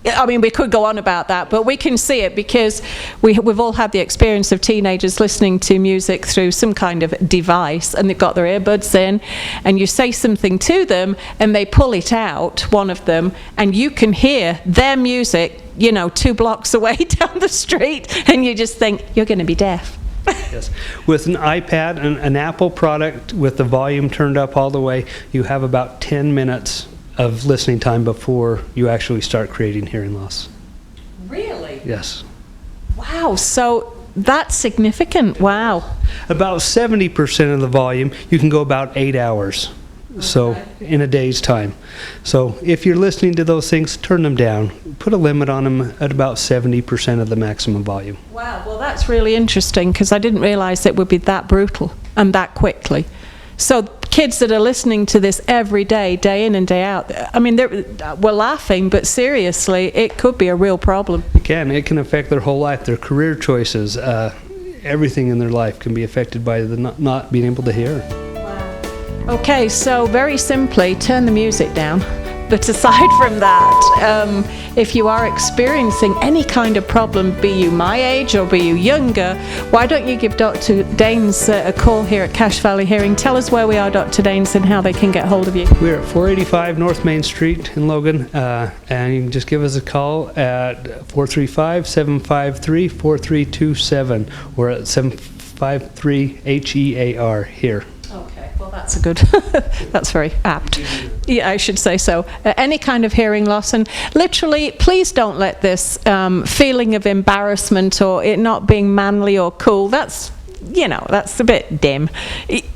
I mean, we could go on about that, but we can see it because we've all had the experience of teenagers listening to music through some kind of device, and they've got their earbuds in, and you say something to them, and they pull it out, one of them, and you can hear their music, 2 blocks away down the street, and you just think, you're going to be deaf. Yes. With an iPad, an Apple product with the volume turned up all the way, you have about 10 minutes of listening time before you actually start creating hearing loss. Really? Yes. Wow, so that's significant. Wow. About 70% of the volume, you can go about 8 hours. Okay. So in a day's time. So if you're listening to those things, turn them down. Put a limit on them at about 70% of the maximum volume. Wow, well that's really interesting because I didn't realize it would be that brutal and that quickly. So kids that are listening to this every day, day in and day out, I mean, we're laughing, but seriously, it could be a real problem. It can affect their whole life, their career choices, everything in their life can be affected by the not being able to hear. Wow. Okay, so very simply, turn the music down. But aside from that, if you are experiencing any kind of problem, be you my age or be you younger, why don't you give Dr. Daines a call here at Cache Valley Hearing. Tell us where we are, Dr. Daines, and how they can get hold of you. We're at 485 North Main Street in Logan, and you can just give us a call at 435-753-4327 or at 753-HEAR here. Well, that's a good, that's very apt. Yeah, I should say so. Any kind of hearing loss, and literally, please don't let this feeling of embarrassment or it not being manly or cool, that's a bit dim.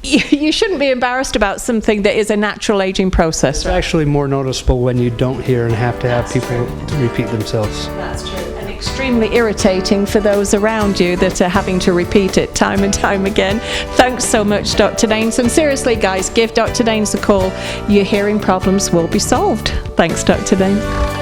You shouldn't be embarrassed about something that is a natural aging process. It's actually more noticeable when you don't hear and have to have people to repeat themselves. That's true. And extremely irritating for those around you that are having to repeat it time and time again. Thanks so much, Dr. Daines. And seriously, guys, give Dr. Daines a call. Your hearing problems will be solved. Thanks, Dr. Daines.